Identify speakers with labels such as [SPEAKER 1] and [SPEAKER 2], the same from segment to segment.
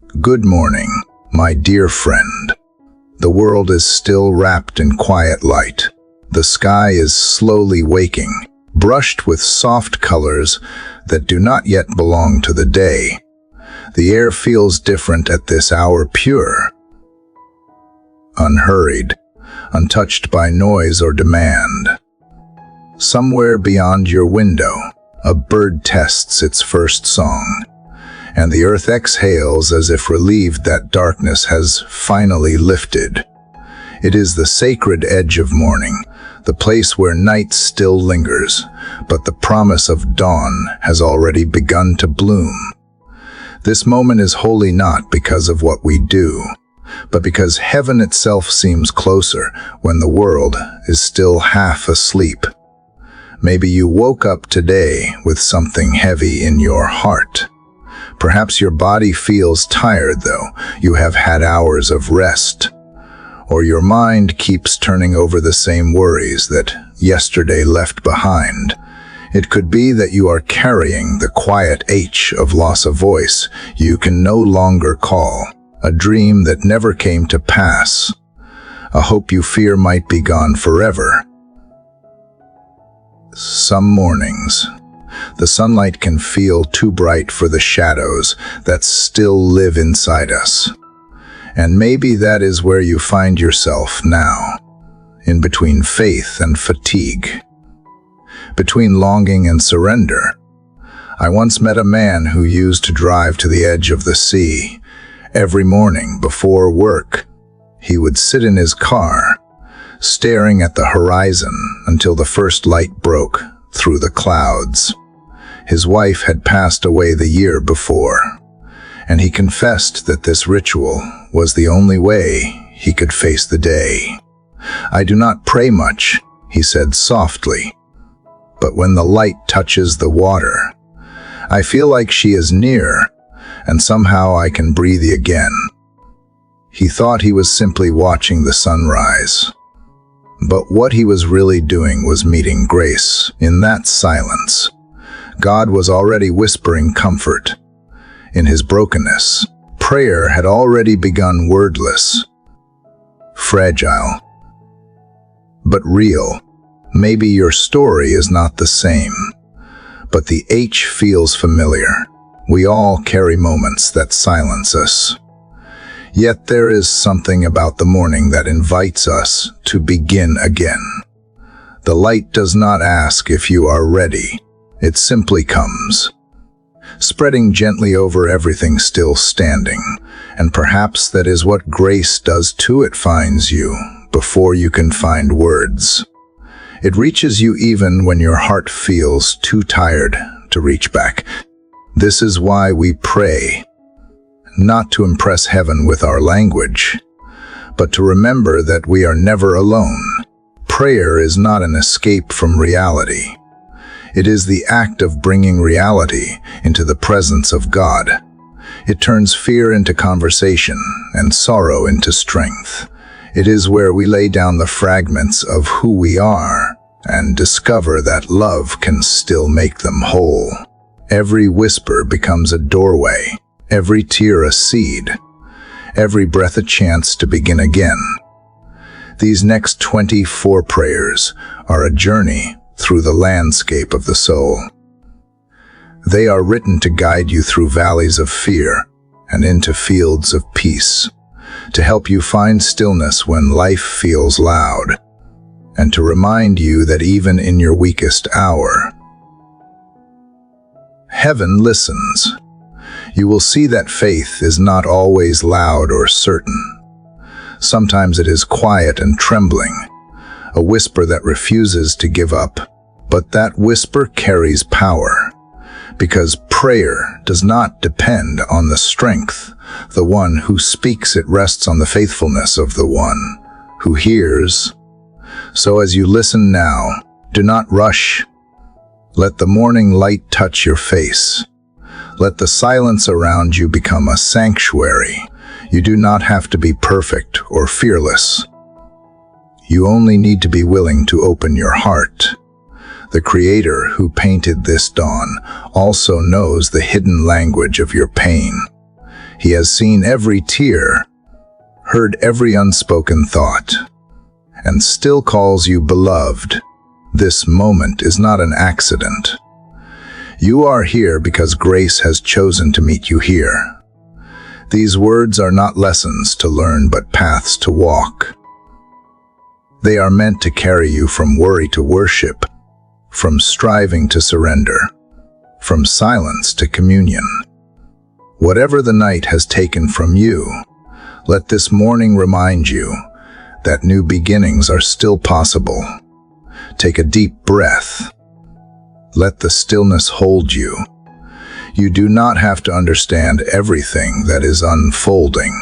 [SPEAKER 1] Good morning, my dear friend. The world is still wrapped in quiet light. The sky is slowly waking, brushed with soft colors that do not yet belong to the day. The air feels different at this hour, pure, unhurried, untouched by noise or demand. Somewhere beyond your window, a bird tests its first song, and the earth exhales as if relieved that darkness has finally lifted. It is the sacred edge of morning, the place where night still lingers, but the promise of dawn has already begun to bloom. This moment is holy not because of what we do, but because heaven itself seems closer when the world is still half asleep. Maybe you woke up today with something heavy in your heart. Perhaps your body feels tired, though you have had hours of rest. Or your mind keeps turning over the same worries that yesterday left behind. It could be that you are carrying the quiet ache of loss of voice you can no longer call, a dream that never came to pass, a hope you fear might be gone forever. Some mornings, the sunlight can feel too bright for the shadows that still live inside us. And maybe that is where you find yourself now, in between faith and fatigue, between longing and surrender. I once met a man who used to drive to the edge of the sea. Every morning before work, he would sit in his car, staring at the horizon until the first light broke through the clouds. His wife had passed away the year before, and he confessed that this ritual was the only way he could face the day. "I do not pray much," he said softly, "but when the light touches the water, I feel like she is near, and somehow I can breathe again." He thought he was simply watching the sunrise, but what he was really doing was meeting grace in that silence. God was already whispering comfort. In his brokenness, prayer had already begun, wordless, fragile, but real. Maybe your story is not the same, but the H feels familiar. We all carry moments that silence us. Yet there is something about the morning that invites us to begin again. The light does not ask if you are ready. It simply comes, spreading gently over everything still standing. And perhaps that is what grace does too. It finds you before you can find words. It reaches you even when your heart feels too tired to reach back. This is why we pray, not to impress heaven with our language, but to remember that we are never alone. Prayer is not an escape from reality. It is the act of bringing reality into the presence of God. It turns fear into conversation and sorrow into strength. It is where we lay down the fragments of who we are and discover that love can still make them whole. Every whisper becomes a doorway, every tear a seed, every breath a chance to begin again. These next 24 prayers are a journey through the landscape of the soul. They are written to guide you through valleys of fear and into fields of peace, to help you find stillness when life feels loud, and to remind you that even in your weakest hour, heaven listens. You will see that faith is not always loud or certain. Sometimes it is quiet and trembling, a whisper that refuses to give up. But that whisper carries power, because prayer does not depend on the strength. The one who speaks it rests on the faithfulness of the one who hears. So as you listen now, do not rush. Let the morning light touch your face. Let the silence around you become a sanctuary. You do not have to be perfect or fearless. You only need to be willing to open your heart. The Creator who painted this dawn also knows the hidden language of your pain. He has seen every tear, heard every unspoken thought, and still calls you beloved. This moment is not an accident. You are here because grace has chosen to meet you here. These words are not lessons to learn, but paths to walk. They are meant to carry you from worry to worship, from striving to surrender, from silence to communion. Whatever the night has taken from you, let this morning remind you that new beginnings are still possible. Take a deep breath. Let the stillness hold you. You do not have to understand everything that is unfolding.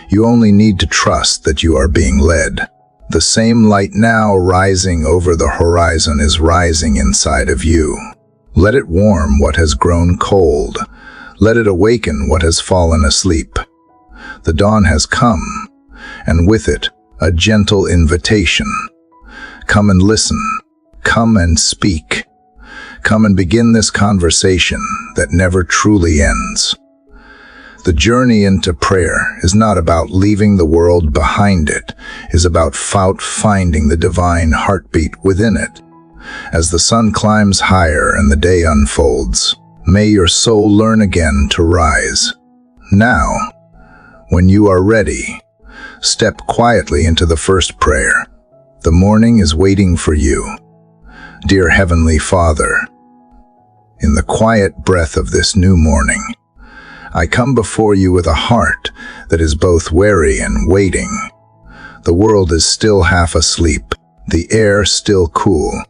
[SPEAKER 1] You only need to trust that you are being led. The same light now rising over the horizon is rising inside of you. Let it warm what has grown cold. Let it awaken what has fallen asleep. The dawn has come, and with it, a gentle invitation. Come and listen. Come and speak. Come and begin this conversation that never truly ends. The journey into prayer is not about leaving the world behind it, it is about finding the divine heartbeat within it. As the sun climbs higher and the day unfolds, may your soul learn again to rise. Now, when you are ready, step quietly into the first prayer. The morning is waiting for you. Dear Heavenly Father, in the quiet breath of this new morning, I come before you with a heart that is both weary and waiting. The world is still half asleep, the air still cool,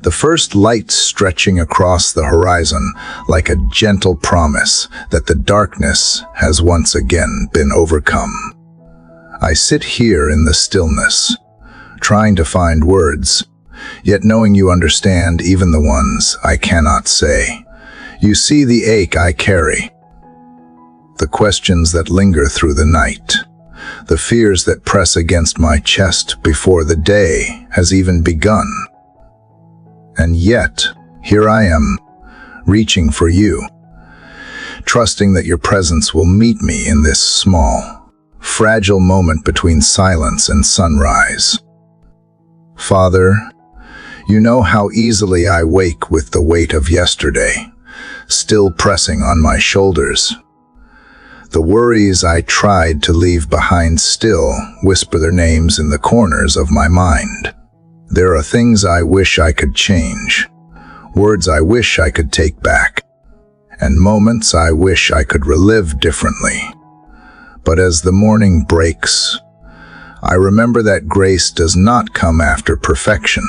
[SPEAKER 1] the first light stretching across the horizon like a gentle promise that the darkness has once again been overcome. I sit here in the stillness, trying to find words, yet knowing you understand even the ones I cannot say. You see the ache I carry, the questions that linger through the night, the fears that press against my chest before the day has even begun. And yet, here I am, reaching for you, trusting that your presence will meet me in this small, fragile moment between silence and sunrise. Father, you know how easily I wake with the weight of yesterday, still pressing on my shoulders. The worries I tried to leave behind still whisper their names in the corners of my mind. There are things I wish I could change, words I wish I could take back, and moments I wish I could relive differently. But as the morning breaks, I remember that grace does not come after perfection.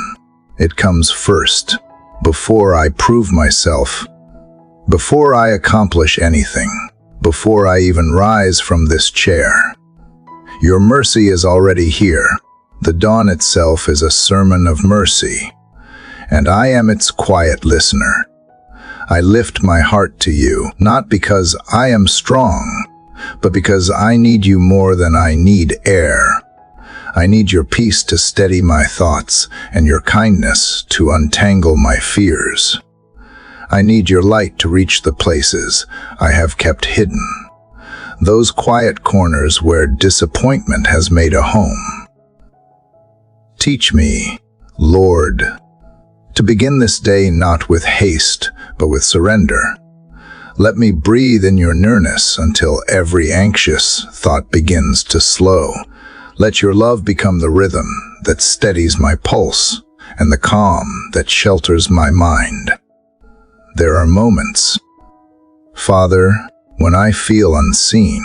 [SPEAKER 1] It comes first, before I prove myself, before I accomplish anything, before I even rise from this chair. Your mercy is already here. The dawn itself is a sermon of mercy, and I am its quiet listener. I lift my heart to you, not because I am strong, but because I need you more than I need air. I need your peace to steady my thoughts and your kindness to untangle my fears. I need your light to reach the places I have kept hidden, those quiet corners where disappointment has made a home. Teach me, Lord, to begin this day not with haste, but with surrender. Let me breathe in your nearness until every anxious thought begins to slow. Let your love become the rhythm that steadies my pulse and the calm that shelters my mind. There are moments, Father, when I feel unseen,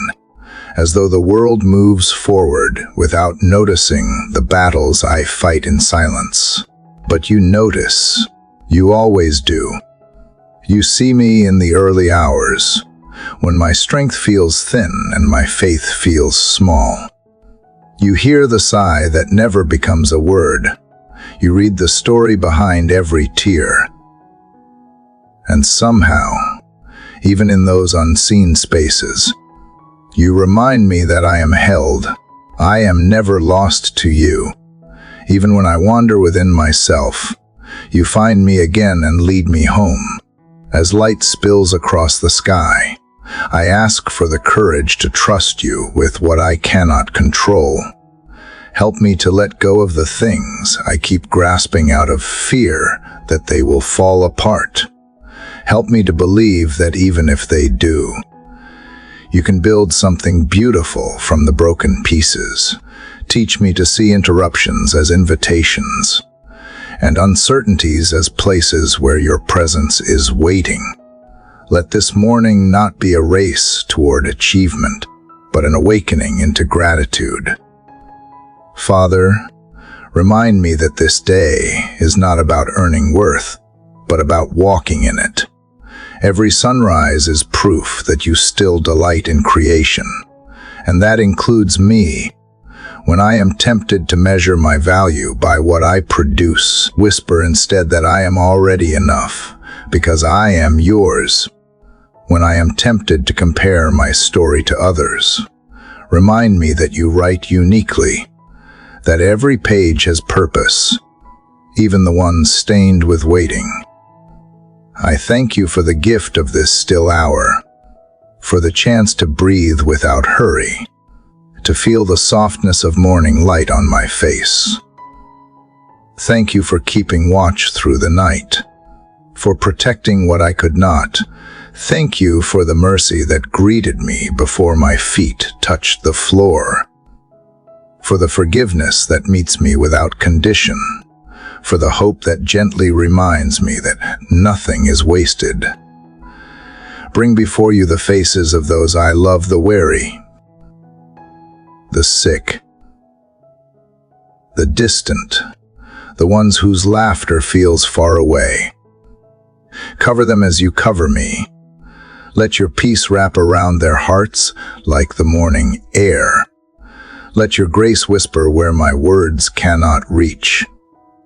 [SPEAKER 1] as though the world moves forward without noticing the battles I fight in silence. But you notice, you always do. You see me in the early hours, when my strength feels thin and my faith feels small. You hear the sigh that never becomes a word. You read the story behind every tear. And somehow, even in those unseen spaces, you remind me that I am held. I am never lost to you. Even when I wander within myself, you find me again and lead me home. As light spills across the sky, I ask for the courage to trust you with what I cannot control. Help me to let go of the things I keep grasping out of fear that they will fall apart. Help me to believe that even if they do, you can build something beautiful from the broken pieces. Teach me to see interruptions as invitations, and uncertainties as places where your presence is waiting. Let this morning not be a race toward achievement, but an awakening into gratitude. Father, remind me that this day is not about earning worth, but about walking in it. Every sunrise is proof that you still delight in creation, and that includes me. When I am tempted to measure my value by what I produce, whisper instead that I am already enough, because I am yours. When I am tempted to compare my story to others, remind me that you write uniquely, that every page has purpose, even the ones stained with waiting. I thank you for the gift of this still hour, for the chance to breathe without hurry, to feel the softness of morning light on my face. Thank you for keeping watch through the night, for protecting what I could not. Thank you for the mercy that greeted me before my feet touched the floor, for the forgiveness that meets me without condition, for the hope that gently reminds me that nothing is wasted. Bring before you the faces of those I love, the weary, the sick, the distant, the ones whose laughter feels far away. Cover them as you cover me. Let your peace wrap around their hearts like the morning air. Let your grace whisper where my words cannot reach.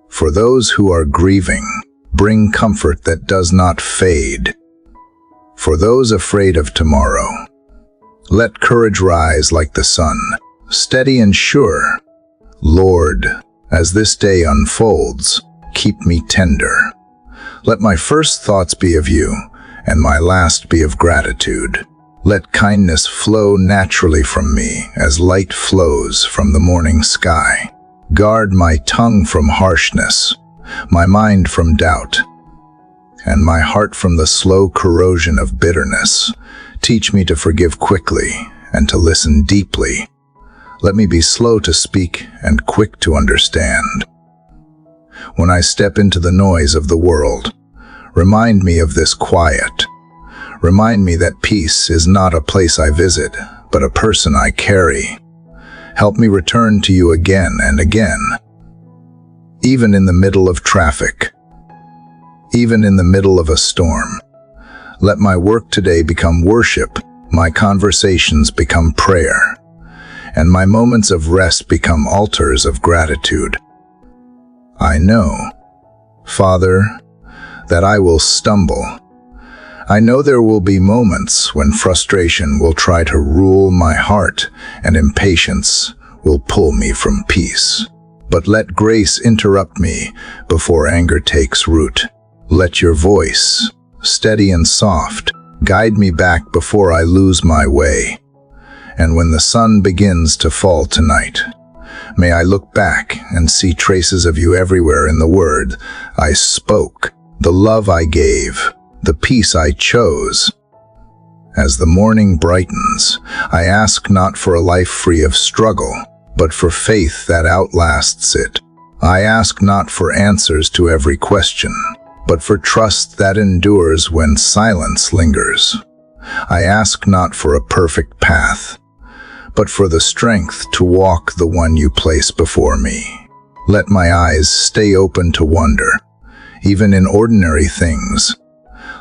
[SPEAKER 1] For those who are grieving, bring comfort that does not fade. For those afraid of tomorrow, let courage rise like the sun, steady and sure. Lord, as this day unfolds, keep me tender. Let my first thoughts be of you, and my last be of gratitude. Let kindness flow naturally from me as light flows from the morning sky. Guard my tongue from harshness, my mind from doubt, and my heart from the slow corrosion of bitterness. Teach me to forgive quickly and to listen deeply. Let me be slow to speak and quick to understand. When I step into the noise of the world, remind me of this quiet. Remind me that peace is not a place I visit, but a person I carry. Help me return to you again and again, even in the middle of traffic, even in the middle of a storm. Let my work today become worship, my conversations become prayer, and my moments of rest become altars of gratitude. I know, Father, that I will stumble. I know there will be moments when frustration will try to rule my heart and impatience will pull me from peace. But let grace interrupt me before anger takes root. Let your voice, steady and soft, guide me back before I lose my way. And when the sun begins to fall tonight, may I look back and see traces of you everywhere in the word I spoke, the love I gave, the peace I chose. As the morning brightens, I ask not for a life free of struggle, but for faith that outlasts it. I ask not for answers to every question, but for trust that endures when silence lingers. I ask not for a perfect path, but for the strength to walk the one you place before me. Let my eyes stay open to wonder, even in ordinary things.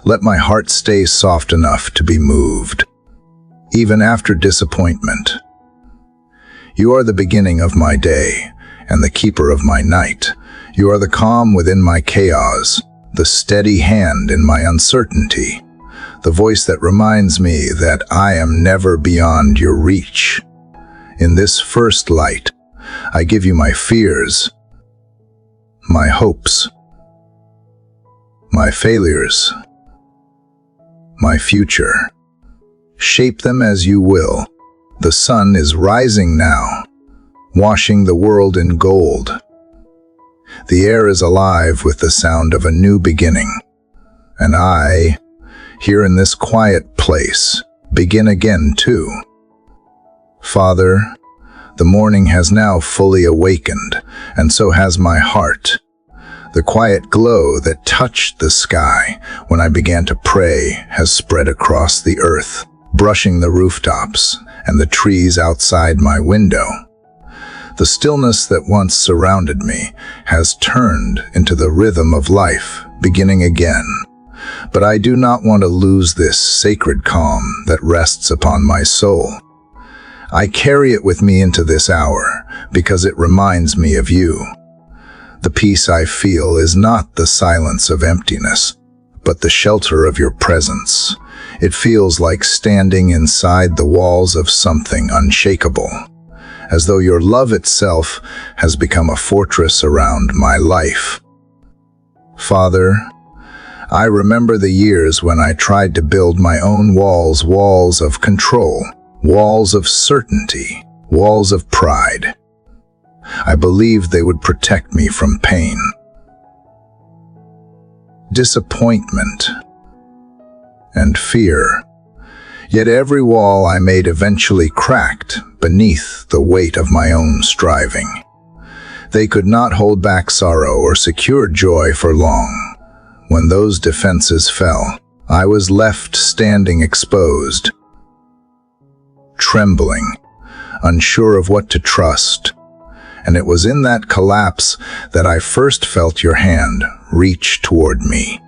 [SPEAKER 1] Let my heart stay soft enough to be moved, even after disappointment. You are the beginning of my day and the keeper of my night. You are the calm within my chaos, the steady hand in my uncertainty, the voice that reminds me that I am never beyond your reach. In this first light, I give you my fears, my hopes, my failures, my future. Shape them as you will. The sun is rising now, washing the world in gold. The air is alive with the sound of a new beginning. And I, here in this quiet place, begin again too. Father, the morning has now fully awakened, and so has my heart. The quiet glow that touched the sky when I began to pray has spread across the earth, brushing the rooftops and the trees outside my window. The stillness that once surrounded me has turned into the rhythm of life, beginning again. But I do not want to lose this sacred calm that rests upon my soul. I carry it with me into this hour because it reminds me of you. The peace I feel is not the silence of emptiness, but the shelter of your presence. It feels like standing inside the walls of something unshakable, as though your love itself has become a fortress around my life. Father, I remember the years when I tried to build my own walls of control, walls of certainty, walls of pride. I believed they would protect me from pain, disappointment, and fear. Yet every wall I made eventually cracked beneath the weight of my own striving. They could not hold back sorrow or secure joy for long. When those defenses fell, I was left standing exposed, trembling, unsure of what to trust. And it was in that collapse that I first felt your hand reach toward me.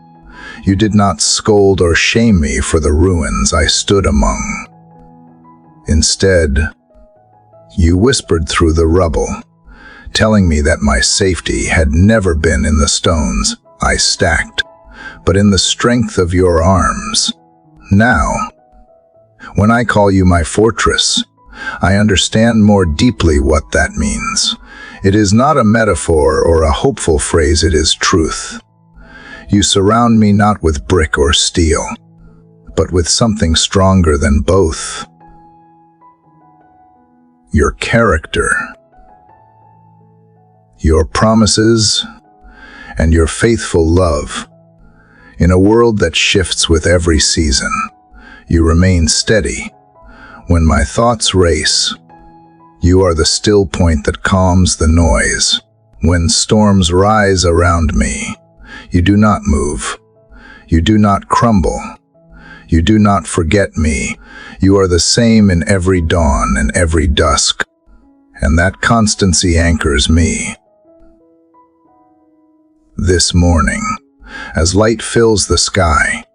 [SPEAKER 1] You did not scold or shame me for the ruins I stood among. Instead, you whispered through the rubble, telling me that my safety had never been in the stones I stacked, but in the strength of your arms. Now, when I call you my fortress, I understand more deeply what that means. It is not a metaphor or a hopeful phrase, it is truth. You surround me not with brick or steel, but with something stronger than both. Your character, your promises, and your faithful love. In a world that shifts with every season, you remain steady. When my thoughts race, you are the still point that calms the noise. When storms rise around me, you do not move. You do not crumble. You do not forget me. You are the same in every dawn and every dusk, and that constancy anchors me. This morning, as light fills the sky,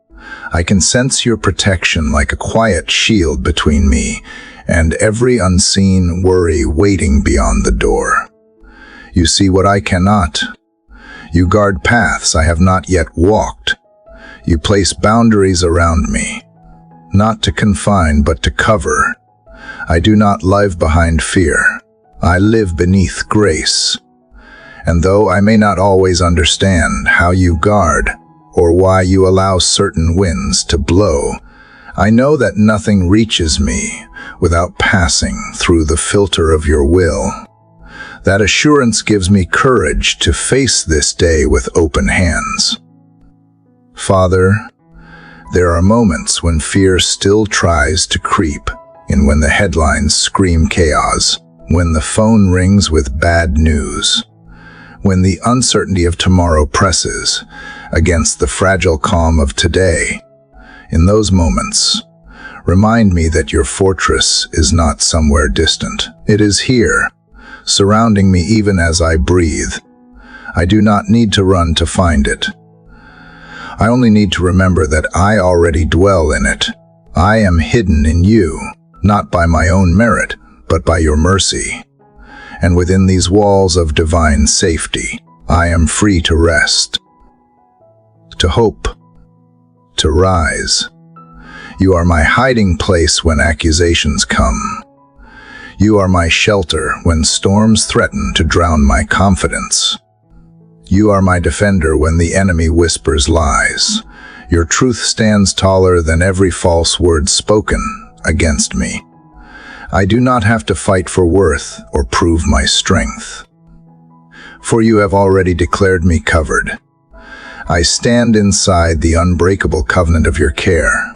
[SPEAKER 1] I can sense your protection like a quiet shield between me and every unseen worry waiting beyond the door. You see what I cannot. You guard paths I have not yet walked. You place boundaries around me, not to confine but to cover. I do not live behind fear. I live beneath grace. And though I may not always understand how you guard or why you allow certain winds to blow, I know that nothing reaches me without passing through the filter of your will. That assurance gives me courage to face this day with open hands. Father, there are moments when fear still tries to creep in, when the headlines scream chaos, when the phone rings with bad news, when the uncertainty of tomorrow presses against the fragile calm of today. In those moments, remind me that your fortress is not somewhere distant. It is here, surrounding me even as I breathe. I do not need to run to find it. I only need to remember that I already dwell in it. I am hidden in you, not by my own merit, but by your mercy. And within these walls of divine safety, I am free to rest, to hope, to rise. You are my hiding place when accusations come. You are my shelter when storms threaten to drown my confidence. You are my defender when the enemy whispers lies. Your truth stands taller than every false word spoken, against me. I do not have to fight for worth or prove my strength. For you have already declared me covered. I stand inside the unbreakable covenant of your care,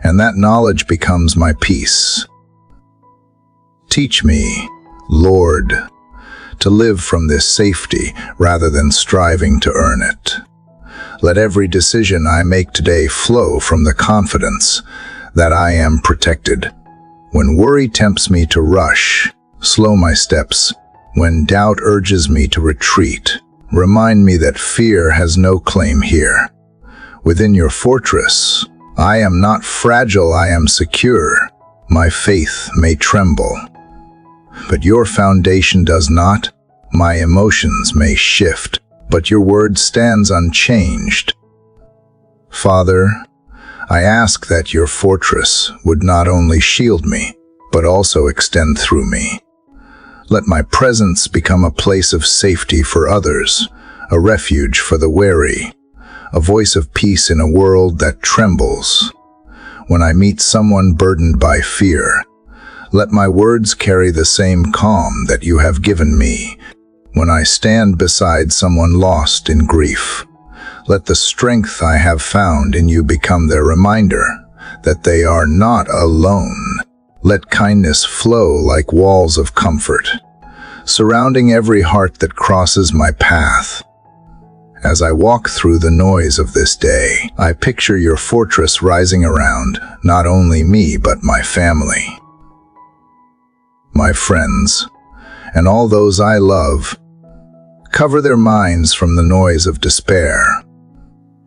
[SPEAKER 1] and that knowledge becomes my peace. Teach me, Lord, to live from this safety rather than striving to earn it. Let every decision I make today flow from the confidence that I am protected. When worry tempts me to rush, slow my steps. When doubt urges me to retreat, remind me that fear has no claim here. Within your fortress, I am not fragile, I am secure. My faith may tremble, but your foundation does not. My emotions may shift, but your word stands unchanged. Father, I ask that your fortress would not only shield me, but also extend through me. Let my presence become a place of safety for others, a refuge for the weary, a voice of peace in a world that trembles. When I meet someone burdened by fear, let my words carry the same calm that you have given me. When I stand beside someone lost in grief, let the strength I have found in you become their reminder that they are not alone. Let kindness flow like walls of comfort, surrounding every heart that crosses my path. As I walk through the noise of this day, I picture your fortress rising around not only me but my family, my friends, and all those I love. Cover their minds from the noise of despair.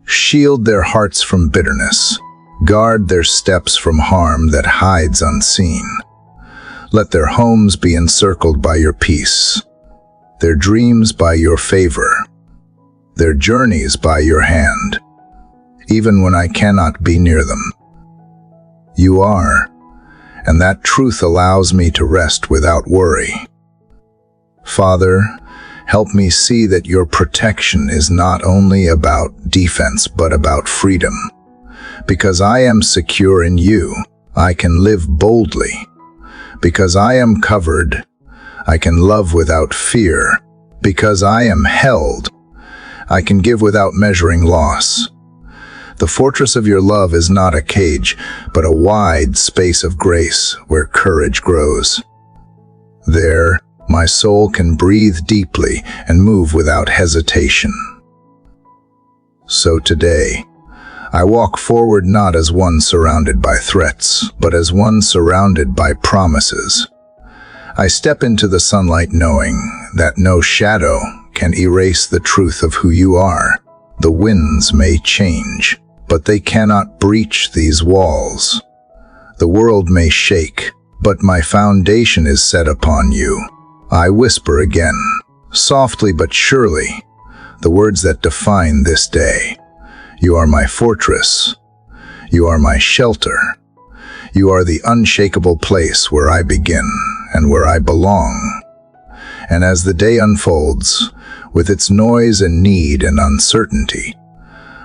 [SPEAKER 1] Shield their hearts from bitterness. Guard their steps from harm that hides unseen. Let their homes be encircled by your peace, their dreams by your favor, their journeys by your hand. Even when I cannot be near them, you are, and that truth allows me to rest without worry. Father, help me see that your protection is not only about defense but about freedom. Because I am secure in you, I can live boldly. Because I am covered, I can love without fear. Because I am held, I can give without measuring loss. The fortress of your love is not a cage, but a wide space of grace where courage grows. There, my soul can breathe deeply and move without hesitation. So today, I walk forward not as one surrounded by threats, but as one surrounded by promises. I step into the sunlight knowing that no shadow can erase the truth of who you are. The winds may change, but they cannot breach these walls. The world may shake, but my foundation is set upon you. I whisper again, softly but surely, the words that define this day. You are my fortress. You are my shelter. You are the unshakable place where I begin and where I belong. And as the day unfolds, with its noise and need and uncertainty,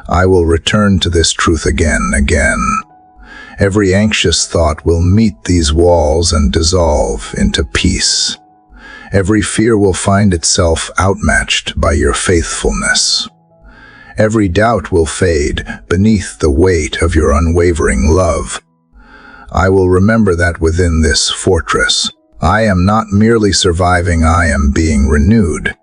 [SPEAKER 1] I will return to this truth again. Every anxious thought will meet these walls and dissolve into peace. Every fear will find itself outmatched by your faithfulness. Every doubt will fade beneath the weight of your unwavering love. I will remember that within this fortress, I am not merely surviving, I am being renewed.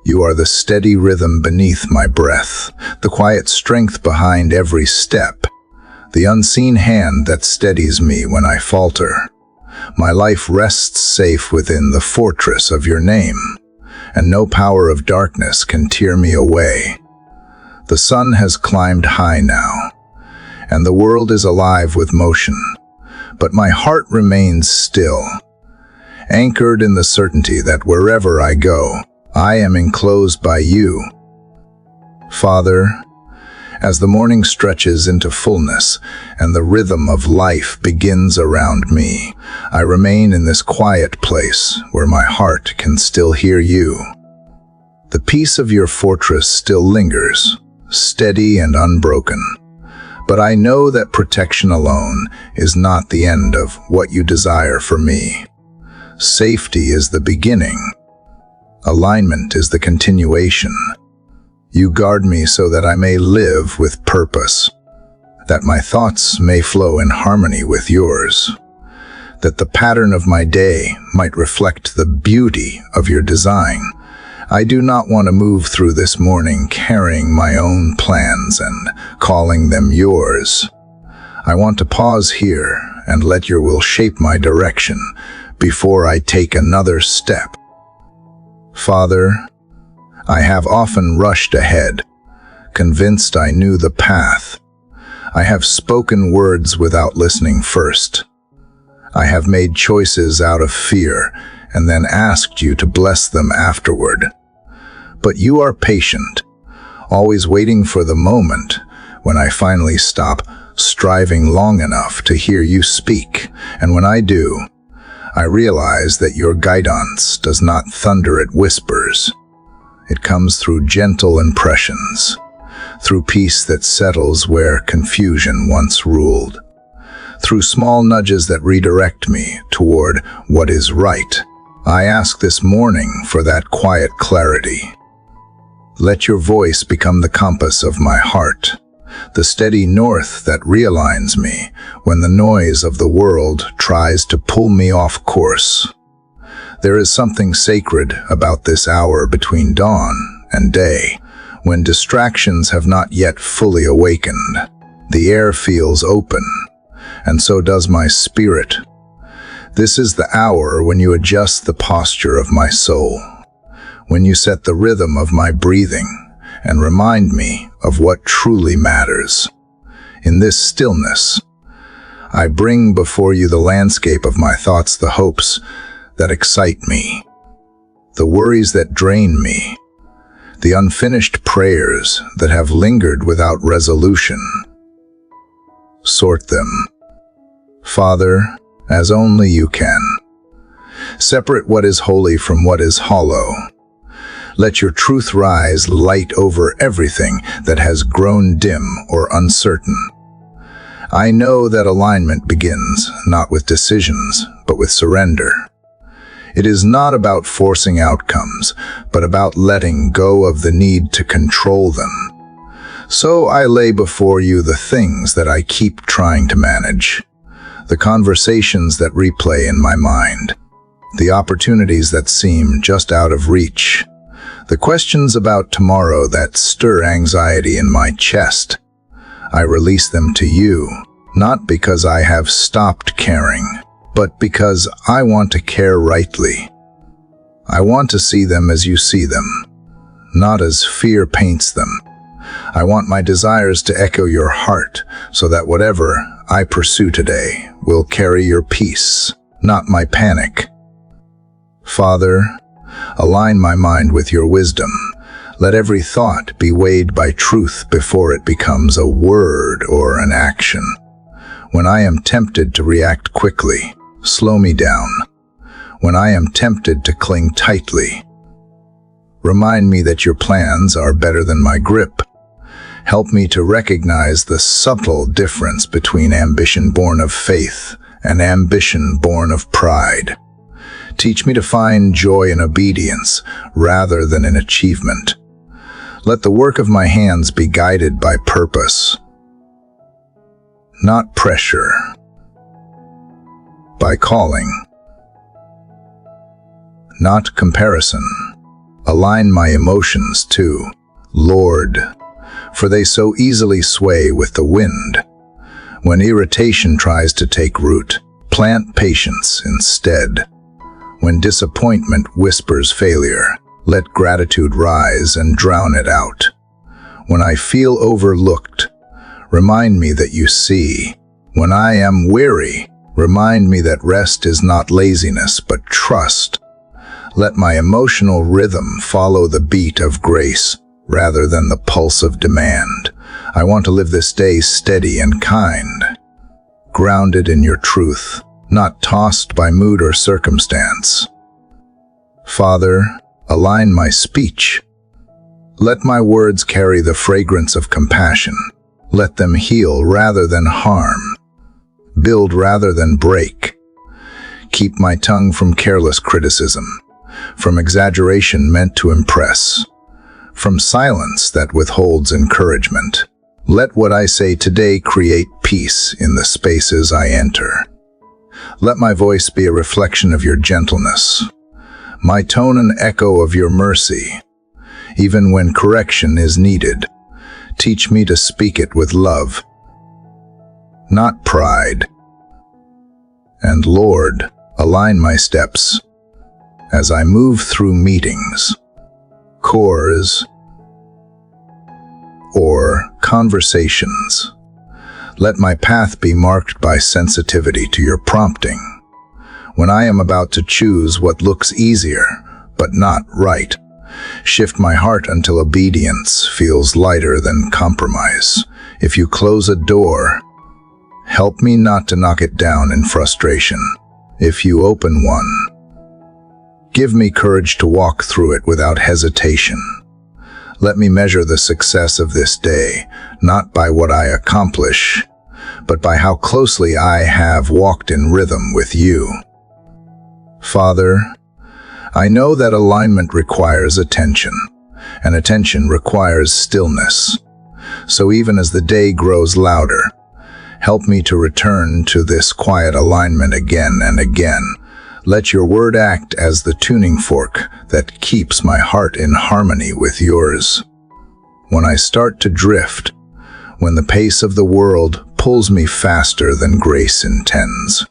[SPEAKER 1] You are the steady rhythm beneath my breath, the quiet strength behind every step, the unseen hand that steadies me when I falter. My life rests safe within the fortress of your name, and no power of darkness can tear me away. The sun has climbed high now, and the world is alive with motion, but my heart remains still, anchored in the certainty that wherever I go, I am enclosed by you. Father, as the morning stretches into fullness and the rhythm of life begins around me, I remain in this quiet place where my heart can still hear you. The peace of your fortress still lingers, steady and unbroken, But I know that protection alone is not the end of what you desire for me. Safety is the beginning. Alignment is the continuation. You guard me so that I may live with purpose, that my thoughts may flow in harmony with yours, that the pattern of my day might reflect the beauty of your design. I do not want to move through this morning carrying my own plans and calling them yours. I want to pause here and let your will shape my direction before I take another step. Father, I have often rushed ahead, convinced I knew the path. I have spoken words without listening first. I have made choices out of fear and then asked you to bless them afterward. But you are patient, always waiting for the moment when I finally stop striving long enough to hear you speak. And when I do, I realize that your guidance does not thunder at whispers. It comes through gentle impressions, through peace that settles where confusion once ruled, through small nudges that redirect me toward what is right. I ask this morning for that quiet clarity. Let your voice become the compass of my heart, the steady north that realigns me when the noise of the world tries to pull me off course. There is something sacred about this hour between dawn and day, when distractions have not yet fully awakened. The air feels open, and so does my spirit. This is the hour when you adjust the posture of my soul, when you set the rhythm of my breathing and remind me of what truly matters. In this stillness, I bring before you the landscape of my thoughts, the hopes that excite me, the worries that drain me, the unfinished prayers that have lingered without resolution. Sort them, Father, as only you can. Separate what is holy from what is hollow. Let your truth rise light over everything that has grown dim or uncertain. I know that alignment begins not with decisions, but with surrender. It is not about forcing outcomes, but about letting go of the need to control them. So I lay before you the things that I keep trying to manage, the conversations that replay in my mind, the opportunities that seem just out of reach, the questions about tomorrow that stir anxiety in my chest. I release them to you, not because I have stopped caring, but because I want to care rightly. I want to see them as you see them, not as fear paints them. I want my desires to echo your heart, so that whatever I pursue today will carry your peace, not my panic. Father, align my mind with your wisdom. Let every thought be weighed by truth before it becomes a word or an action. When I am tempted to react quickly, slow me down. When I am tempted to cling tightly, remind me that your plans are better than my grip. Help me to recognize the subtle difference between ambition born of faith and ambition born of pride. Teach me to find joy in obedience rather than in achievement. Let the work of my hands be guided by purpose, not pressure, by calling, not comparison. Align my emotions too, Lord, for they so easily sway with the wind. When irritation tries to take root, plant patience instead. When disappointment whispers failure, let gratitude rise and drown it out. When I feel overlooked, remind me that you see. When I am weary, remind me that rest is not laziness but trust. Let my emotional rhythm follow the beat of grace rather than the pulse of demand. I want to live this day steady and kind, grounded in your truth, not tossed by mood or circumstance. Father, align my speech. Let my words carry the fragrance of compassion. Let them heal rather than harm, build rather than break. Keep my tongue from careless criticism, from exaggeration meant to impress, from silence that withholds encouragement. Let what I say today create peace in the spaces I enter. Let my voice be a reflection of your gentleness, my tone an echo of your mercy. Even when correction is needed, teach me to speak it with love, not pride. And Lord, align my steps as I move through meetings, chores, or conversations. Let my path be marked by sensitivity to your prompting. When I am about to choose what looks easier, but not right, shift my heart until obedience feels lighter than compromise. If you close a door, help me not to knock it down in frustration. If you open one, give me courage to walk through it without hesitation. Let me measure the success of this day, not by what I accomplish, but by how closely I have walked in rhythm with you. Father, I know that alignment requires attention, and attention requires stillness. So even as the day grows louder, help me to return to this quiet alignment again and again. Let your word act as the tuning fork that keeps my heart in harmony with yours. When I start to drift, when the pace of the world pulls me faster than grace intends,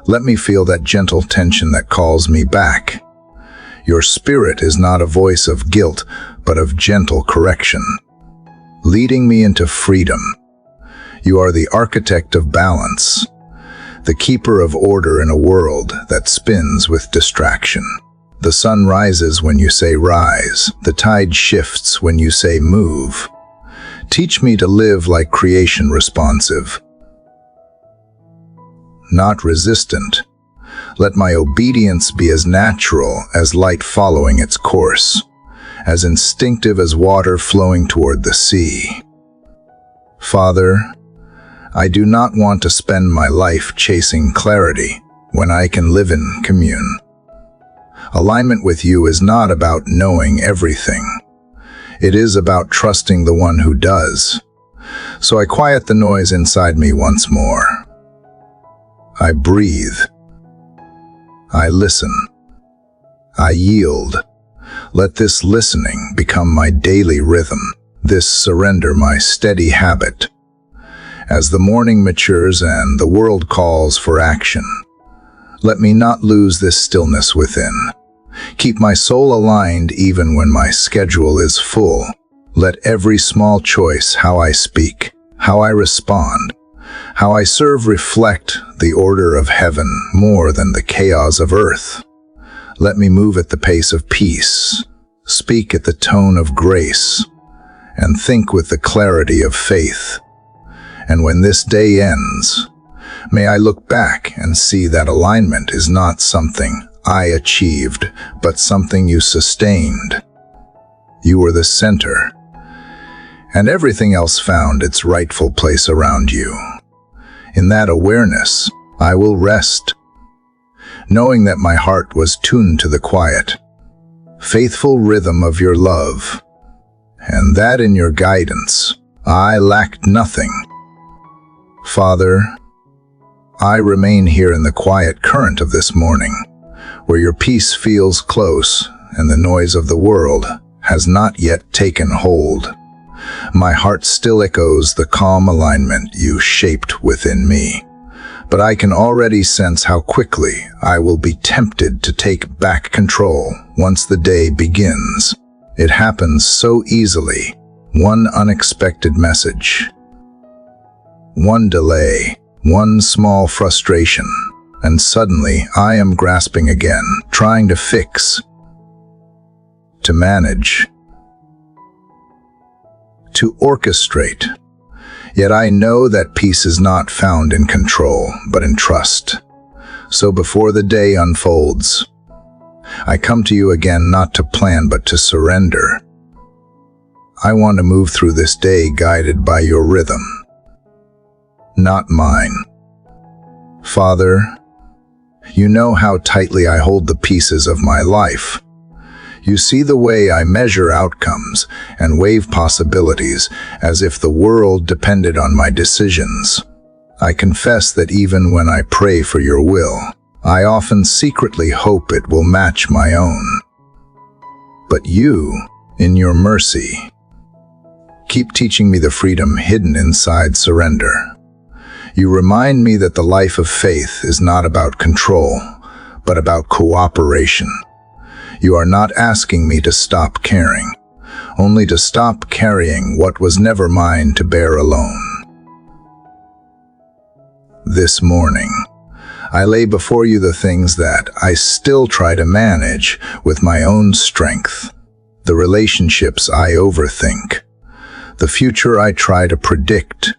[SPEAKER 1] let me feel that gentle tension that calls me back. Your spirit is not a voice of guilt, but of gentle correction, leading me into freedom. You are the architect of balance, the keeper of order in a world that spins with distraction. The sun rises when you say rise, the tide shifts when you say move. Teach me to live like creation, responsive, not resistant. Let my obedience be as natural as light following its course, as instinctive as water flowing toward the sea. Father, I do not want to spend my life chasing clarity when I can live in commune. Alignment with you is not about knowing everything. It is about trusting the one who does. So I quiet the noise inside me once more. I breathe. I listen. I yield. Let this listening become my daily rhythm, this surrender my steady habit. As the morning matures and the world calls for action, let me not lose this stillness within. Keep my soul aligned even when my schedule is full. Let every small choice, how I speak, how I respond, how I serve, reflect the order of heaven more than the chaos of earth. Let me move at the pace of peace, speak at the tone of grace, and think with the clarity of faith. And when this day ends, may I look back and see that alignment is not something I achieved, but something you sustained. You were the center, and everything else found its rightful place around you. In that awareness, I will rest, knowing that my heart was tuned to the quiet, faithful rhythm of your love, and that in your guidance, I lacked nothing. Father, I remain here in the quiet current of this morning, where your peace feels close and the noise of the world has not yet taken hold. My heart still echoes the calm alignment you shaped within me, but I can already sense how quickly I will be tempted to take back control once the day begins. It happens so easily. One unexpected message, one delay, one small frustration, and suddenly I am grasping again, trying to fix, to manage, to orchestrate. Yet I know that peace is not found in control, but in trust. So before the day unfolds, I come to you again, not to plan, but to surrender. I want to move through this day guided by your rhythm, not mine. Father, you know how tightly I hold the pieces of my life. You see the way I measure outcomes and weigh possibilities as if the world depended on my decisions. I confess that even when I pray for your will, I often secretly hope it will match my own. But you, in your mercy, keep teaching me the freedom hidden inside surrender. You remind me that the life of faith is not about control, but about cooperation. You are not asking me to stop caring, only to stop carrying what was never mine to bear alone. This morning, I lay before you the things that I still try to manage with my own strength, the relationships I overthink, the future I try to predict,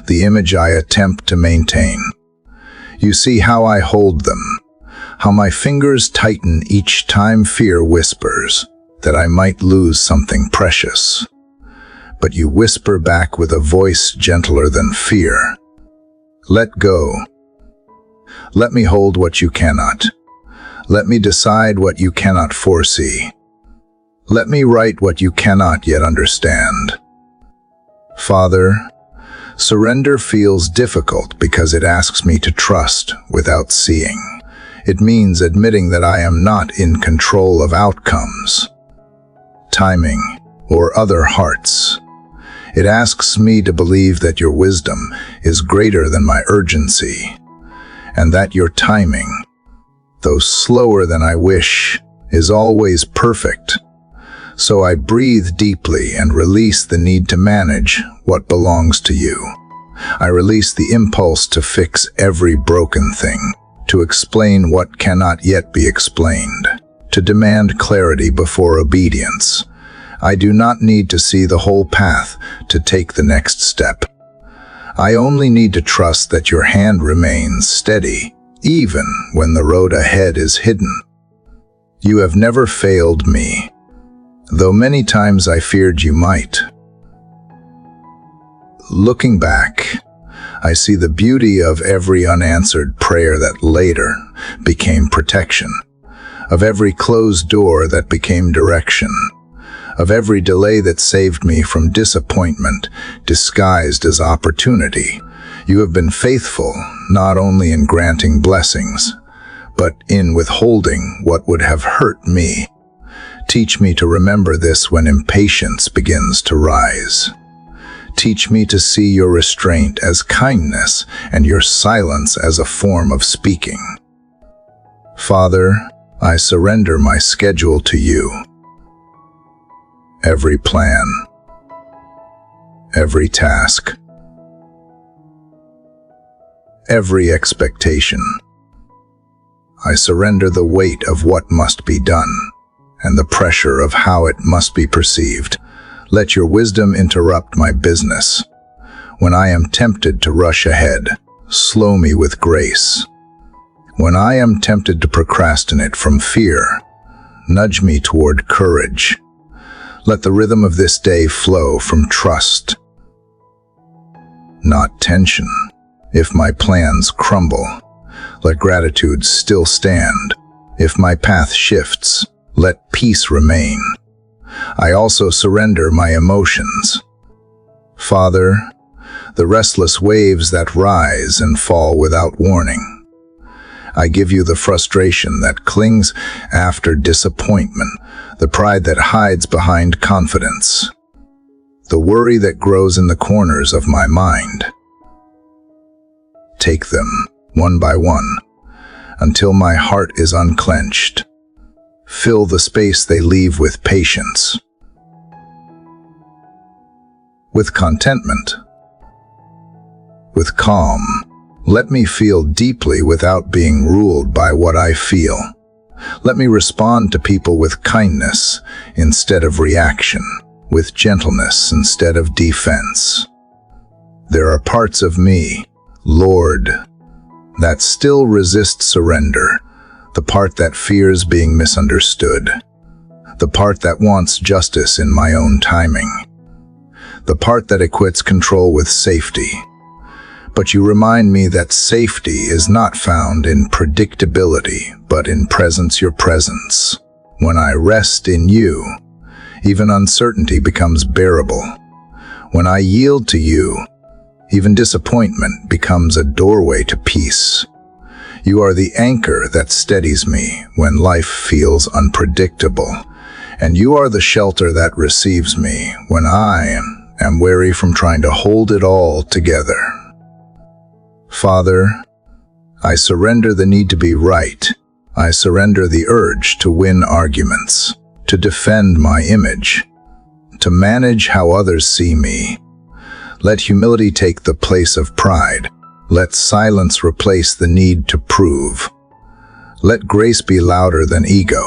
[SPEAKER 1] the image I attempt to maintain. You see how I hold them, how my fingers tighten each time fear whispers that I might lose something precious. But you whisper back with a voice gentler than fear. Let go. Let me hold what you cannot. Let me decide what you cannot foresee. Let me write what you cannot yet understand. Father, surrender feels difficult because it asks me to trust without seeing. It means admitting that I am not in control of outcomes, timing, or other hearts. It asks me to believe that your wisdom is greater than my urgency, and that your timing, though slower than I wish, is always perfect. So I breathe deeply and release the need to manage what belongs to you. I release the impulse to fix every broken thing, to explain what cannot yet be explained, to demand clarity before obedience. I do not need to see the whole path to take the next step. I only need to trust that your hand remains steady, even when the road ahead is hidden. You have never failed me, though many times I feared you might. Looking back, I see the beauty of every unanswered prayer that later became protection, of every closed door that became direction, of every delay that saved me from disappointment disguised as opportunity. You have been faithful not only in granting blessings, but in withholding what would have hurt me. Teach me to remember this when impatience begins to rise. Teach me to see your restraint as kindness and your silence as a form of speaking. Father, I surrender my schedule to you. Every plan, every task, every expectation. I surrender the weight of what must be done and the pressure of how it must be perceived. Let your wisdom interrupt my business. When I am tempted to rush ahead, slow me with grace. When I am tempted to procrastinate from fear, nudge me toward courage. Let the rhythm of this day flow from trust, not tension. If my plans crumble, let gratitude still stand. If my path shifts, let peace remain. I also surrender my emotions. Father, the restless waves that rise and fall without warning. I give you the frustration that clings after disappointment, the pride that hides behind confidence, the worry that grows in the corners of my mind. Take them, one by one, until my heart is unclenched. Fill the space they leave with patience, with contentment, with calm. Let me feel deeply without being ruled by what I feel. Let me respond to people with kindness instead of reaction, with gentleness instead of defense. There are parts of me, Lord, that still resist surrender, the part that fears being misunderstood, the part that wants justice in my own timing. the part that equates control with safety. But you remind me that safety is not found in predictability, but in your presence. When I rest in you, even uncertainty becomes bearable. When I yield to you, even disappointment becomes a doorway to peace. You are the anchor that steadies me when life feels unpredictable, and you are the shelter that receives me when I am weary from trying to hold it all together. Father, I surrender the need to be right. I surrender the urge to win arguments, to defend my image, to manage how others see me. Let humility take the place of pride. Let silence replace the need to prove. Let grace be louder than ego.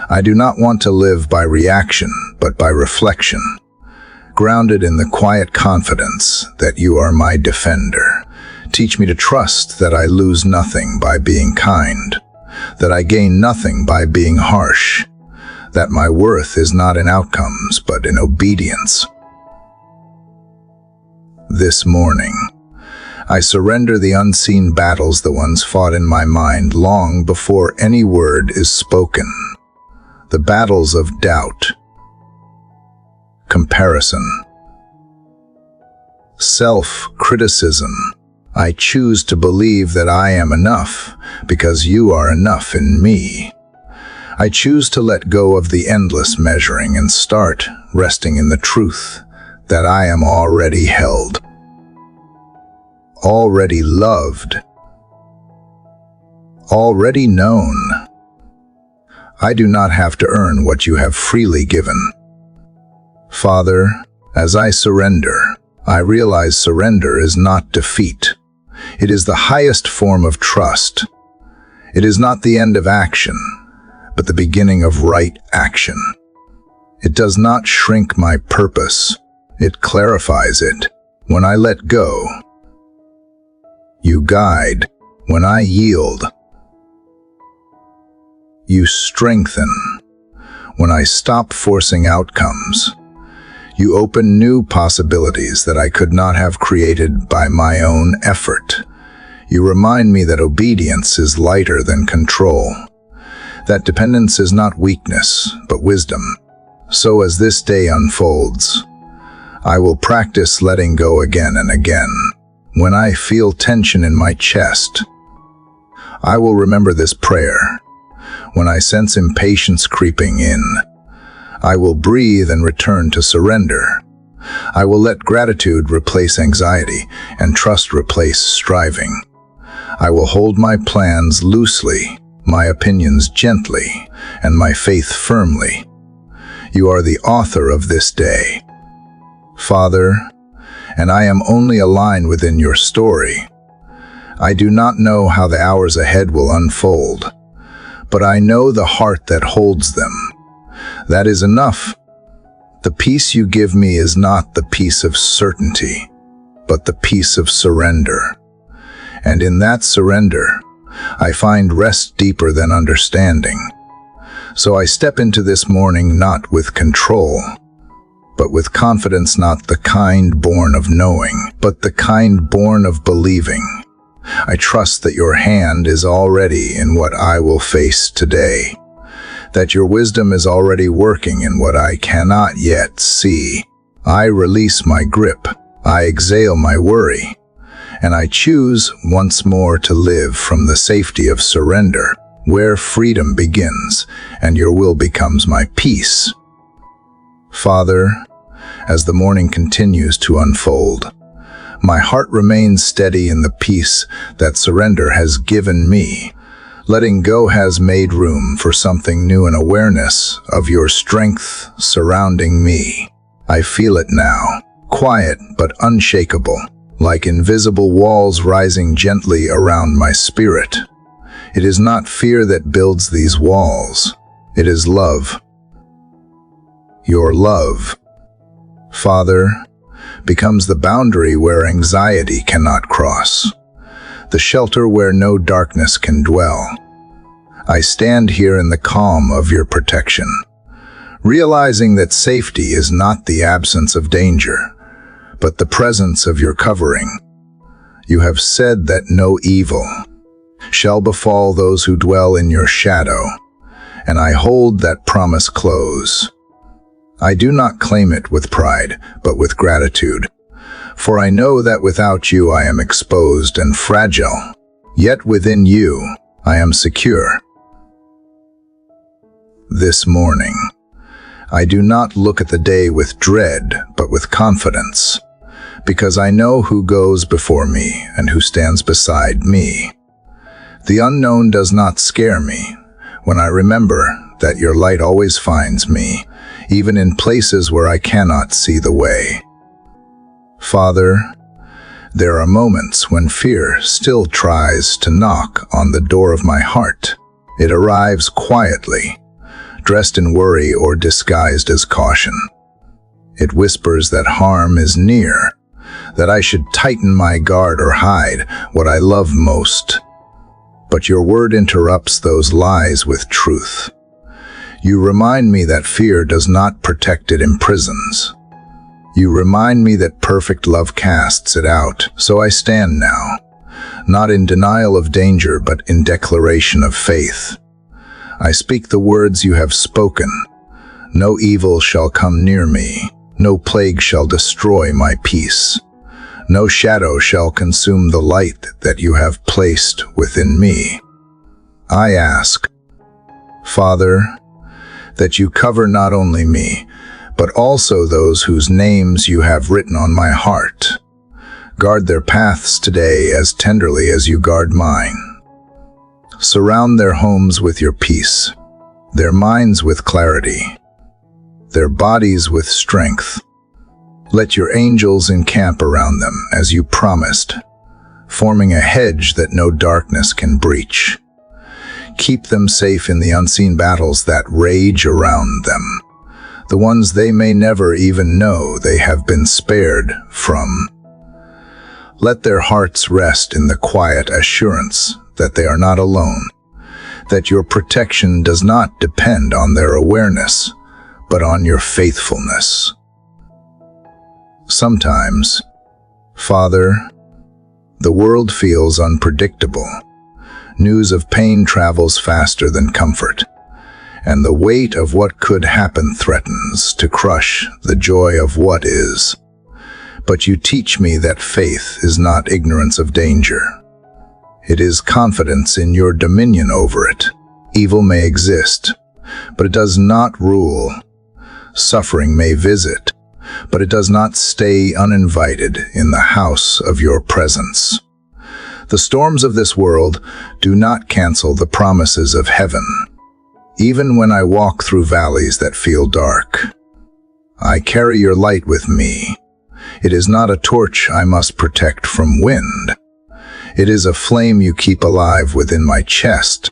[SPEAKER 1] I do not want to live by reaction, but by reflection, grounded in the quiet confidence that you are my defender. Teach me to trust that I lose nothing by being kind, that I gain nothing by being harsh, that my worth is not in outcomes, but in obedience. This morning, I surrender the unseen battles that once fought in my mind long before any word is spoken. The battles of doubt, comparison, self-criticism. I choose to believe that I am enough because you are enough in me. I choose to let go of the endless measuring and start resting in the truth that I am already held, already loved, already known. I do not have to earn what you have freely given. Father, as I surrender, I realize surrender is not defeat. It is the highest form of trust. It is not the end of action, but the beginning of right action. It does not shrink my purpose. It clarifies it. When I let go, you guide. When I yield, you strengthen. When I stop forcing outcomes, you open new possibilities that I could not have created by my own effort. You remind me that obedience is lighter than control, that dependence is not weakness, but wisdom. So as this day unfolds, I will practice letting go again and again. When I feel tension in my chest, I will remember this prayer. When I sense impatience creeping in, I will breathe and return to surrender. I will let gratitude replace anxiety and trust replace striving. I will hold my plans loosely, my opinions gently, and my faith firmly. You are the author of this day, Father, and I am only a line within your story. I do not know how the hours ahead will unfold, but I know the heart that holds them. That is enough. The peace you give me is not the peace of certainty, but the peace of surrender. And in that surrender, I find rest deeper than understanding. So I step into this morning not with control, but with confidence, not the kind born of knowing, but the kind born of believing. I trust that your hand is already in what I will face today, that your wisdom is already working in what I cannot yet see. I release my grip, I exhale my worry, and I choose once more to live from the safety of surrender, where freedom begins and your will becomes my peace. Father, as the morning continues to unfold, my heart remains steady in the peace that surrender has given me. Letting go has made room for something new, an awareness of your strength surrounding me. I feel it now, quiet but unshakable, like invisible walls rising gently around my spirit. It is not fear that builds these walls. It is love. Your love, Father, becomes the boundary where anxiety cannot cross, the shelter where no darkness can dwell. I stand here in the calm of your protection, realizing that safety is not the absence of danger, but the presence of your covering. You have said that no evil shall befall those who dwell in your shadow, and I hold that promise close. I do not claim it with pride, but with gratitude, for I know that without you I am exposed and fragile, yet within you I am secure. This morning, I do not look at the day with dread, but with confidence, because I know who goes before me and who stands beside me. The unknown does not scare me when I remember that your light always finds me, even in places where I cannot see the way. Father, there are moments when fear still tries to knock on the door of my heart. It arrives quietly, dressed in worry or disguised as caution. It whispers that harm is near, that I should tighten my guard or hide what I love most. But your word interrupts those lies with truth. You remind me that fear does not protect, it imprisons. You remind me that perfect love casts it out. So I stand now, not in denial of danger, but in declaration of faith. I speak the words you have spoken. No evil shall come near me. No plague shall destroy my peace. No shadow shall consume the light that you have placed within me. I ask, Father, that you cover not only me, but also those whose names you have written on my heart. Guard their paths today as tenderly as you guard mine. Surround their homes with your peace, their minds with clarity, their bodies with strength. Let your angels encamp around them as you promised, forming a hedge that no darkness can breach. Keep them safe in the unseen battles that rage around them, the ones they may never even know they have been spared from. Let their hearts rest in the quiet assurance that they are not alone, that your protection does not depend on their awareness, but on your faithfulness. Sometimes, Father, the world feels unpredictable. News of pain travels faster than comfort, and the weight of what could happen threatens to crush the joy of what is. But you teach me that faith is not ignorance of danger. It is confidence in your dominion over it. Evil may exist, but it does not rule. Suffering may visit, but it does not stay uninvited in the house of your presence. The storms of this world do not cancel the promises of heaven. Even when I walk through valleys that feel dark, I carry your light with me. It is not a torch I must protect from wind. It is a flame you keep alive within my chest.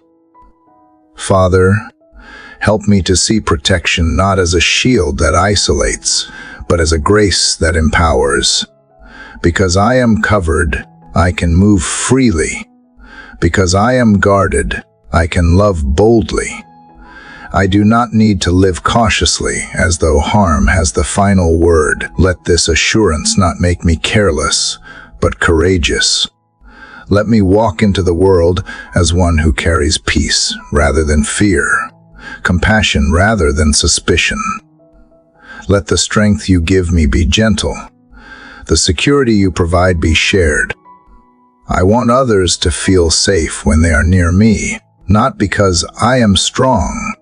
[SPEAKER 1] Father, help me to see protection not as a shield that isolates, but as a grace that empowers. Because I am covered, I can move freely. Because I am guarded, I can love boldly. I do not need to live cautiously, as though harm has the final word. Let this assurance not make me careless, but courageous. Let me walk into the world as one who carries peace rather than fear, compassion rather than suspicion. Let the strength you give me be gentle, the security you provide be shared. I want others to feel safe when they are near me, not because I am strong,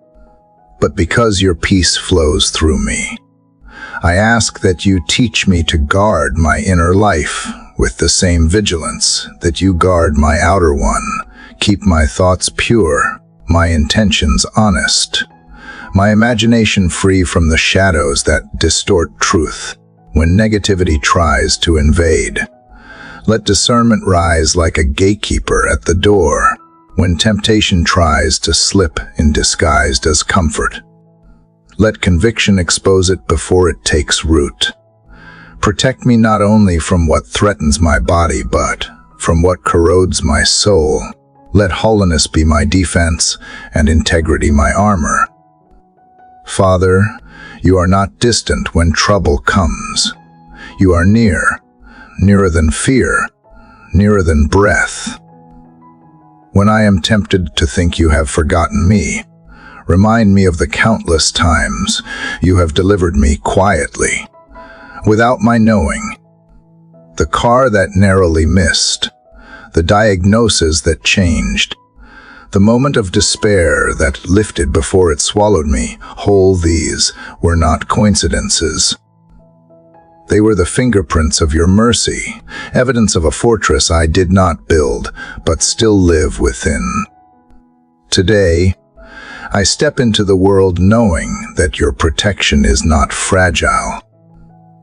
[SPEAKER 1] but because your peace flows through me. I ask that you teach me to guard my inner life with the same vigilance that you guard my outer one. Keep my thoughts pure, my intentions honest, my imagination free from the shadows that distort truth when negativity tries to invade. Let discernment rise like a gatekeeper at the door when temptation tries to slip in disguised as comfort. Let conviction expose it before it takes root. Protect me not only from what threatens my body, but from what corrodes my soul. Let holiness be my defense and integrity my armor. Father, you are not distant when trouble comes. You are near, nearer than fear, nearer than breath. When I am tempted to think you have forgotten me, remind me of the countless times you have delivered me quietly, without my knowing. The car that narrowly missed, the diagnosis that changed, the moment of despair that lifted before it swallowed me, whole these were not coincidences. They were the fingerprints of your mercy, evidence of a fortress I did not build, but still live within. Today, I step into the world knowing that your protection is not fragile.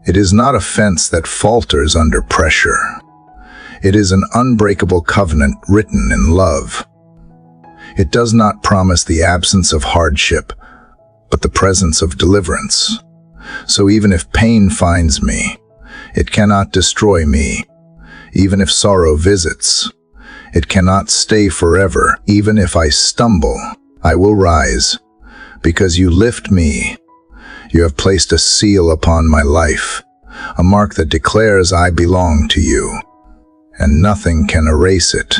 [SPEAKER 1] It is not a fence that falters under pressure. It is an unbreakable covenant written in love. It does not promise the absence of hardship, but the presence of deliverance. So even if pain finds me, it cannot destroy me. Even if sorrow visits, it cannot stay forever. Even if I stumble, I will rise, because you lift me. You have placed a seal upon my life, a mark that declares I belong to you, and nothing can erase it.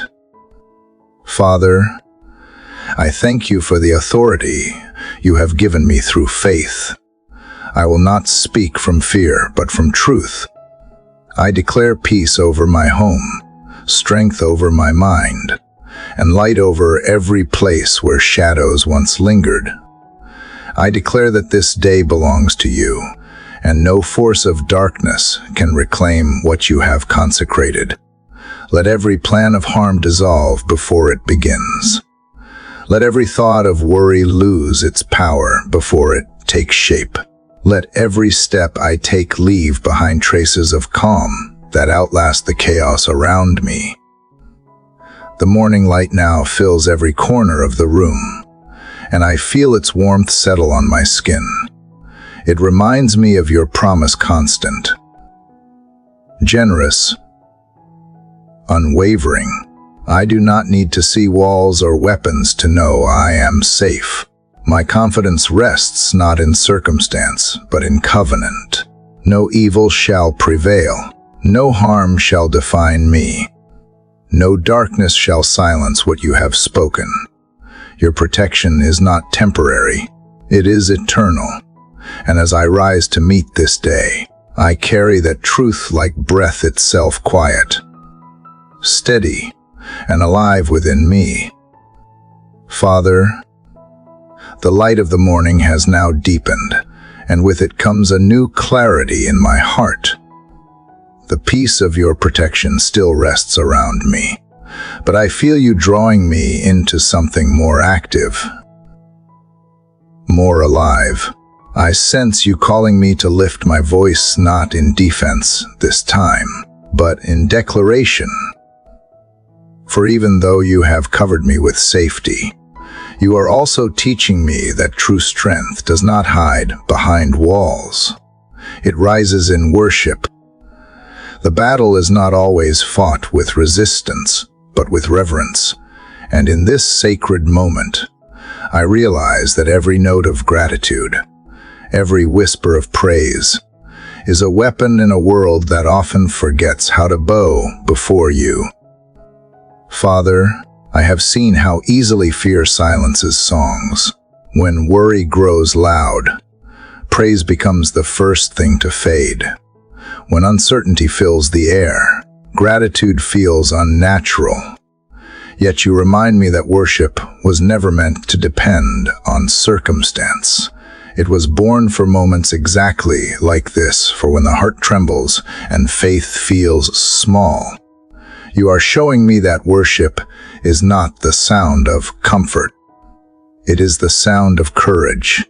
[SPEAKER 1] Father, I thank you for the authority you have given me through faith. I will not speak from fear, but from truth. I declare peace over my home, strength over my mind, and light over every place where shadows once lingered. I declare that this day belongs to you, and no force of darkness can reclaim what you have consecrated. Let every plan of harm dissolve before it begins. Let every thought of worry lose its power before it takes shape. Let every step I take leave behind traces of calm that outlast the chaos around me. The morning light now fills every corner of the room, and I feel its warmth settle on my skin. It reminds me of your promise constant, generous, unwavering. I do not need to see walls or weapons to know I am safe. My confidence rests not in circumstance, but in covenant. No evil shall prevail. No harm shall define me. No darkness shall silence what you have spoken. Your protection is not temporary. It is eternal. And as I rise to meet this day, I carry that truth like breath itself, quiet, steady, and alive within me. Father, the light of the morning has now deepened, and with it comes a new clarity in my heart. The peace of your protection still rests around me, but I feel you drawing me into something more active, more alive. I sense you calling me to lift my voice, not in defense this time, but in declaration. For even though you have covered me with safety, you are also teaching me that true strength does not hide behind walls. It rises in worship. The battle is not always fought with resistance, but with reverence. And in this sacred moment, I realize that every note of gratitude, every whisper of praise, is a weapon in a world that often forgets how to bow before you. Father, I have seen how easily fear silences songs. When worry grows loud, praise becomes the first thing to fade. When uncertainty fills the air, gratitude feels unnatural. Yet you remind me that worship was never meant to depend on circumstance. It was born for moments exactly like this, for when the heart trembles and faith feels small. You are showing me that worship is not the sound of comfort. It is the sound of courage.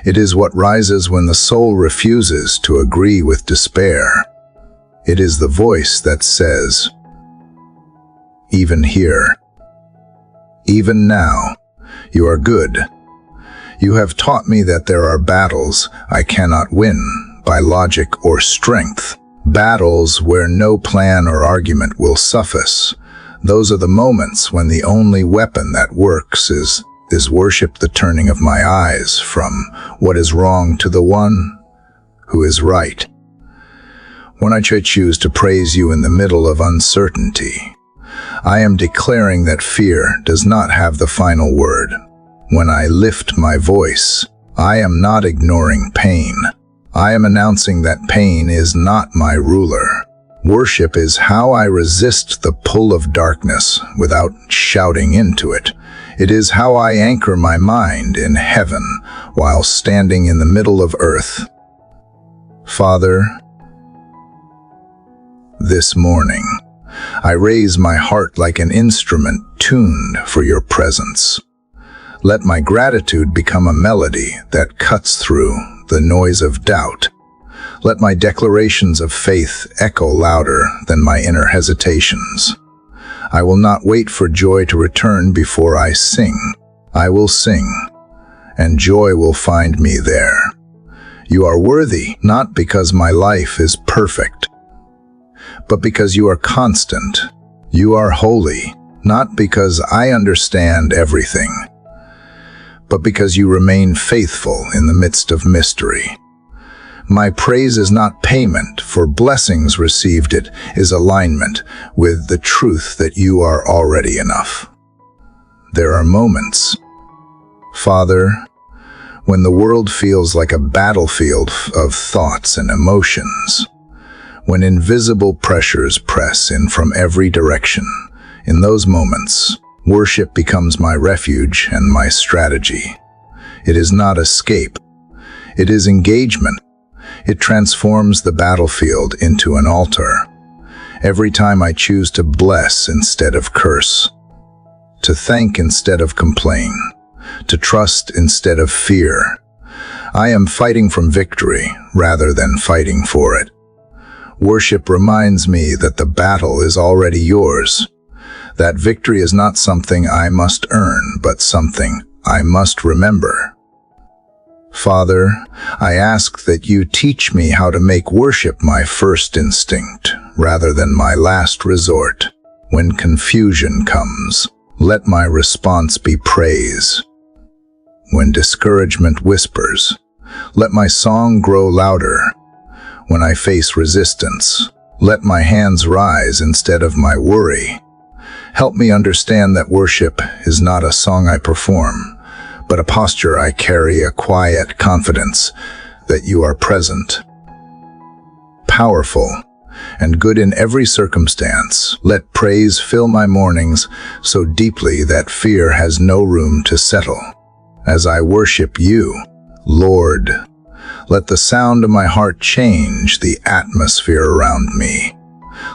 [SPEAKER 1] It is what rises when the soul refuses to agree with despair. It is the voice that says, even here, even now, you are good. You have taught me that there are battles I cannot win by logic or strength. Battles where no plan or argument will suffice. Those are the moments when the only weapon that works is Is worship the turning of my eyes from what is wrong to the one who is right? When I choose to praise you in the middle of uncertainty, I am declaring that fear does not have the final word. When I lift my voice, I am not ignoring pain. I am announcing that pain is not my ruler. Worship is how I resist the pull of darkness without shouting into it. It is how I anchor my mind in heaven while standing in the middle of earth. Father, this morning, I raise my heart like an instrument tuned for your presence. Let my gratitude become a melody that cuts through the noise of doubt. Let my declarations of faith echo louder than my inner hesitations. I will not wait for joy to return before I sing. I will sing, and joy will find me there. You are worthy, not because my life is perfect, but because you are constant. You are holy, not because I understand everything, but because you remain faithful in the midst of mystery. My praise is not payment for blessings received. It is alignment with the truth that you are already enough. There are moments, Father, when the world feels like a battlefield of thoughts and emotions, when invisible pressures press in from every direction. In those moments, worship becomes my refuge and my strategy. It is not escape. It is engagement. It transforms the battlefield into an altar. Every time I choose to bless instead of curse, to thank instead of complain, to trust instead of fear, I am fighting from victory rather than fighting for it. Worship reminds me that the battle is already yours. That victory is not something I must earn, but something I must remember. Father, I ask that you teach me how to make worship my first instinct, rather than my last resort. When confusion comes, let my response be praise. When discouragement whispers, let my song grow louder. When I face resistance, let my hands rise instead of my worry. Help me understand that worship is not a song I perform, but a posture I carry, a quiet confidence that you are present, powerful, and good in every circumstance. Let praise fill my mornings so deeply that fear has no room to settle. As I worship you, Lord, let the sound of my heart change the atmosphere around me.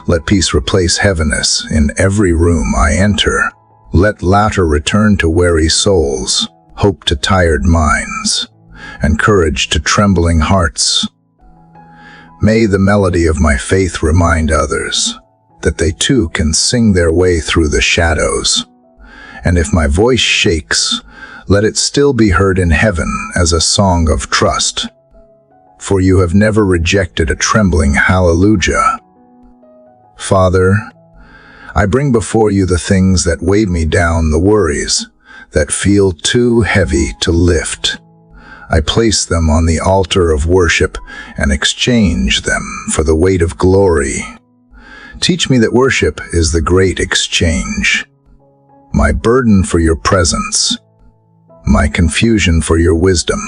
[SPEAKER 1] Let peace replace heaviness in every room I enter. Let laughter return to weary souls, hope to tired minds, and courage to trembling hearts. May the melody of my faith remind others that they too can sing their way through the shadows. And if my voice shakes, let it still be heard in heaven as a song of trust. For you have never rejected a trembling hallelujah. Father, I bring before you the things that weigh me down, the worries that feel too heavy to lift. I place them on the altar of worship and exchange them for the weight of glory. Teach me that worship is the great exchange. My burden for your presence, my confusion for your wisdom,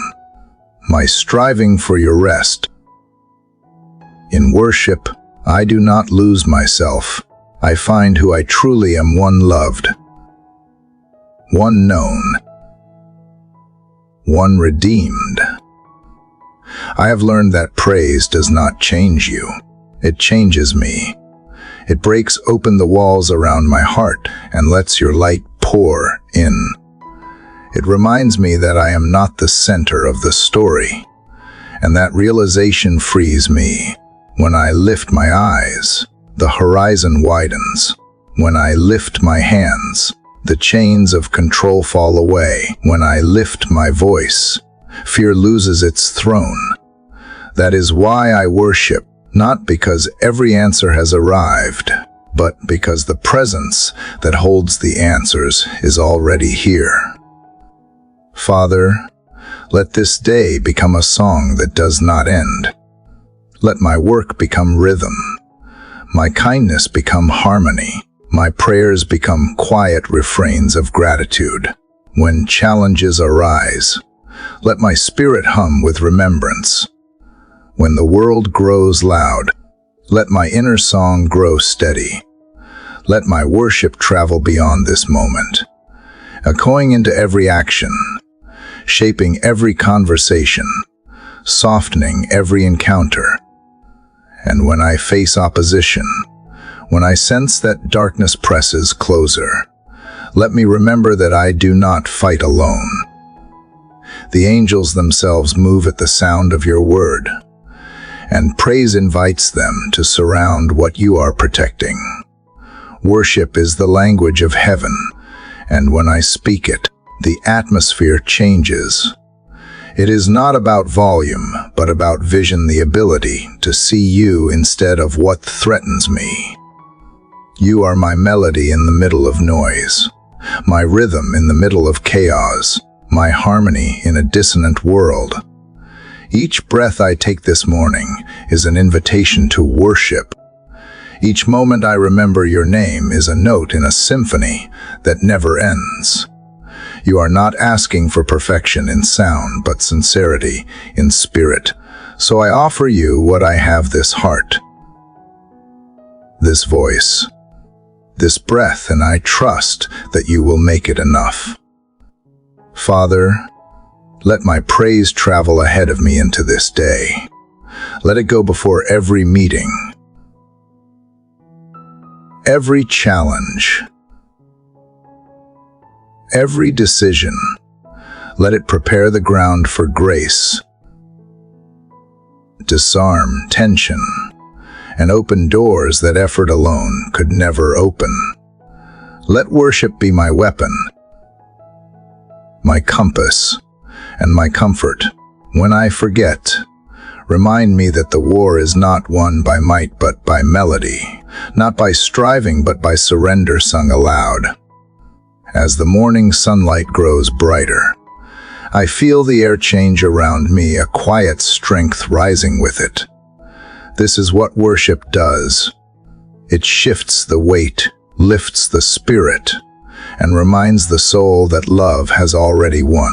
[SPEAKER 1] my striving for your rest. In worship, I do not lose myself. I find who I truly am, one loved, one known, one redeemed. I have learned that praise does not change you. It changes me. It breaks open the walls around my heart and lets your light pour in. It reminds me that I am not the center of the story, and that realization frees me. When I lift my eyes, the horizon widens. When I lift my hands, the chains of control fall away. When I lift my voice, fear loses its throne. That is why I worship, not because every answer has arrived, but because the presence that holds the answers is already here. Father, let this day become a song that does not end. Let my work become rhythm, my kindness become harmony, my prayers become quiet refrains of gratitude. When challenges arise, let my spirit hum with remembrance. When the world grows loud, let my inner song grow steady. Let my worship travel beyond this moment, echoing into every action, shaping every conversation, softening every encounter. And when I face opposition, when I sense that darkness presses closer, let me remember that I do not fight alone. The angels themselves move at the sound of your word, and praise invites them to surround what you are protecting. Worship is the language of heaven, and when I speak it, the atmosphere changes. It is not about volume, but about vision, the ability to see you instead of what threatens me. You are my melody in the middle of noise, my rhythm in the middle of chaos, my harmony in a dissonant world. Each breath I take this morning is an invitation to worship. Each moment I remember your name is a note in a symphony that never ends. You are not asking for perfection in sound, but sincerity in spirit. So I offer you what I have: this heart, this voice, this breath, and I trust that you will make it enough. Father, let my praise travel ahead of me into this day. Let it go before every meeting, every challenge, every decision. Let it prepare the ground for grace, disarm tension, and open doors that effort alone could never open. Let worship be my weapon, my compass, and my comfort. When I forget, remind me that the war is not won by might but by melody, not by striving but by surrender sung aloud. As the morning sunlight grows brighter, I feel the air change around me, a quiet strength rising with it. This is what worship does. It shifts the weight, lifts the spirit, and reminds the soul that love has already won.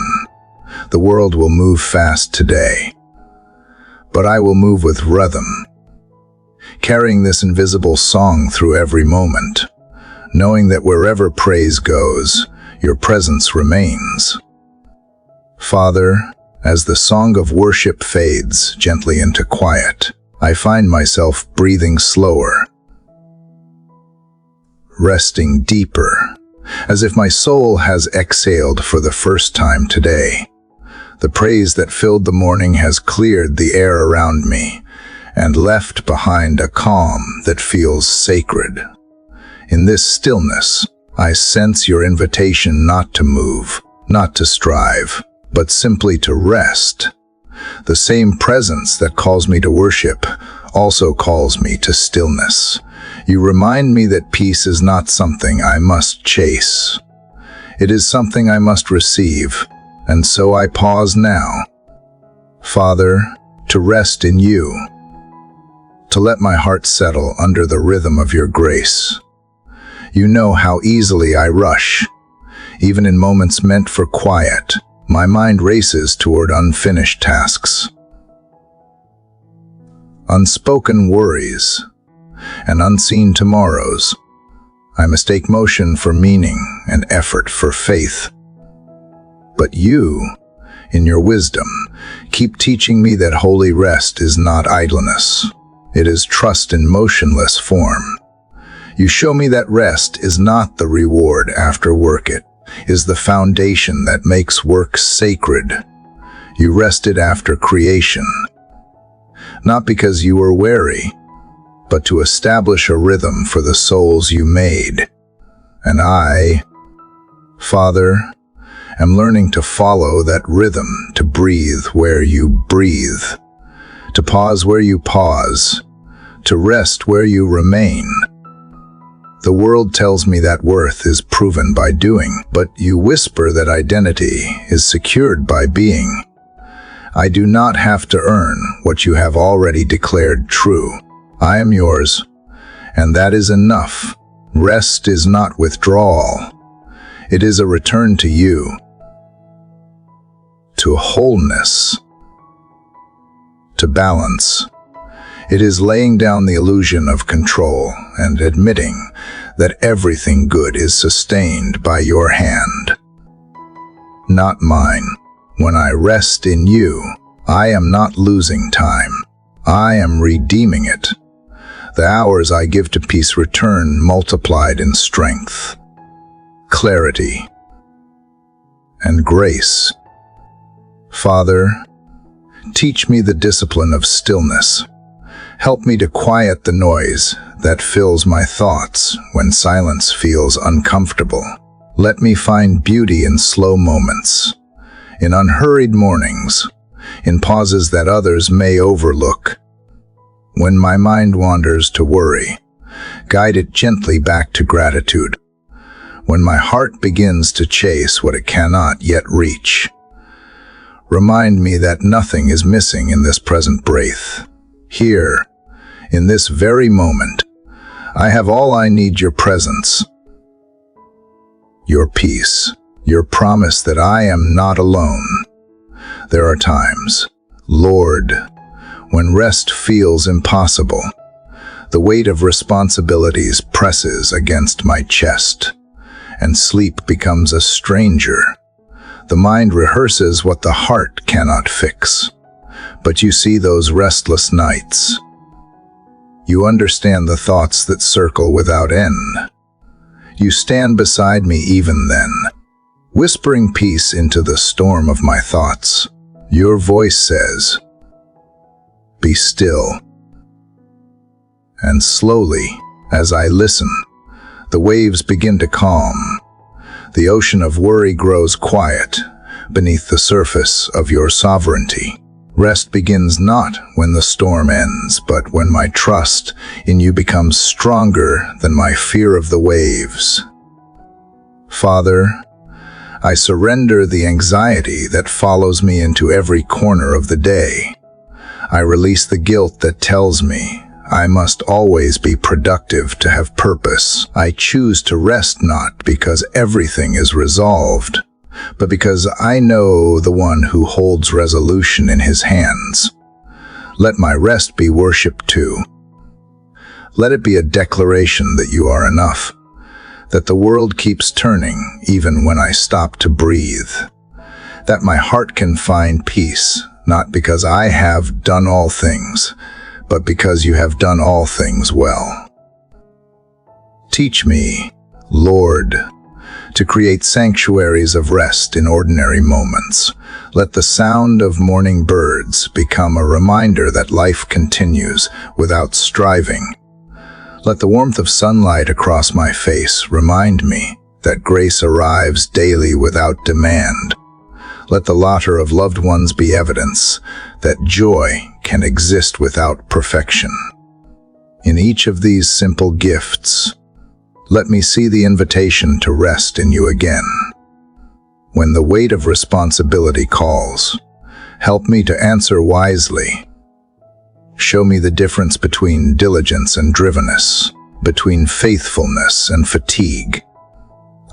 [SPEAKER 1] The world will move fast today, but I will move with rhythm, carrying this invisible song through every moment, knowing that wherever praise goes, your presence remains. Father, as the song of worship fades gently into quiet, I find myself breathing slower, resting deeper, as if my soul has exhaled for the first time today. The praise that filled the morning has cleared the air around me and left behind a calm that feels sacred. In this stillness, I sense your invitation not to move, not to strive, but simply to rest. The same presence that calls me to worship also calls me to stillness. You remind me that peace is not something I must chase. It is something I must receive, and so I pause now, Father, to rest in you, to let my heart settle under the rhythm of your grace. You know how easily I rush. Even in moments meant for quiet, my mind races toward unfinished tasks, unspoken worries, and unseen tomorrows. I mistake motion for meaning and effort for faith. But you, in your wisdom, keep teaching me that holy rest is not idleness. It is trust in motionless form. You show me that rest is not the reward after work, it is the foundation that makes work sacred. You rested after creation, not because you were weary, but to establish a rhythm for the souls you made. And I, Father, am learning to follow that rhythm, to breathe where you breathe, to pause where you pause, to rest where you remain. The world tells me that worth is proven by doing, but you whisper that identity is secured by being. I do not have to earn what you have already declared true. I am yours, and that is enough. Rest is not withdrawal. It is a return to you, to wholeness, to balance. It is laying down the illusion of control and admitting that everything good is sustained by your hand, not mine. When I rest in you, I am not losing time. I am redeeming it. The hours I give to peace return multiplied in strength, clarity, and grace. Father, teach me the discipline of stillness. Help me to quiet the noise that fills my thoughts when silence feels uncomfortable. Let me find beauty in slow moments, in unhurried mornings, in pauses that others may overlook. When my mind wanders to worry, guide it gently back to gratitude. When my heart begins to chase what it cannot yet reach, remind me that nothing is missing in this present breath. Here, in this very moment, I have all I need: your presence, your peace, your promise that I am not alone. There are times, Lord, when rest feels impossible. The weight of responsibilities presses against my chest, and sleep becomes a stranger. The mind rehearses what the heart cannot fix. But you see those restless nights. You understand the thoughts that circle without end. You stand beside me even then, whispering peace into the storm of my thoughts. Your voice says, "Be still." And slowly, as I listen, the waves begin to calm. The ocean of worry grows quiet beneath the surface of your sovereignty. Rest begins not when the storm ends, but when my trust in you becomes stronger than my fear of the waves. Father, I surrender the anxiety that follows me into every corner of the day. I release the guilt that tells me I must always be productive to have purpose. I choose to rest not because everything is resolved, but because I know the one who holds resolution in his hands. Let my rest be worship too. Let it be a declaration that you are enough, that the world keeps turning even when I stop to breathe, that my heart can find peace, not because I have done all things, but because you have done all things well. Teach me, Lord, to create sanctuaries of rest in ordinary moments. Let the sound of morning birds become a reminder that life continues without striving. Let the warmth of sunlight across my face remind me that grace arrives daily without demand. Let the laughter of loved ones be evidence that joy can exist without perfection. In each of these simple gifts, let me see the invitation to rest in you again. When the weight of responsibility calls, help me to answer wisely. Show me the difference between diligence and drivenness, between faithfulness and fatigue.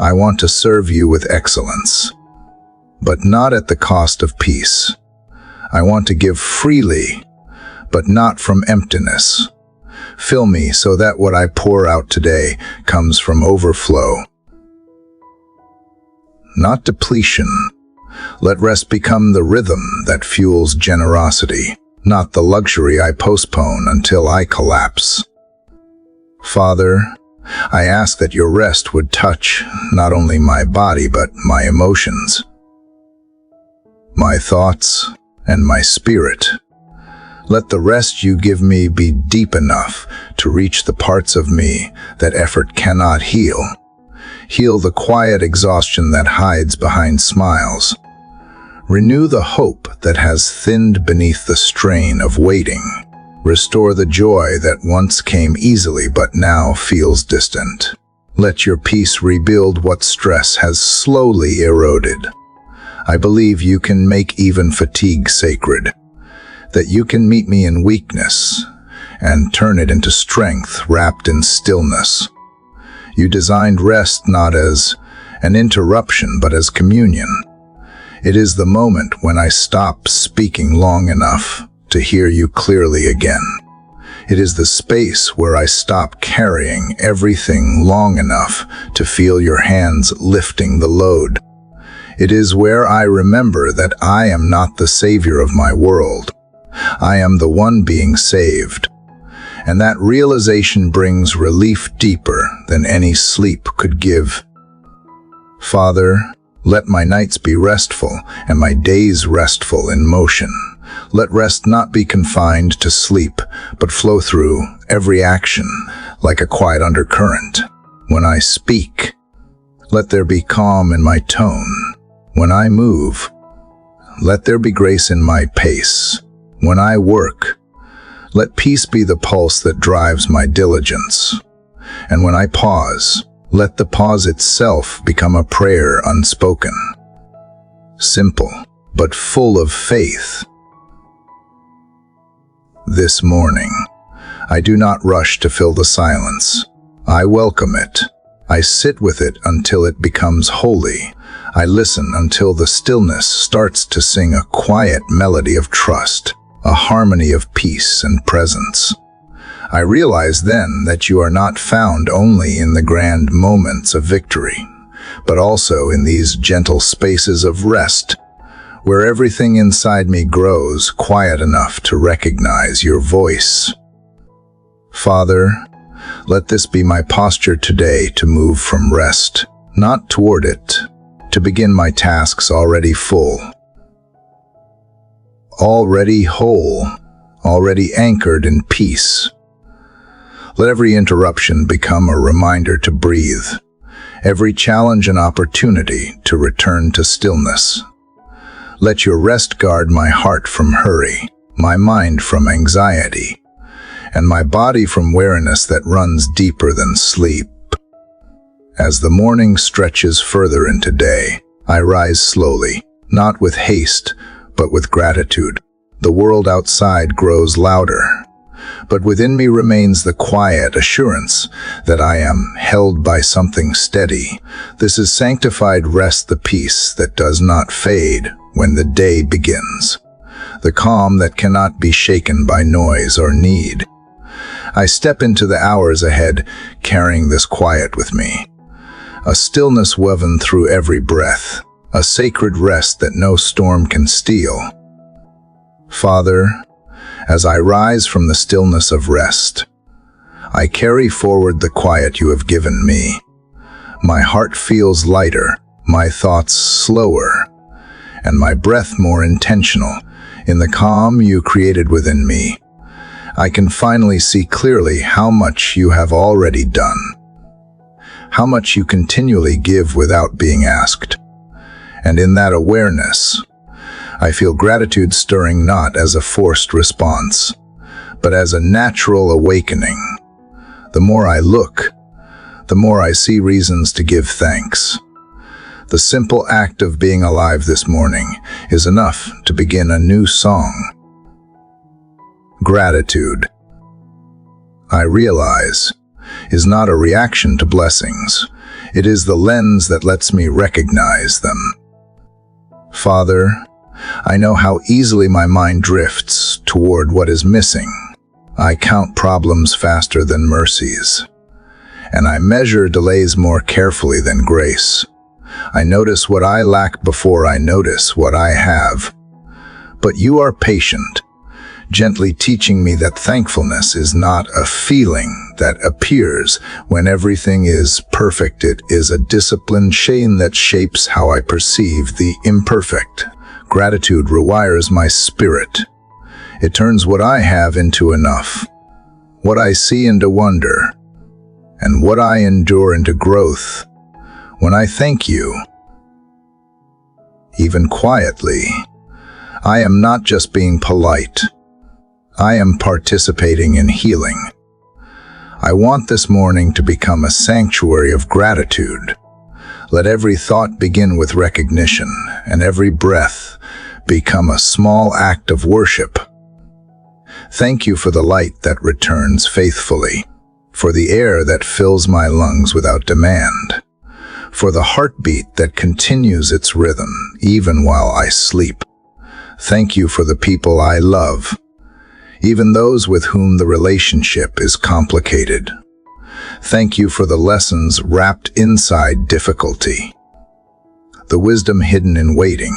[SPEAKER 1] I want to serve you with excellence, but not at the cost of peace. I want to give freely, but not from emptiness. Fill me so that what I pour out today comes from overflow, not depletion. Let rest become the rhythm that fuels generosity, not the luxury I postpone until I collapse. Father, I ask that your rest would touch not only my body but my emotions, my thoughts, and my spirit. Let the rest you give me be deep enough to reach the parts of me that effort cannot heal. Heal the quiet exhaustion that hides behind smiles. Renew the hope that has thinned beneath the strain of waiting. Restore the joy that once came easily but now feels distant. Let your peace rebuild what stress has slowly eroded. I believe you can make even fatigue sacred, that you can meet me in weakness and turn it into strength wrapped in stillness. You designed rest not as an interruption but as communion. It is the moment when I stop speaking long enough to hear you clearly again. It is the space where I stop carrying everything long enough to feel your hands lifting the load. It is where I remember that I am not the savior of my world. I am the one being saved. And that realization brings relief deeper than any sleep could give. Father, let my nights be restful and my days restful in motion. Let rest not be confined to sleep, but flow through every action like a quiet undercurrent. When I speak, let there be calm in my tone. When I move, let there be grace in my pace. When I work, let peace be the pulse that drives my diligence. And when I pause, let the pause itself become a prayer unspoken. Simple, but full of faith. This morning, I do not rush to fill the silence. I welcome it. I sit with it until it becomes holy. I listen until the stillness starts to sing a quiet melody of trust, a harmony of peace and presence. I realize then that you are not found only in the grand moments of victory, but also in these gentle spaces of rest, where everything inside me grows quiet enough to recognize your voice. Father, let this be my posture today to move from rest, not toward it, to begin my tasks already full, already whole, already anchored in peace. Let every interruption become a reminder to breathe, every challenge an opportunity to return to stillness. Let your rest guard my heart from hurry, my mind from anxiety, and my body from weariness that runs deeper than sleep. As the morning stretches further into day, I rise slowly, not with haste, but with gratitude. The world outside grows louder, but within me remains the quiet assurance that I am held by something steady. This is sanctified rest, the peace that does not fade when the day begins, the calm that cannot be shaken by noise or need. I step into the hours ahead, carrying this quiet with me, a stillness woven through every breath, a sacred rest that no storm can steal. Father, as I rise from the stillness of rest, I carry forward the quiet you have given me. My heart feels lighter, my thoughts slower, and my breath more intentional. In the calm you created within me, I can finally see clearly how much you have already done, how much you continually give without being asked. And in that awareness, I feel gratitude stirring not as a forced response, but as a natural awakening. The more I look, the more I see reasons to give thanks. The simple act of being alive this morning is enough to begin a new song. Gratitude, I realize, is not a reaction to blessings. It is the lens that lets me recognize them. Father, I know how easily my mind drifts toward what is missing. I count problems faster than mercies, and I measure delays more carefully than grace. I notice what I lack before I notice what I have. But you are patient, gently teaching me that thankfulness is not a feeling that appears when everything is perfect. It is a disciplined chain that shapes how I perceive the imperfect. Gratitude rewires my spirit. It turns what I have into enough, what I see into wonder, and what I endure into growth. When I thank you, even quietly, I am not just being polite. I am participating in healing. I want this morning to become a sanctuary of gratitude. Let every thought begin with recognition, and every breath become a small act of worship. Thank you for the light that returns faithfully, for the air that fills my lungs without demand, for the heartbeat that continues its rhythm even while I sleep. Thank you for the people I love, even those with whom the relationship is complicated. Thank you for the lessons wrapped inside difficulty, the wisdom hidden in waiting,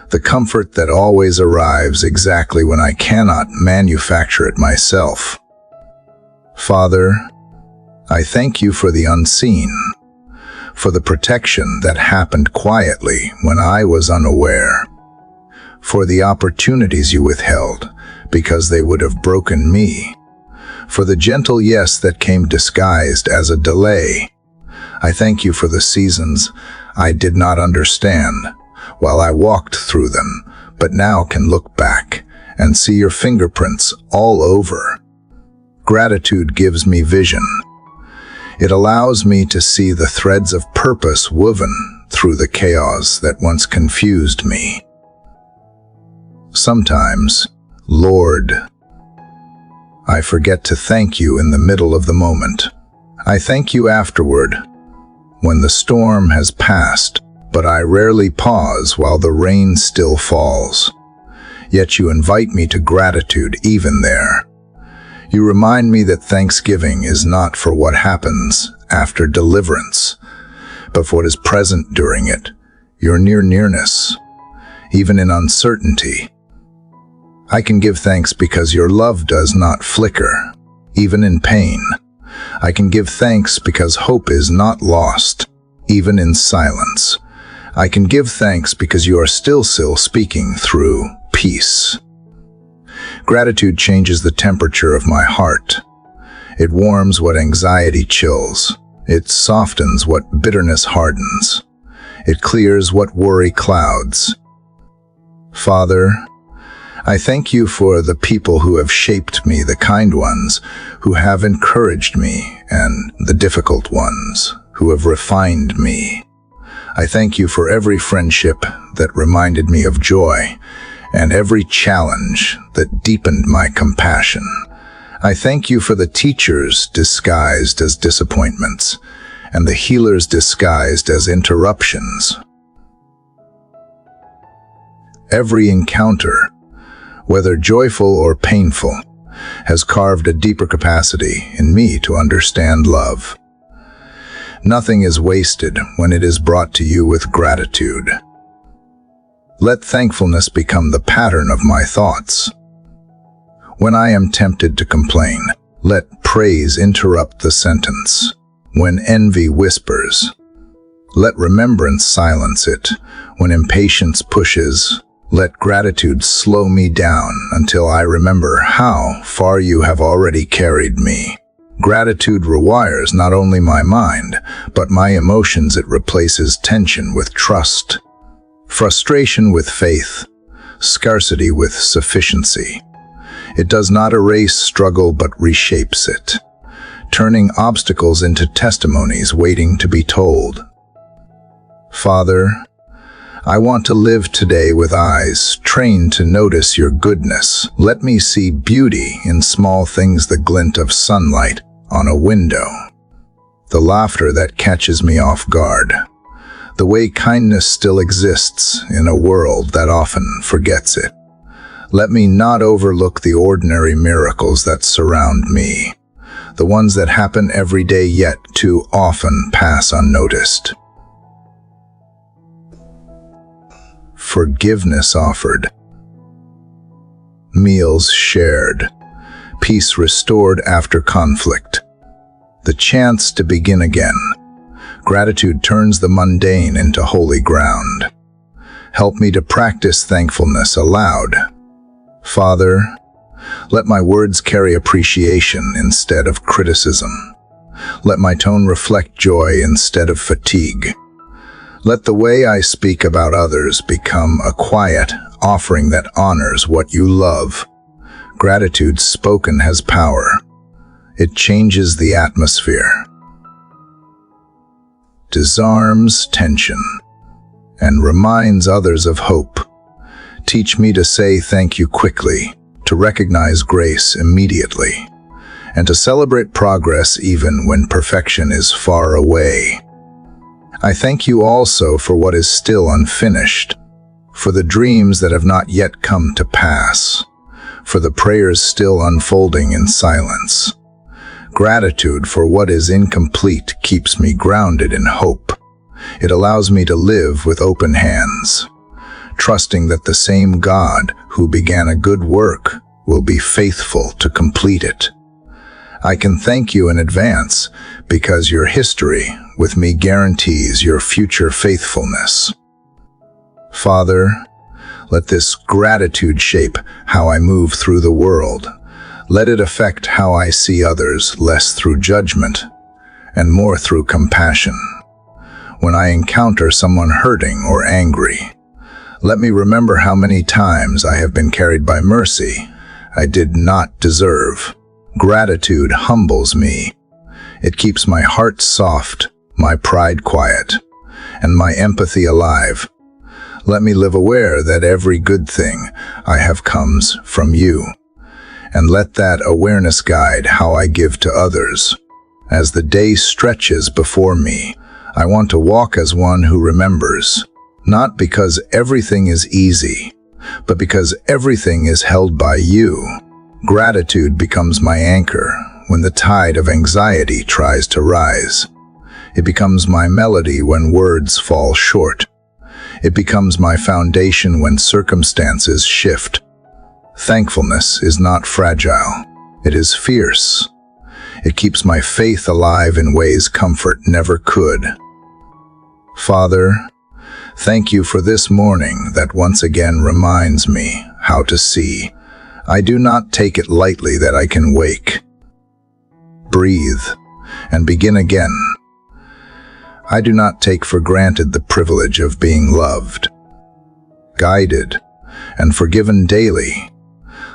[SPEAKER 1] the comfort that always arrives exactly when I cannot manufacture it myself. Father, I thank you for the unseen, for the protection that happened quietly when I was unaware, for the opportunities you withheld because they would have broken me, for the gentle yes that came disguised as a delay. I thank you for the seasons I did not understand while I walked through them, but now can look back and see your fingerprints all over. Gratitude gives me vision. It allows me to see the threads of purpose woven through the chaos that once confused me. Sometimes, Lord, I forget to thank you in the middle of the moment. I thank you afterward, when the storm has passed, but I rarely pause while the rain still falls. Yet you invite me to gratitude even there. You remind me that thanksgiving is not for what happens after deliverance, but for what is present during it, your nearness, even in uncertainty. I can give thanks because your love does not flicker, even in pain. I can give thanks because hope is not lost, even in silence. I can give thanks because you are still speaking through peace. Gratitude changes the temperature of my heart. It warms what anxiety chills. It softens what bitterness hardens. It clears what worry clouds. Father, I thank you for the people who have shaped me, the kind ones who have encouraged me, and the difficult ones who have refined me. I thank you for every friendship that reminded me of joy, and every challenge that deepened my compassion. I thank you for the teachers disguised as disappointments, and the healers disguised as interruptions. Every encounter, whether joyful or painful, has carved a deeper capacity in me to understand love. Nothing is wasted when it is brought to you with gratitude. Let thankfulness become the pattern of my thoughts. When I am tempted to complain, let praise interrupt the sentence. When envy whispers, let remembrance silence it. When impatience pushes, let gratitude slow me down until I remember how far you have already carried me. Gratitude rewires not only my mind, but my emotions. It replaces tension with trust, frustration with faith, scarcity with sufficiency. It does not erase struggle but reshapes it, turning obstacles into testimonies waiting to be told. Father, I want to live today with eyes trained to notice your goodness. Let me see beauty in small things, the glint of sunlight on a window, the laughter that catches me off guard, the way kindness still exists in a world that often forgets it. Let me not overlook the ordinary miracles that surround me, the ones that happen every day yet too often pass unnoticed. Forgiveness offered, meals shared, peace restored after conflict, the chance to begin again. Gratitude turns the mundane into holy ground. Help me to practice thankfulness aloud. Father, let my words carry appreciation instead of criticism. Let my tone reflect joy instead of fatigue. Let the way I speak about others become a quiet offering that honors what you love. Gratitude spoken has power. It changes the atmosphere, disarms tension, and reminds others of hope. Teach me to say thank you quickly, to recognize grace immediately, and to celebrate progress even when perfection is far away. I thank you also for what is still unfinished, for the dreams that have not yet come to pass, for the prayers still unfolding in silence. Gratitude for what is incomplete keeps me grounded in hope. It allows me to live with open hands, trusting that the same God who began a good work will be faithful to complete it. I can thank you in advance because your history with me guarantees your future faithfulness. Father, let this gratitude shape how I move through the world. Let it affect how I see others, less through judgment and more through compassion. When I encounter someone hurting or angry, let me remember how many times I have been carried by mercy I did not deserve. Gratitude humbles me. It keeps my heart soft, my pride quiet, and my empathy alive. Let me live aware that every good thing I have comes from you, and let that awareness guide how I give to others. As the day stretches before me, I want to walk as one who remembers, not because everything is easy, but because everything is held by you. Gratitude becomes my anchor when the tide of anxiety tries to rise. It becomes my melody when words fall short. It becomes my foundation when circumstances shift. Thankfulness is not fragile. It is fierce. It keeps my faith alive in ways comfort never could. Father, thank you for this morning that once again reminds me how to see. I do not take it lightly that I can wake, breathe, and begin again. I do not take for granted the privilege of being loved, guided, and forgiven daily.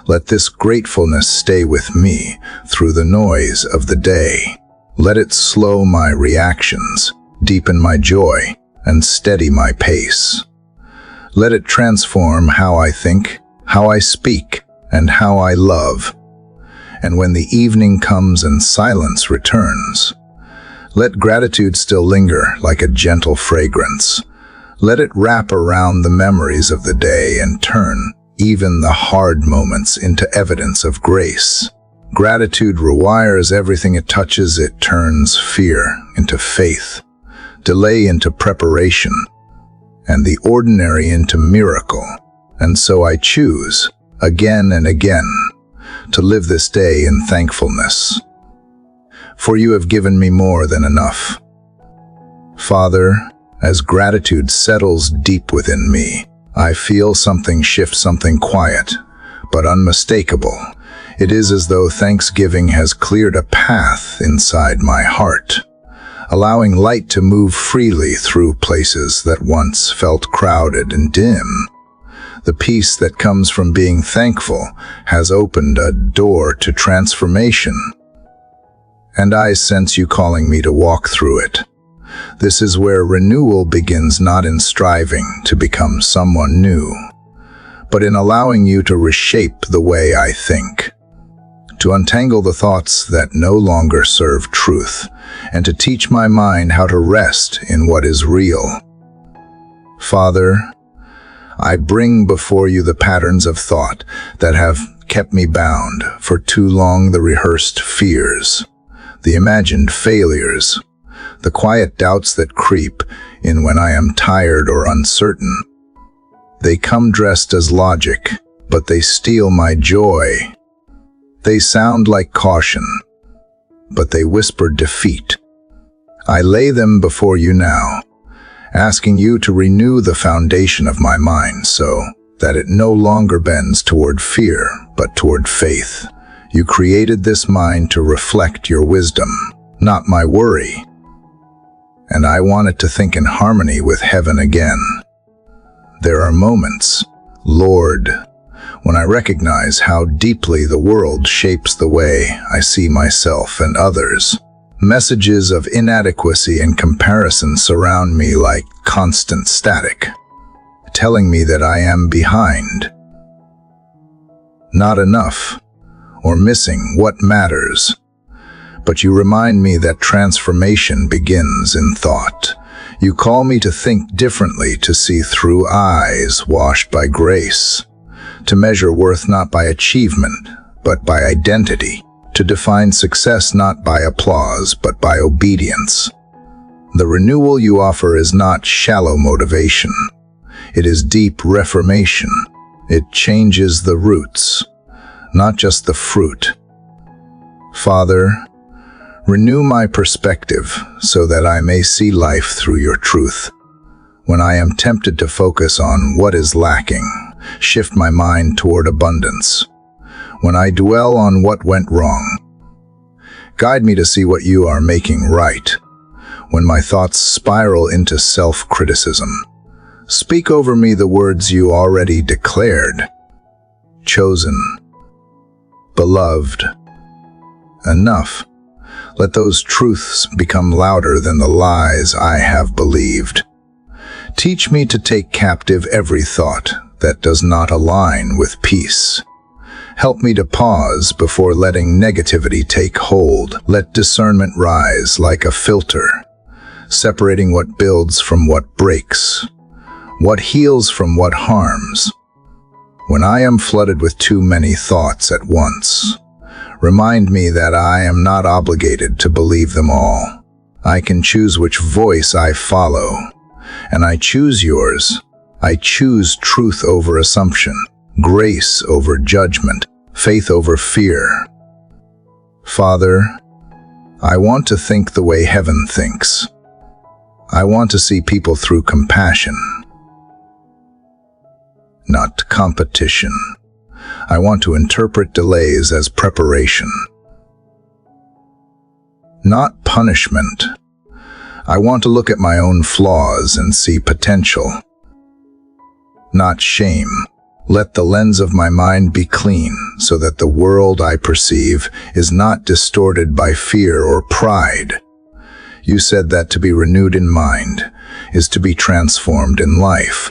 [SPEAKER 1] Let this gratefulness stay with me through the noise of the day. Let it slow my reactions, deepen my joy, and steady my pace. Let it transform how I think, how I speak, and how I love. And when the evening comes and silence returns, let gratitude still linger like a gentle fragrance. Let it wrap around the memories of the day and turn even the hard moments into evidence of grace. Gratitude rewires everything it touches. It turns fear into faith, delay into preparation, and the ordinary into miracle. And so I choose, again and again, to live this day in thankfulness. For you have given me more than enough. Father, as gratitude settles deep within me, I feel something shift, something quiet, but unmistakable. It is as though thanksgiving has cleared a path inside my heart, allowing light to move freely through places that once felt crowded and dim. The peace that comes from being thankful has opened a door to transformation, and I sense you calling me to walk through it. This is where renewal begins, not in striving to become someone new, but in allowing you to reshape the way I think, to untangle the thoughts that no longer serve truth, and to teach my mind how to rest in what is real. Father, I bring before you the patterns of thought that have kept me bound for too long, the rehearsed fears, the imagined failures, the quiet doubts that creep in when I am tired or uncertain. They come dressed as logic, but they steal my joy. They sound like caution, but they whisper defeat. I lay them before you now, asking you to renew the foundation of my mind so that it no longer bends toward fear, but toward faith. You created this mind to reflect your wisdom, not my worry. And I want it to think in harmony with heaven again. There are moments, Lord, when I recognize how deeply the world shapes the way I see myself and others. Messages of inadequacy and comparison surround me like constant static, telling me that I am behind, not enough, or missing what matters. But you remind me that transformation begins in thought. You call me to think differently, to see through eyes washed by grace, to measure worth not by achievement, but by identity, to define success not by applause, but by obedience. The renewal you offer is not shallow motivation. It is deep reformation. It changes the roots, not just the fruit. Father, renew my perspective so that I may see life through your truth. When I am tempted to focus on what is lacking, shift my mind toward abundance. When I dwell on what went wrong, guide me to see what you are making right. When my thoughts spiral into self-criticism, speak over me the words you already declared: chosen, beloved, enough. Let those truths become louder than the lies I have believed. Teach me to take captive every thought that does not align with peace. Help me to pause before letting negativity take hold. Let discernment rise like a filter, separating what builds from what breaks, what heals from what harms. When I am flooded with too many thoughts at once, remind me that I am not obligated to believe them all. I can choose which voice I follow, and I choose yours. I choose truth over assumption, grace over judgment, faith over fear. Father, I want to think the way heaven thinks. I want to see people through compassion, not competition. I want to interpret delays as preparation, not punishment. I want to look at my own flaws and see potential, not shame. Let the lens of my mind be clean so that the world I perceive is not distorted by fear or pride. You said that to be renewed in mind is to be transformed in life.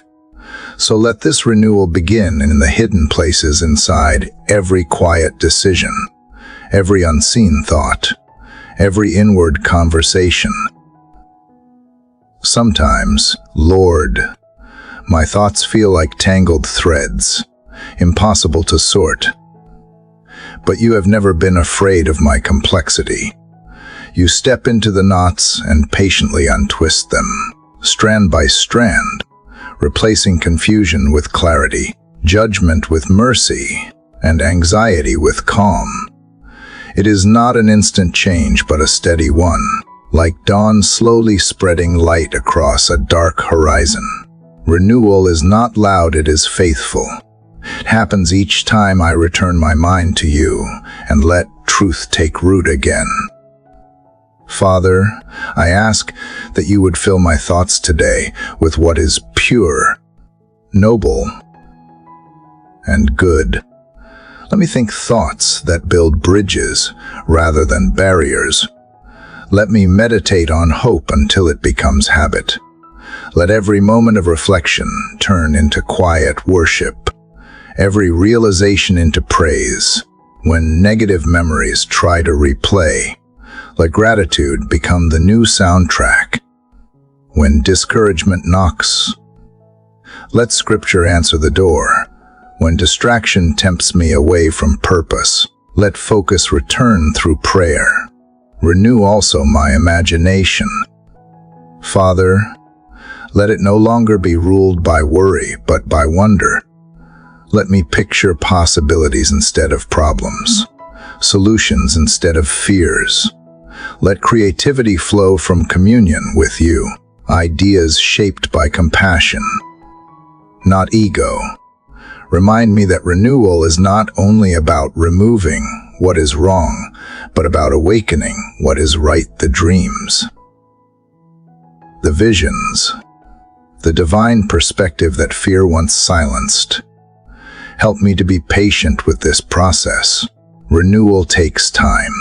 [SPEAKER 1] So let this renewal begin in the hidden places inside every quiet decision, every unseen thought, every inward conversation. Sometimes, Lord, my thoughts feel like tangled threads, impossible to sort. But you have never been afraid of my complexity. You step into the knots and patiently untwist them, strand by strand, replacing confusion with clarity, judgment with mercy, and anxiety with calm. It is not an instant change, but a steady one, like dawn slowly spreading light across a dark horizon. Renewal is not loud, it is faithful. It happens each time I return my mind to you and let truth take root again. Father, I ask that you would fill my thoughts today with what is pure, noble, and good. Let me think thoughts that build bridges rather than barriers. Let me meditate on hope until it becomes habit. Let every moment of reflection turn into quiet worship, every realization into praise. When negative memories try to replay, let gratitude become the new soundtrack. When discouragement knocks, let Scripture answer the door. When distraction tempts me away from purpose, let focus return through prayer. Renew also my imagination. Father, let it no longer be ruled by worry, but by wonder. Let me picture possibilities instead of problems, solutions instead of fears. Let creativity flow from communion with you, ideas shaped by compassion, not ego. Remind me that renewal is not only about removing what is wrong, but about awakening what is right, the dreams, the visions, the divine perspective that fear once silenced. Help me to be patient with this process. Renewal takes time,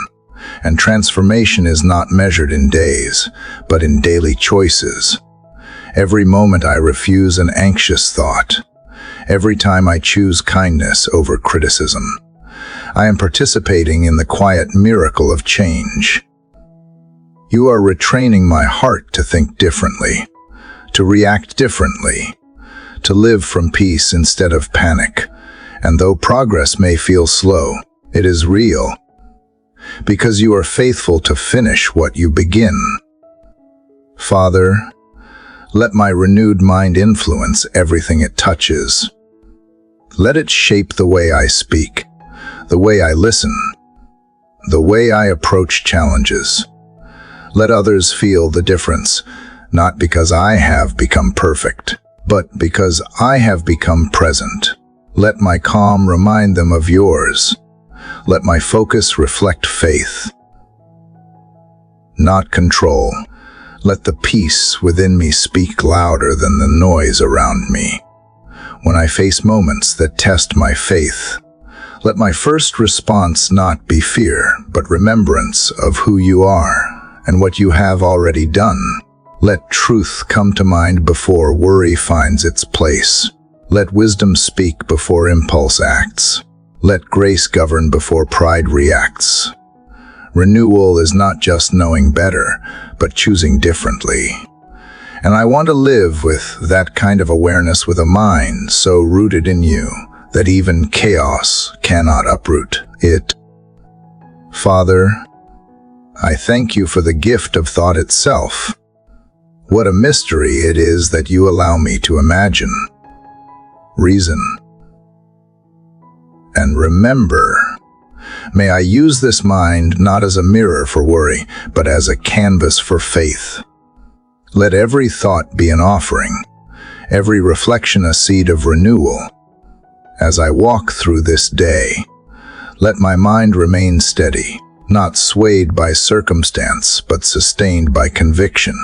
[SPEAKER 1] and transformation is not measured in days, but in daily choices. Every moment I refuse an anxious thought. Every time I choose kindness over criticism. I am participating in the quiet miracle of change. You are retraining my heart to think differently, to react differently, to live from peace instead of panic. And though progress may feel slow, it is real, because you are faithful to finish what you begin. Father, let my renewed mind influence everything it touches. Let it shape the way I speak, the way I listen, the way I approach challenges. Let others feel the difference, not because I have become perfect, but because I have become present. Let my calm remind them of yours. Let my focus reflect faith, not control. Let the peace within me speak louder than the noise around me. When I face moments that test my faith, let my first response not be fear, but remembrance of who you are and what you have already done. Let truth come to mind before worry finds its place. Let wisdom speak before impulse acts. Let grace govern before pride reacts. Renewal is not just knowing better, but choosing differently. And I want to live with that kind of awareness, with a mind so rooted in you that even chaos cannot uproot it. Father, I thank you for the gift of thought itself. What a mystery it is that you allow me to imagine, reason, and remember. May I use this mind not as a mirror for worry, but as a canvas for faith. Let every thought be an offering, every reflection a seed of renewal. As I walk through this day, let my mind remain steady, not swayed by circumstance, but sustained by conviction.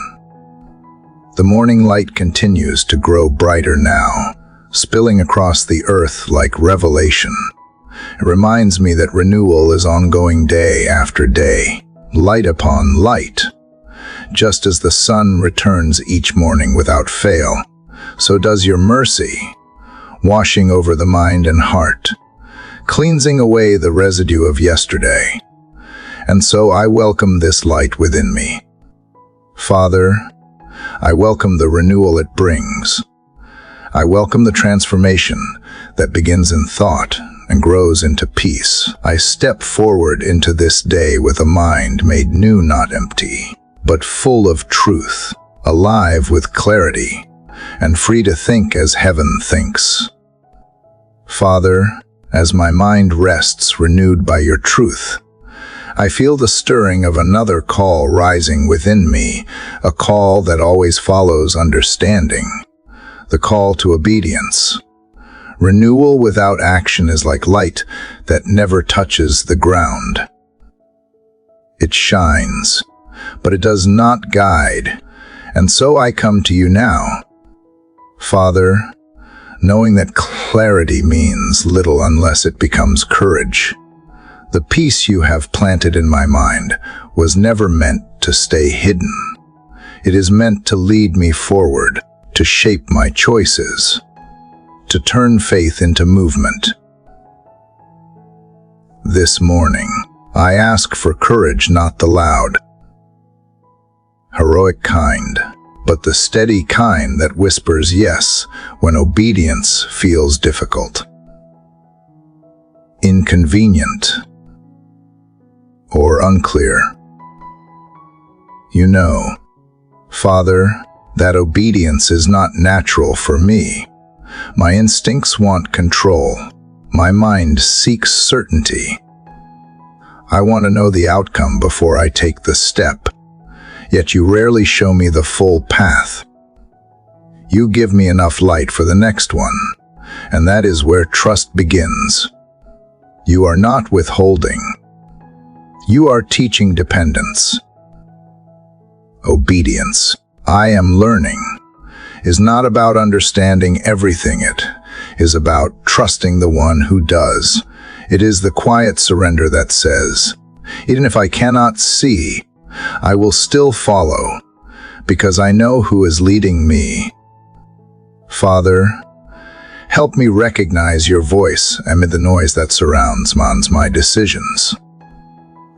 [SPEAKER 1] The morning light continues to grow brighter now, spilling across the earth like revelation. It reminds me that renewal is ongoing day after day, light upon light. Just as the sun returns each morning without fail, so does your mercy, washing over the mind and heart, cleansing away the residue of yesterday. And so I welcome this light within me. Father, I welcome the renewal it brings. I welcome the transformation that begins in thought and grows into peace. I step forward into this day with a mind made new, not empty, but full of truth, alive with clarity, and free to think as heaven thinks. Father, as my mind rests renewed by your truth, I feel the stirring of another call rising within me, a call that always follows understanding, the call to obedience. Renewal without action is like light that never touches the ground. It shines, but it does not guide. And so I come to you now, Father, knowing that clarity means little unless it becomes courage. The peace you have planted in my mind was never meant to stay hidden. It is meant to lead me forward, to shape my choices, to turn faith into movement. This morning, I ask for courage, not the loud, heroic kind, but the steady kind that whispers yes when obedience feels difficult, inconvenient, or unclear. You know, Father, that obedience is not natural for me. My instincts want control. My mind seeks certainty. I want to know the outcome before I take the step. Yet you rarely show me the full path. You give me enough light for the next one, and that is where trust begins. You are not withholding. You are teaching dependence. Obedience, I am learning, is not about understanding everything. is about trusting the one who does. It is the quiet surrender that says, even if I cannot see, I will still follow, because I know who is leading me. Father, help me recognize your voice amid the noise that surrounds my decisions.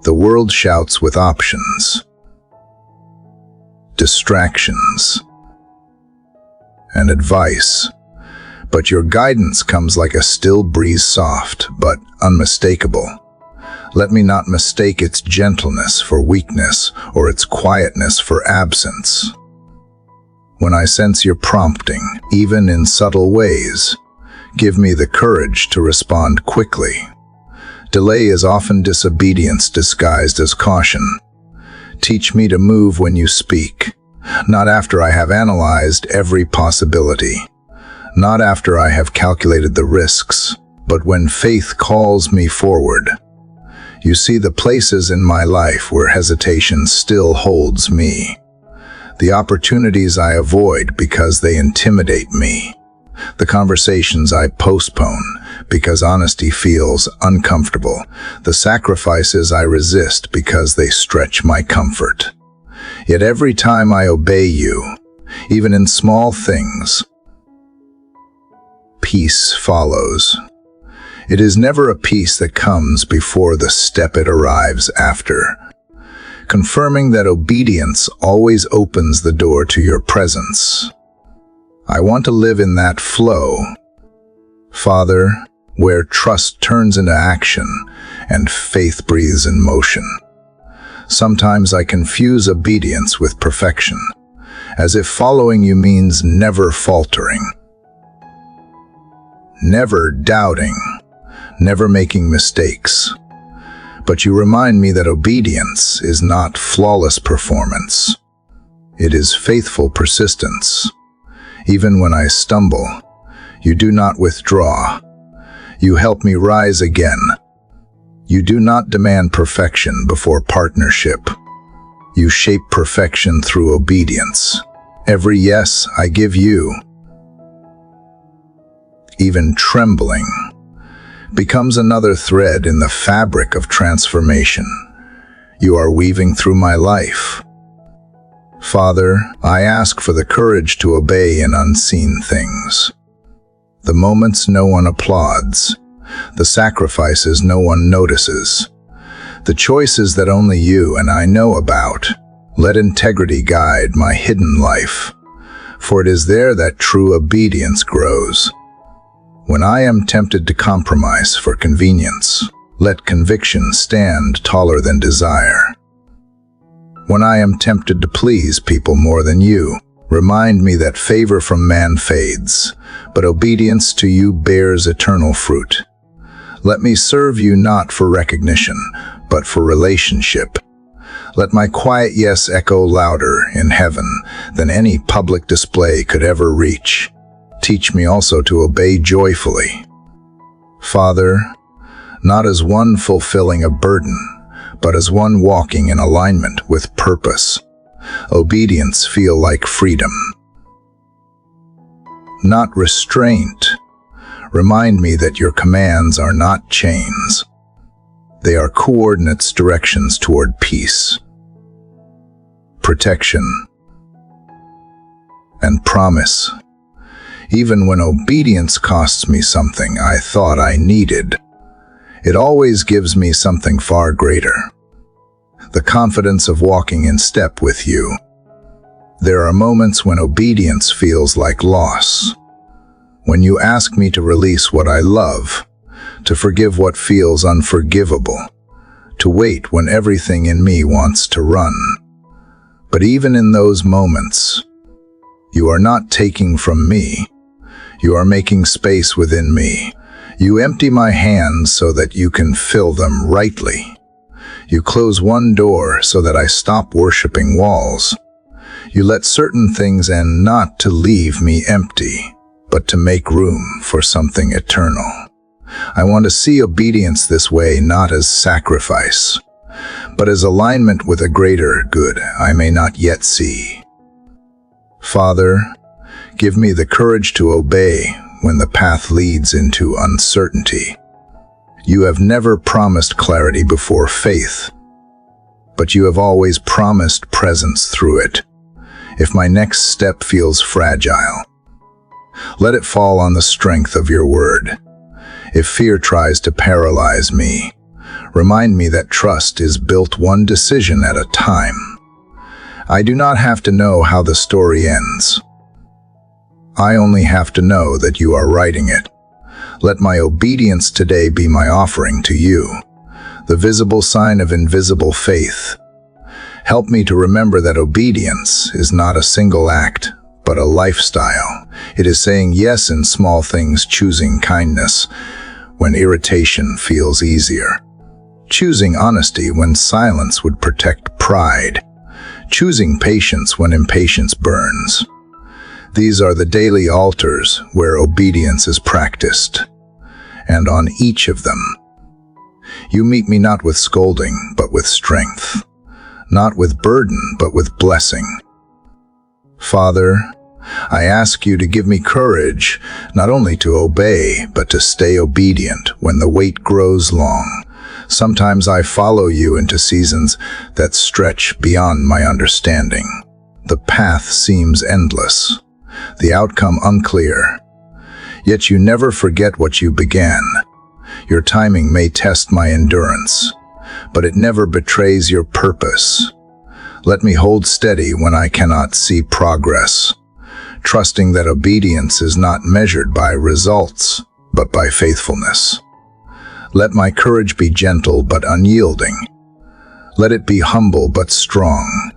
[SPEAKER 1] The world shouts with options, distractions, and advice, but your guidance comes like a still breeze, soft but unmistakable. Let me not mistake its gentleness for weakness or its quietness for absence. When I sense your prompting, even in subtle ways, give me the courage to respond quickly. Delay is often disobedience disguised as caution. Teach me to move when you speak, not after I have analyzed every possibility, not after I have calculated the risks, but when faith calls me forward. You see the places in my life where hesitation still holds me, the opportunities I avoid because they intimidate me, the conversations I postpone because honesty feels uncomfortable, the sacrifices I resist because they stretch my comfort. Yet every time I obey you, even in small things, peace follows. It is never a peace that comes before the step it arrives after, confirming that obedience always opens the door to your presence. I want to live in that flow, Father, where trust turns into action and faith breathes in motion. Sometimes I confuse obedience with perfection, as if following you means never faltering, never doubting, never making mistakes. But you remind me that obedience is not flawless performance. It is faithful persistence. Even when I stumble, you do not withdraw. You help me rise again. You do not demand perfection before partnership. You shape perfection through obedience. Every yes I give you, even trembling, becomes another thread in the fabric of transformation you are weaving through my life. Father, I ask for the courage to obey in unseen things. The moments no one applauds, the sacrifices no one notices, the choices that only you and I know about. Let integrity guide my hidden life, for it is there that true obedience grows. When I am tempted to compromise for convenience, let conviction stand taller than desire. When I am tempted to please people more than you, remind me that favor from man fades, but obedience to you bears eternal fruit. Let me serve you not for recognition, but for relationship. Let my quiet yes echo louder in heaven than any public display could ever reach. Teach me also to obey joyfully. Father, not as one fulfilling a burden, but as one walking in alignment with purpose. Obedience feel like freedom, not restraint. Remind me that your commands are not chains. They are coordinates, directions toward peace, protection, and promise. Even when obedience costs me something I thought I needed, it always gives me something far greater: the confidence of walking in step with you. There are moments when obedience feels like loss, when you ask me to release what I love, to forgive what feels unforgivable, to wait when everything in me wants to run. But even in those moments, you are not taking from me. You are making space within me. You empty my hands so that you can fill them rightly. You close one door so that I stop worshiping walls. You let certain things end not to leave me empty, but to make room for something eternal. I want to see obedience this way, not as sacrifice, but as alignment with a greater good I may not yet see. Father, give me the courage to obey when the path leads into uncertainty. You have never promised clarity before faith, but you have always promised presence through it. If my next step feels fragile, let it fall on the strength of your word. If fear tries to paralyze me, remind me that trust is built one decision at a time. I do not have to know how the story ends. I only have to know that you are writing it. Let my obedience today be my offering to you, the visible sign of invisible faith. Help me to remember that obedience is not a single act, but a lifestyle. It is saying yes in small things, choosing kindness when irritation feels easier, choosing honesty when silence would protect pride, choosing patience when impatience burns. These are the daily altars where obedience is practiced, and on each of them, you meet me not with scolding, but with strength, not with burden, but with blessing. Father, I ask you to give me courage, not only to obey, but to stay obedient when the wait grows long. Sometimes I follow you into seasons that stretch beyond my understanding. The path seems endless, the outcome unclear. Yet you never forget what you began. Your timing may test my endurance, but it never betrays your purpose. Let me hold steady when I cannot see progress, trusting that obedience is not measured by results, but by faithfulness. Let my courage be gentle but unyielding. Let it be humble but strong.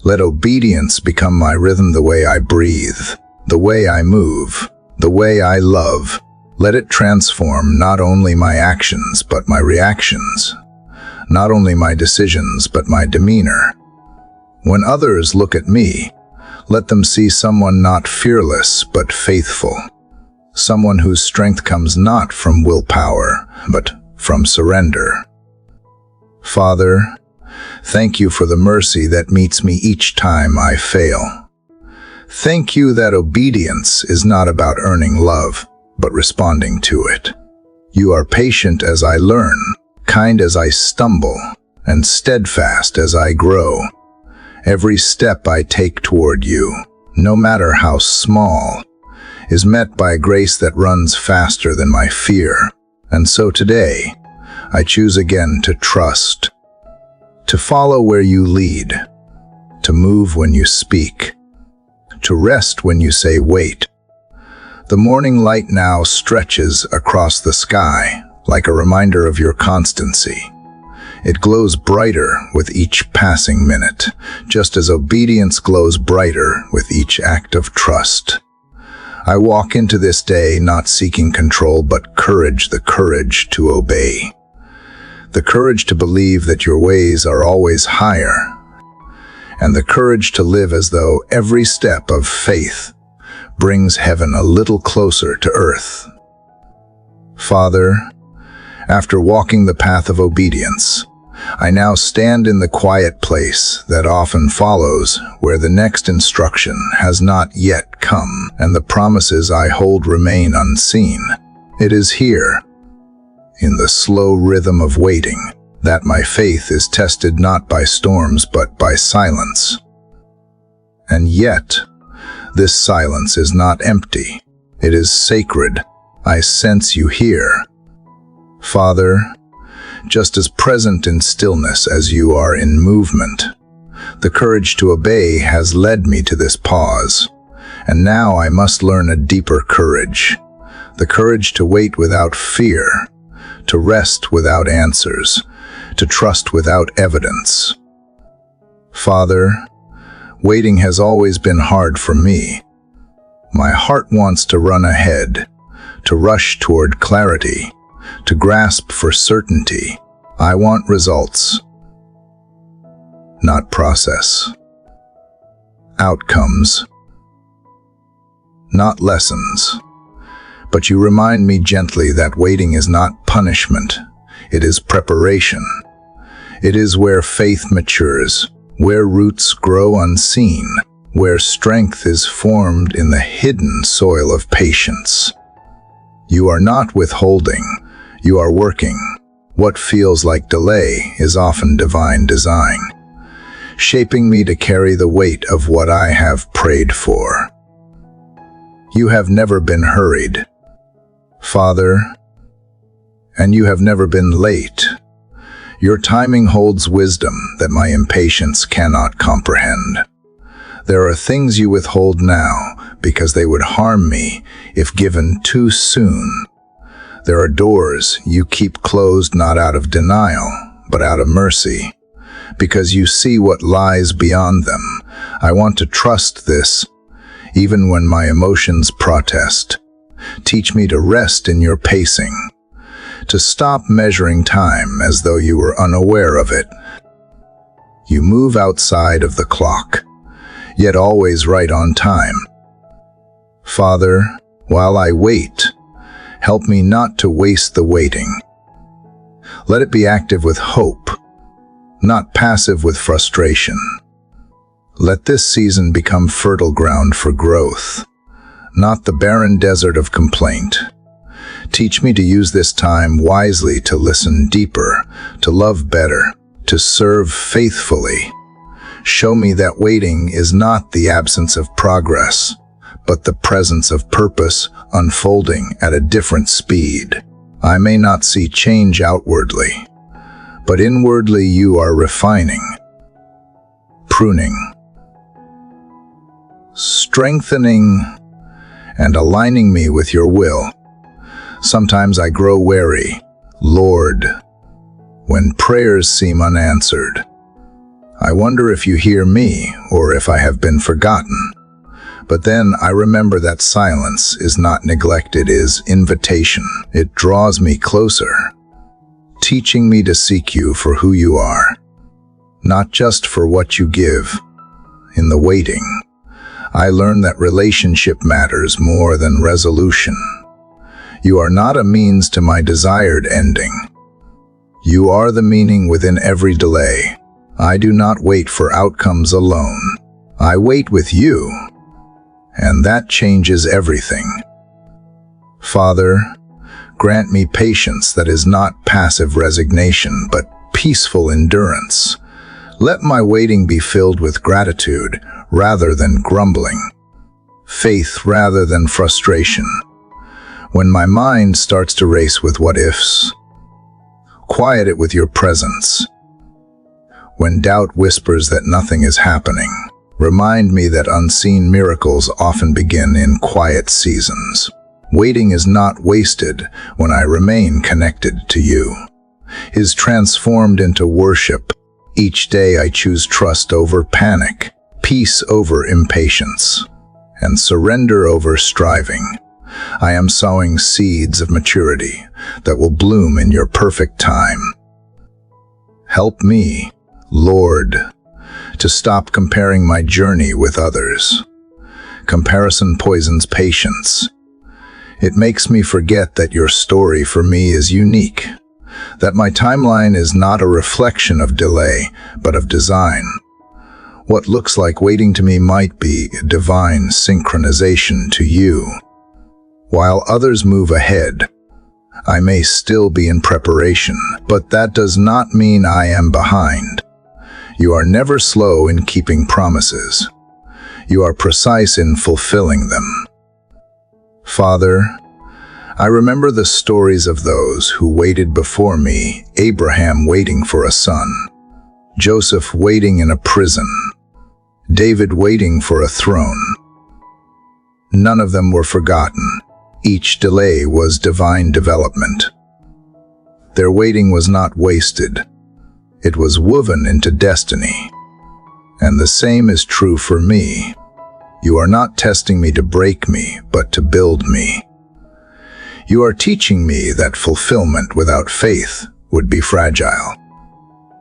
[SPEAKER 1] Let obedience become my rhythm, the way I breathe, the way I move, the way I love. Let it transform not only my actions but my reactions, not only my decisions but my demeanor. When others look at me, let them see someone not fearless but faithful, someone whose strength comes not from willpower but from surrender. Father, thank you for the mercy that meets me each time I fail. Thank you that obedience is not about earning love, but responding to it. You are patient as I learn, kind as I stumble, and steadfast as I grow. Every step I take toward you, no matter how small, is met by a grace that runs faster than my fear. And so today, I choose again to trust, to follow where you lead, to move when you speak, to rest when you say wait. The morning light now stretches across the sky like a reminder of your constancy. It glows brighter with each passing minute, just as obedience glows brighter with each act of trust. I walk into this day not seeking control, but courage, the courage to obey. The courage to believe that your ways are always higher, and the courage to live as though every step of faith brings heaven a little closer to earth. Father, after walking the path of obedience, I now stand in the quiet place that often follows, where the next instruction has not yet come, and the promises I hold remain unseen. It is here, in the slow rhythm of waiting, that my faith is tested not by storms but by silence. And yet, this silence is not empty. It is sacred. I sense you here. Father, just as present in stillness as you are in movement, the courage to obey has led me to this pause, and now I must learn a deeper courage, the courage to wait without fear, to rest without answers, to trust without evidence. Father, waiting has always been hard for me. My heart wants to run ahead, to rush toward clarity, to grasp for certainty. I want results, not process. Outcomes, not lessons. But you remind me gently that waiting is not punishment. It is preparation. It is where faith matures, where roots grow unseen, where strength is formed in the hidden soil of patience. You are not withholding, you are working. What feels like delay is often divine design, shaping me to carry the weight of what I have prayed for. You have never been hurried, Father, and you have never been late. Your timing holds wisdom that my impatience cannot comprehend. There are things you withhold now because they would harm me if given too soon. There are doors you keep closed not out of denial, but out of mercy, because you see what lies beyond them. I want to trust this, even when my emotions protest. Teach me to rest in your pacing, to stop measuring time as though you were unaware of it. You move outside of the clock, yet always right on time. Father, while I wait, help me not to waste the waiting. Let it be active with hope, not passive with frustration. Let this season become fertile ground for growth, not the barren desert of complaint. Teach me to use this time wisely, to listen deeper, to love better, to serve faithfully. Show me that waiting is not the absence of progress, but the presence of purpose unfolding at a different speed. I may not see change outwardly, but inwardly you are refining, pruning, strengthening, and aligning me with your will. Sometimes I grow weary, Lord, when prayers seem unanswered. I wonder if you hear me or if I have been forgotten. But then I remember that silence is not neglect, it is invitation. It draws me closer, teaching me to seek you for who you are, not just for what you give. In the waiting, I learn that relationship matters more than resolution. You are not a means to my desired ending. You are the meaning within every delay. I do not wait for outcomes alone. I wait with you, and that changes everything. Father, grant me patience that is not passive resignation, but peaceful endurance. Let my waiting be filled with gratitude rather than grumbling, faith rather than frustration. When my mind starts to race with what-ifs, quiet it with your presence. When doubt whispers that nothing is happening, remind me that unseen miracles often begin in quiet seasons. Waiting is not wasted when I remain connected to you. It is transformed into worship. Each day I choose trust over panic, peace over impatience, and surrender over striving. I am sowing seeds of maturity that will bloom in your perfect time. Help me, Lord, to stop comparing my journey with others. Comparison poisons patience. It makes me forget that your story for me is unique, that my timeline is not a reflection of delay, but of design. What looks like waiting to me might be divine synchronization to you. While others move ahead, I may still be in preparation, but that does not mean I am behind. You are never slow in keeping promises. You are precise in fulfilling them. Father, I remember the stories of those who waited before me, Abraham waiting for a son, Joseph waiting in a prison, David waiting for a throne. None of them were forgotten. Each delay was divine development. Their waiting was not wasted. It was woven into destiny. And the same is true for me. You are not testing me to break me, but to build me. You are teaching me that fulfillment without faith would be fragile,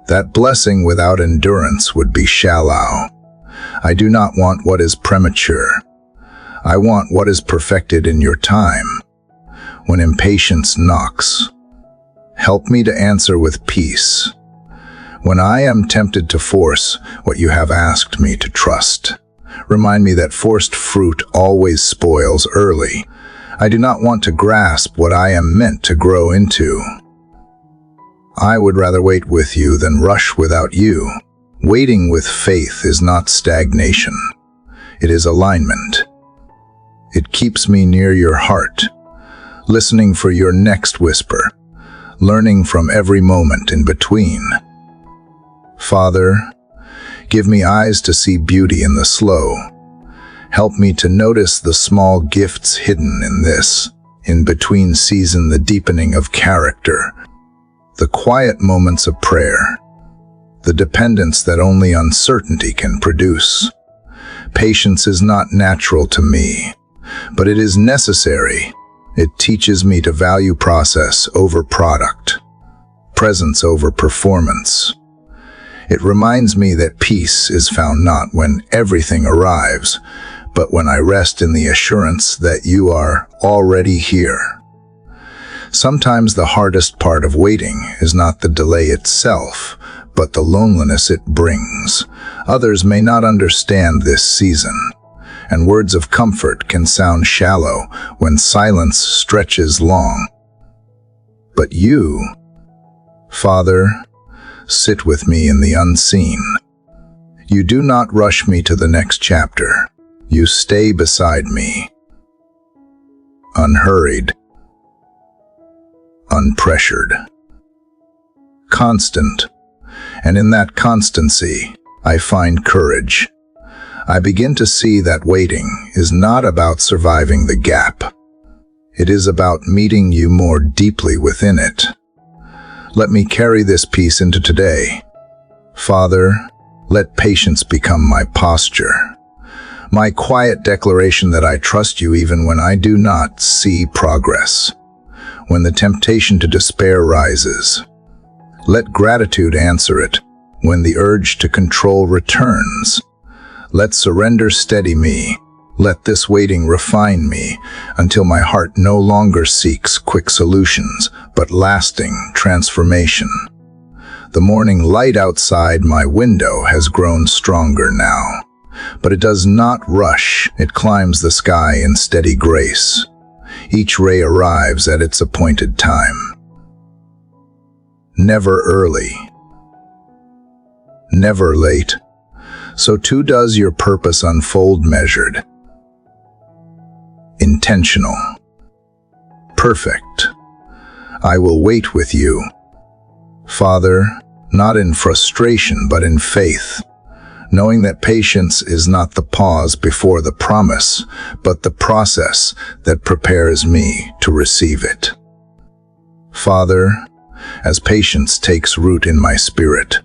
[SPEAKER 1] that blessing without endurance would be shallow. I do not want what is premature. I want what is perfected in your time. When impatience knocks, help me to answer with peace. When I am tempted to force what you have asked me to trust, remind me that forced fruit always spoils early. I do not want to grasp what I am meant to grow into. I would rather wait with you than rush without you. Waiting with faith is not stagnation. It is alignment. It keeps me near your heart, listening for your next whisper, learning from every moment in between. Father, give me eyes to see beauty in the slow. Help me to notice the small gifts hidden in this, in between season, the deepening of character, the quiet moments of prayer, the dependence that only uncertainty can produce. Patience is not natural to me, but it is necessary. It teaches me to value process over product, presence over performance. It reminds me that peace is found not when everything arrives, but when I rest in the assurance that you are already here. Sometimes the hardest part of waiting is not the delay itself, but the loneliness it brings. Others may not understand this season, and words of comfort can sound shallow when silence stretches long. But you, Father, sit with me in the unseen. You do not rush me to the next chapter. You stay beside me, unhurried, unpressured, constant, and in that constancy, I find courage. I begin to see that waiting is not about surviving the gap. It is about meeting you more deeply within it. Let me carry this peace into today. Father, let patience become my posture, my quiet declaration that I trust you even when I do not see progress. When the temptation to despair rises, let gratitude answer it. When the urge to control returns, let surrender steady me. Let this waiting refine me until my heart no longer seeks quick solutions, but lasting transformation. The morning light outside my window has grown stronger now, but it does not rush. It climbs the sky in steady grace. Each ray arrives at its appointed time. Never early, never late. So too does your purpose unfold, measured, intentional, perfect. I will wait with you, Father, not in frustration but in faith, knowing that patience is not the pause before the promise, but the process that prepares me to receive it. Father, as patience takes root in my spirit,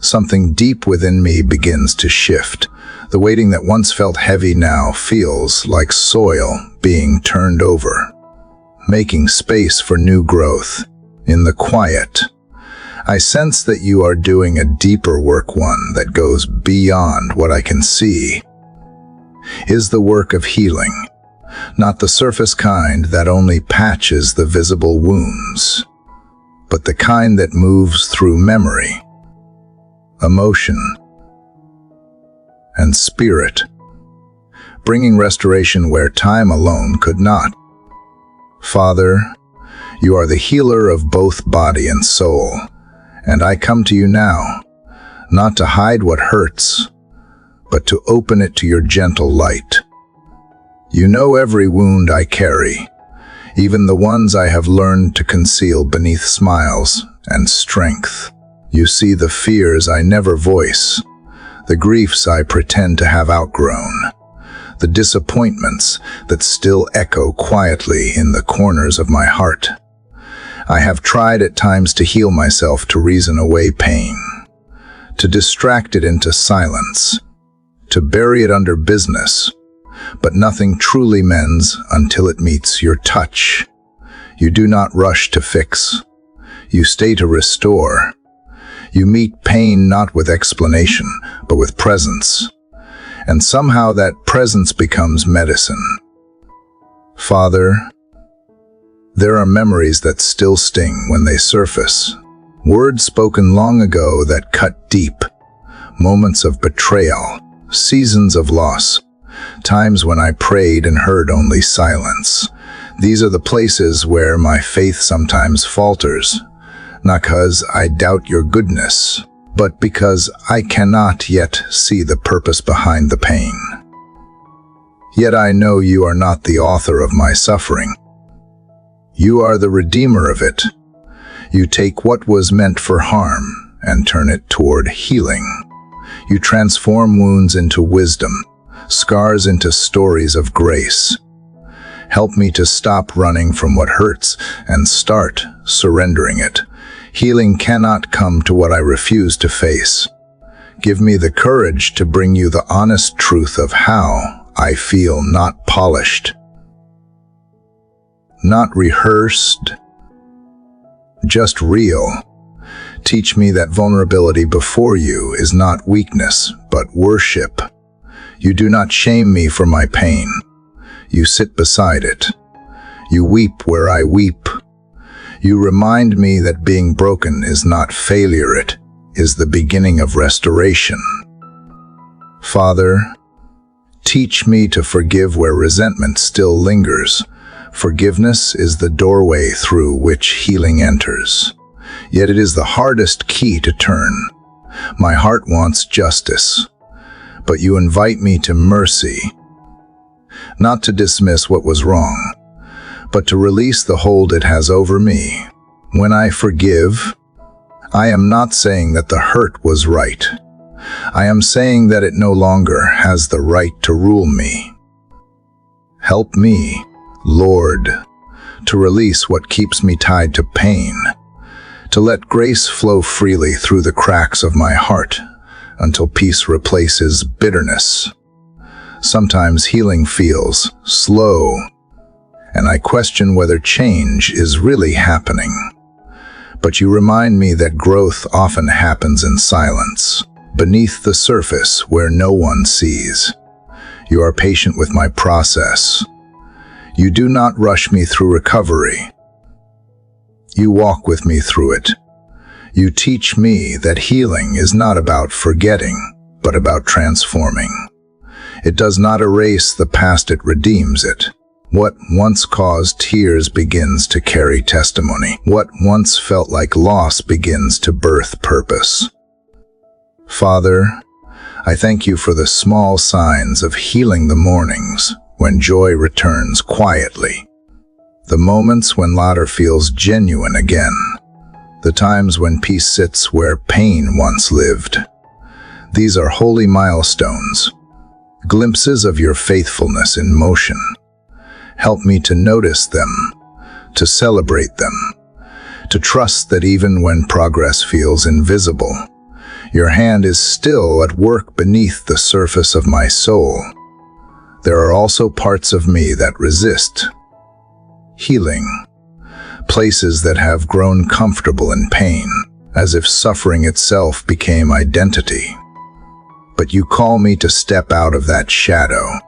[SPEAKER 1] something deep within me begins to shift. The waiting that once felt heavy now feels like soil being turned over, making space for new growth. In the quiet, I sense that you are doing a deeper work, one that goes beyond what I can see. Is the work of healing, not the surface kind that only patches the visible wounds, but the kind that moves through memory, emotion, and spirit, bringing restoration where time alone could not. Father, you are the healer of both body and soul, and I come to you now, not to hide what hurts, but to open it to your gentle light. You know every wound I carry, even the ones I have learned to conceal beneath smiles and strength. You see the fears I never voice, the griefs I pretend to have outgrown, the disappointments that still echo quietly in the corners of my heart. I have tried at times to heal myself, to reason away pain, to distract it into silence, to bury it under business, but nothing truly mends until it meets your touch. You do not rush to fix. You stay to restore. You meet pain not with explanation, but with presence. And somehow that presence becomes medicine. Father, there are memories that still sting when they surface. Words spoken long ago that cut deep. Moments of betrayal, seasons of loss. Times when I prayed and heard only silence. These are the places where my faith sometimes falters, not because I doubt your goodness, but because I cannot yet see the purpose behind the pain. Yet I know you are not the author of my suffering. You are the redeemer of it. You take what was meant for harm and turn it toward healing. You transform wounds into wisdom, scars into stories of grace. Help me to stop running from what hurts and start surrendering it. Healing cannot come to what I refuse to face. Give me the courage to bring you the honest truth of how I feel, not polished, not rehearsed, just real. Teach me that vulnerability before you is not weakness, but worship. You do not shame me for my pain. You sit beside it. You weep where I weep. You remind me that being broken is not failure, it is the beginning of restoration. Father, teach me to forgive where resentment still lingers. Forgiveness is the doorway through which healing enters. Yet it is the hardest key to turn. My heart wants justice, but you invite me to mercy, not to dismiss what was wrong, but to release the hold it has over me. When I forgive, I am not saying that the hurt was right. I am saying that it no longer has the right to rule me. Help me, Lord, to release what keeps me tied to pain, to let grace flow freely through the cracks of my heart until peace replaces bitterness. Sometimes healing feels slow, and I question whether change is really happening. But you remind me that growth often happens in silence, beneath the surface where no one sees. You are patient with my process. You do not rush me through recovery. You walk with me through it. You teach me that healing is not about forgetting, but about transforming. It does not erase the past, it redeems it. What once caused tears begins to carry testimony. What once felt like loss begins to birth purpose. Father, I thank you for the small signs of healing, the mornings when joy returns quietly, the moments when laughter feels genuine again, the times when peace sits where pain once lived. These are holy milestones, glimpses of your faithfulness in motion. Help me to notice them, to celebrate them, to trust that even when progress feels invisible, your hand is still at work beneath the surface of my soul. There are also parts of me that resist healing, places that have grown comfortable in pain, as if suffering itself became identity. But you call me to step out of that shadow,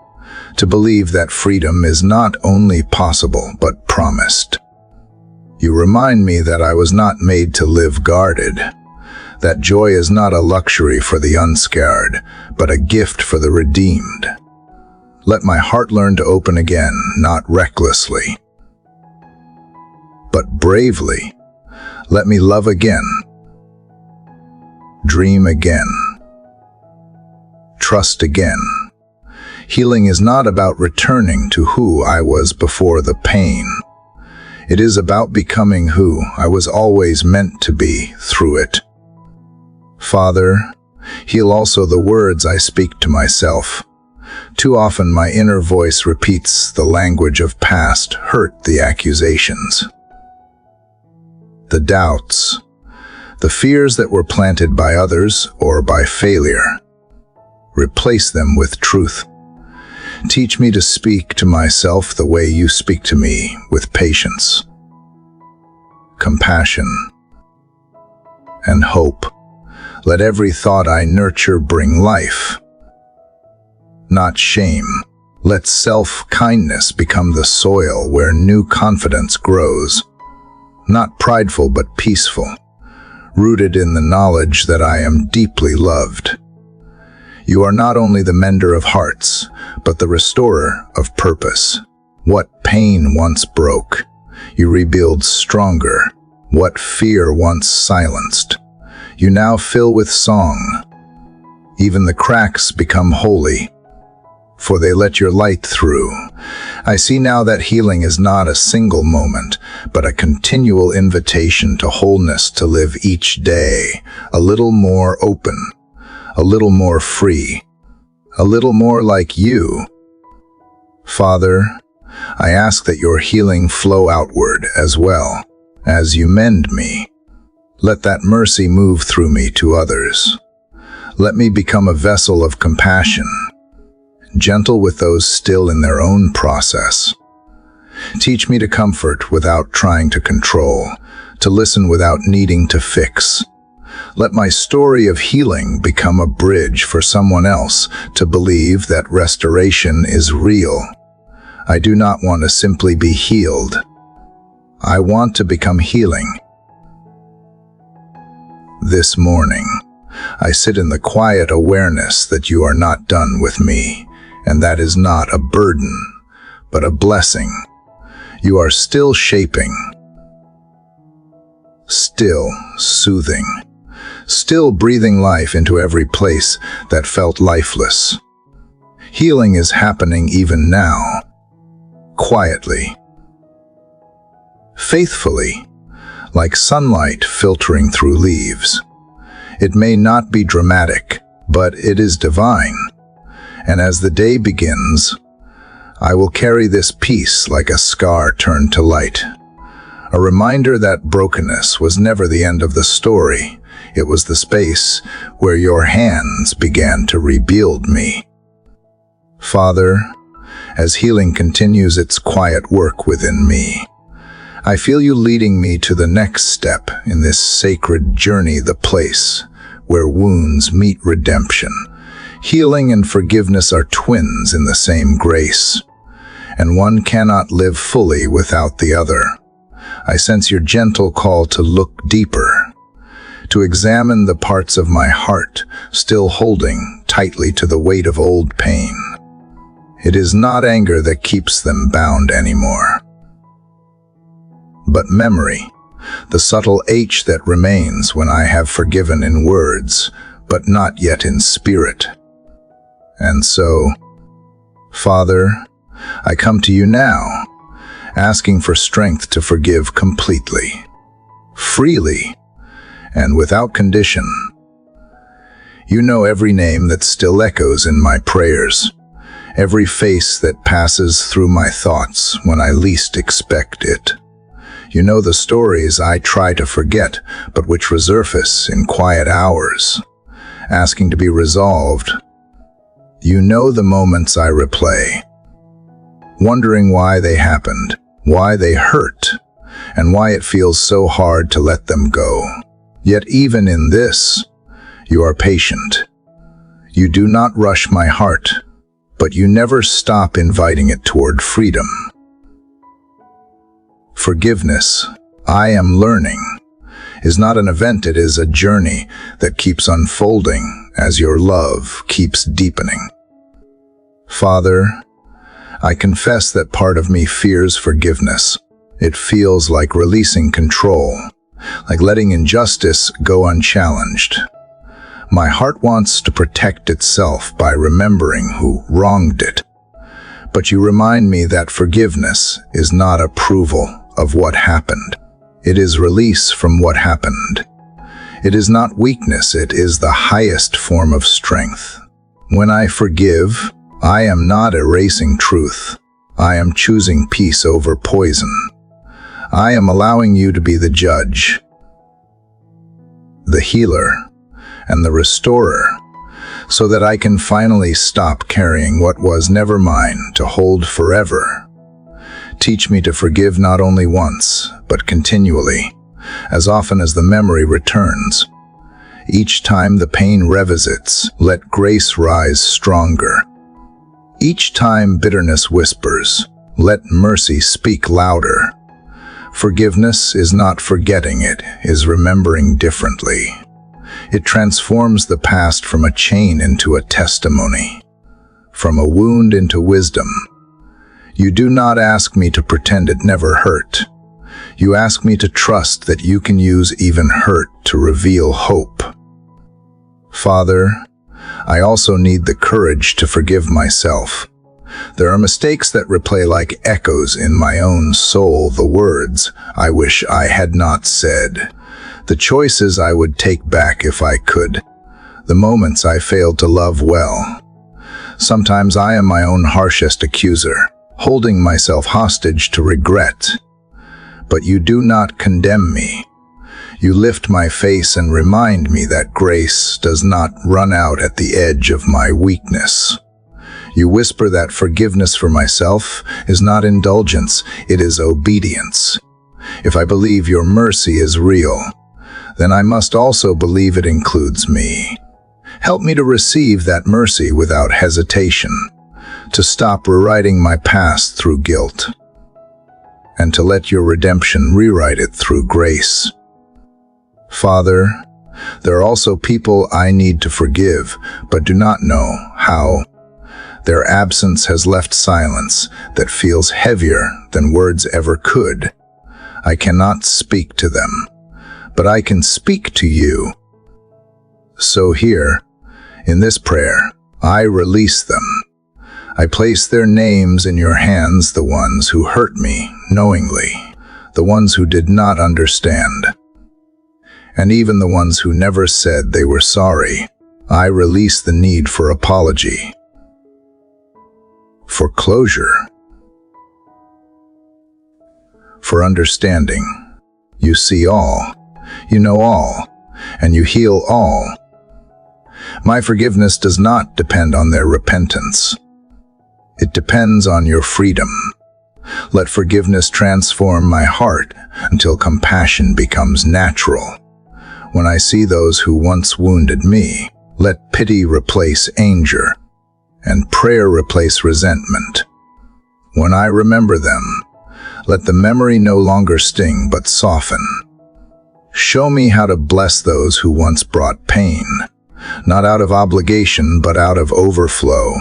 [SPEAKER 1] to believe that freedom is not only possible but promised. You remind me that I was not made to live guarded, that joy is not a luxury for the unscarred, but a gift for the redeemed. Let my heart learn to open again, not recklessly, but bravely. Let me love again, dream again, trust again. Healing is not about returning to who I was before the pain. It is about becoming who I was always meant to be through it. Father, heal also the words I speak to myself. Too often my inner voice repeats the language of past hurt, the accusations, the doubts, the fears that were planted by others or by failure. Replace them with truth. Teach me to speak to myself the way you speak to me, with patience, compassion, and hope. Let every thought I nurture bring life, not shame. Let self-kindness become the soil where new confidence grows, not prideful but peaceful, rooted in the knowledge that I am deeply loved. You are not only the mender of hearts, but the restorer of purpose. What pain once broke, you rebuild stronger. What fear once silenced, you now fill with song. Even the cracks become holy, for they let your light through. I see now that healing is not a single moment, but a continual invitation to wholeness, to live each day a little more open, a little more free, a little more like you. Father, I ask that your healing flow outward as well. As you mend me, let that mercy move through me to others. Let me become a vessel of compassion, gentle with those still in their own process. Teach me to comfort without trying to control, to listen without needing to fix. Let my story of healing become a bridge for someone else to believe that restoration is real. I do not want to simply be healed. I want to become healing. This morning, I sit in the quiet awareness that you are not done with me, and that is not a burden, but a blessing. You are still shaping, still soothing, still breathing life into every place that felt lifeless. Healing is happening even now, quietly, faithfully, like sunlight filtering through leaves. It may not be dramatic, but it is divine. And as the day begins, I will carry this peace like a scar turned to light. A reminder that brokenness was never the end of the story. It was the space where your hands began to rebuild me. Father, as healing continues its quiet work within me, I feel you leading me to the next step in this sacred journey, the place where wounds meet redemption. Healing and forgiveness are twins in the same grace, and one cannot live fully without the other. I sense your gentle call to look deeper, to examine the parts of my heart still holding tightly to the weight of old pain. It is not anger that keeps them bound anymore, but memory, the subtle H that remains when I have forgiven in words, but not yet in spirit. And so, Father, I come to you now, asking for strength to forgive completely, freely, and without condition. You know every name that still echoes in my prayers, every face that passes through my thoughts when I least expect it. You know the stories I try to forget, but which resurface in quiet hours, asking to be resolved. You know the moments I replay, wondering why they happened, why they hurt, and why it feels so hard to let them go. Yet even in this, you are patient. You do not rush my heart, but you never stop inviting it toward freedom. Forgiveness, I am learning, is not an event, it is a journey that keeps unfolding as your love keeps deepening. Father, I confess that part of me fears forgiveness. It feels like releasing control, like letting injustice go unchallenged. My heart wants to protect itself by remembering who wronged it. But you remind me that forgiveness is not approval of what happened. It is release from what happened. It is not weakness, it is the highest form of strength. When I forgive, I am not erasing truth. I am choosing peace over poison. I am allowing you to be the judge, the healer, and the restorer, so that I can finally stop carrying what was never mine to hold forever. Teach me to forgive not only once, but continually, as often as the memory returns. Each time the pain revisits, let grace rise stronger. Each time bitterness whispers, let mercy speak louder. Forgiveness is not forgetting, it is remembering differently. It transforms the past from a chain into a testimony, from a wound into wisdom. You do not ask me to pretend it never hurt. You ask me to trust that you can use even hurt to reveal hope. Father, I also need the courage to forgive myself. There are mistakes that replay like echoes in my own soul, the words I wish I had not said, the choices I would take back if I could, the moments I failed to love well. Sometimes I am my own harshest accuser, holding myself hostage to regret. But you do not condemn me. You lift my face and remind me that grace does not run out at the edge of my weakness. You whisper that forgiveness for myself is not indulgence, it is obedience. If I believe your mercy is real, then I must also believe it includes me. Help me to receive that mercy without hesitation, to stop rewriting my past through guilt, and to let your redemption rewrite it through grace. Father, there are also people I need to forgive, but do not know how. Their absence has left silence that feels heavier than words ever could. I cannot speak to them, but I can speak to you. So here, in this prayer, I release them. I place their names in your hands, the ones who hurt me knowingly, the ones who did not understand, and even the ones who never said they were sorry. I release the need for apology, for closure, for understanding. You see all, you know all, and you heal all. My forgiveness does not depend on their repentance. It depends on your freedom. Let forgiveness transform my heart until compassion becomes natural. When I see those who once wounded me, let pity replace anger, and prayer replace resentment. When I remember them, let the memory no longer sting but soften. Show me how to bless those who once brought pain, not out of obligation but out of overflow.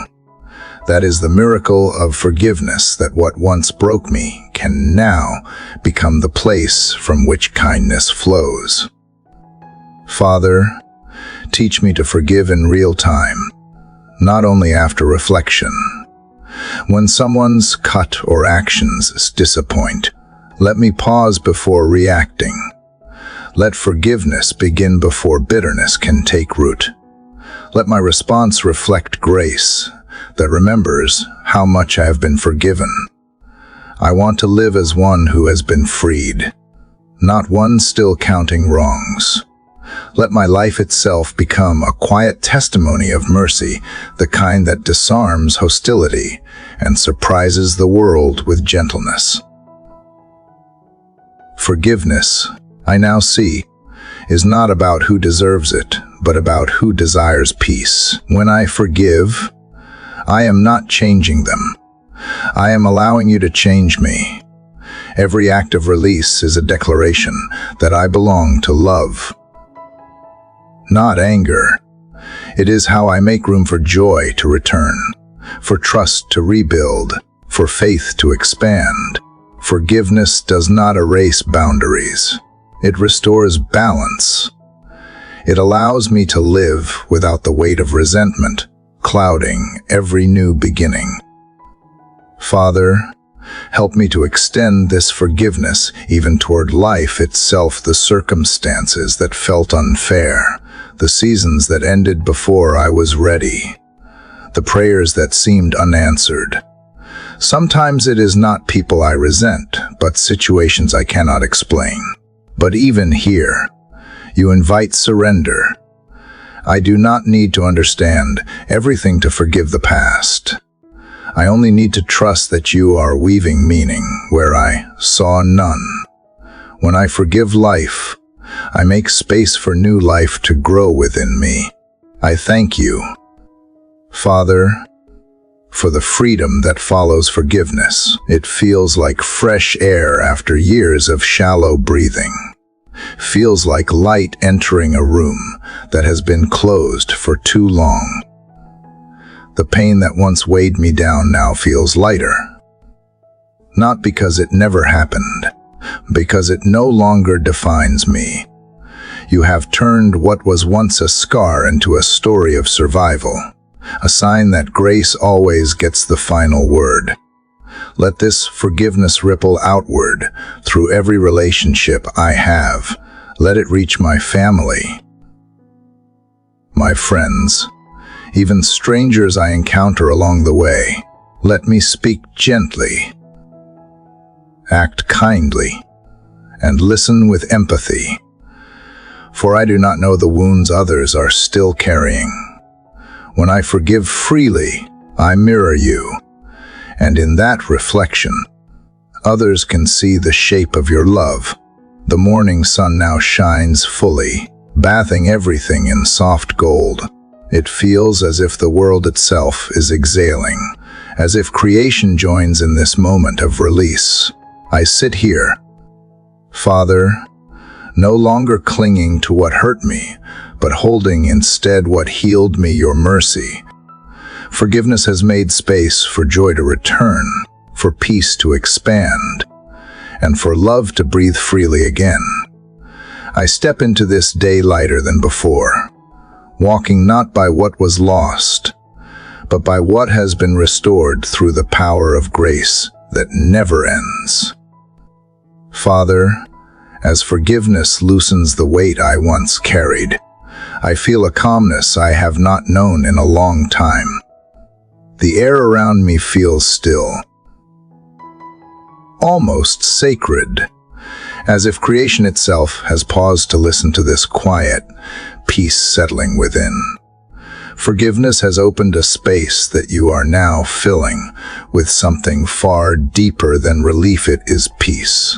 [SPEAKER 1] That is the miracle of forgiveness, that what once broke me can now become the place from which kindness flows. Father, teach me to forgive in real time, not only after reflection. When someone's cut or actions disappoint, let me pause before reacting. Let forgiveness begin before bitterness can take root. Let my response reflect grace that remembers how much I have been forgiven. I want to live as one who has been freed, not one still counting wrongs. Let my life itself become a quiet testimony of mercy, the kind that disarms hostility and surprises the world with gentleness. Forgiveness, I now see, is not about who deserves it, but about who desires peace. When I forgive, I am not changing them. I am allowing you to change me. Every act of release is a declaration that I belong to love, not anger. It is how I make room for joy to return, for trust to rebuild, for faith to expand. Forgiveness does not erase boundaries. It restores balance. It allows me to live without the weight of resentment clouding every new beginning. Father, help me to extend this forgiveness even toward life itself, the circumstances that felt unfair, the seasons that ended before I was ready, the prayers that seemed unanswered. Sometimes it is not people I resent, but situations I cannot explain. But even here, you invite surrender. I do not need to understand everything to forgive the past. I only need to trust that you are weaving meaning where I saw none. When I forgive life, I make space for new life to grow within me. I thank you, Father, for the freedom that follows forgiveness. It feels like fresh air after years of shallow breathing. Feels like light entering a room that has been closed for too long. The pain that once weighed me down now feels lighter. not because it never happened, because it no longer defines me. You have turned what was once a scar into a story of survival, a sign that grace always gets the final word. Let this forgiveness ripple outward through every relationship I have. Let it reach my family, my friends, even strangers I encounter along the way. Let me speak gently, act kindly, and listen with empathy. For I do not know the wounds others are still carrying. When I forgive freely, I mirror you, and in that reflection, others can see the shape of your love. The morning sun now shines fully, bathing everything in soft gold. It feels as if the world itself is exhaling, as if creation joins in this moment of release. I sit here, Father, no longer clinging to what hurt me, but holding instead what healed me, your mercy. Forgiveness has made space for joy to return, for peace to expand, and for love to breathe freely again. I step into this day lighter than before, walking not by what was lost, but by what has been restored through the power of grace that never ends. Father, as forgiveness loosens the weight I once carried, I feel a calmness I have not known in a long time. The air around me feels still, almost sacred, as if creation itself has paused to listen to this quiet peace settling within. Forgiveness has opened a space that you are now filling with something far deeper than relief. It is peace,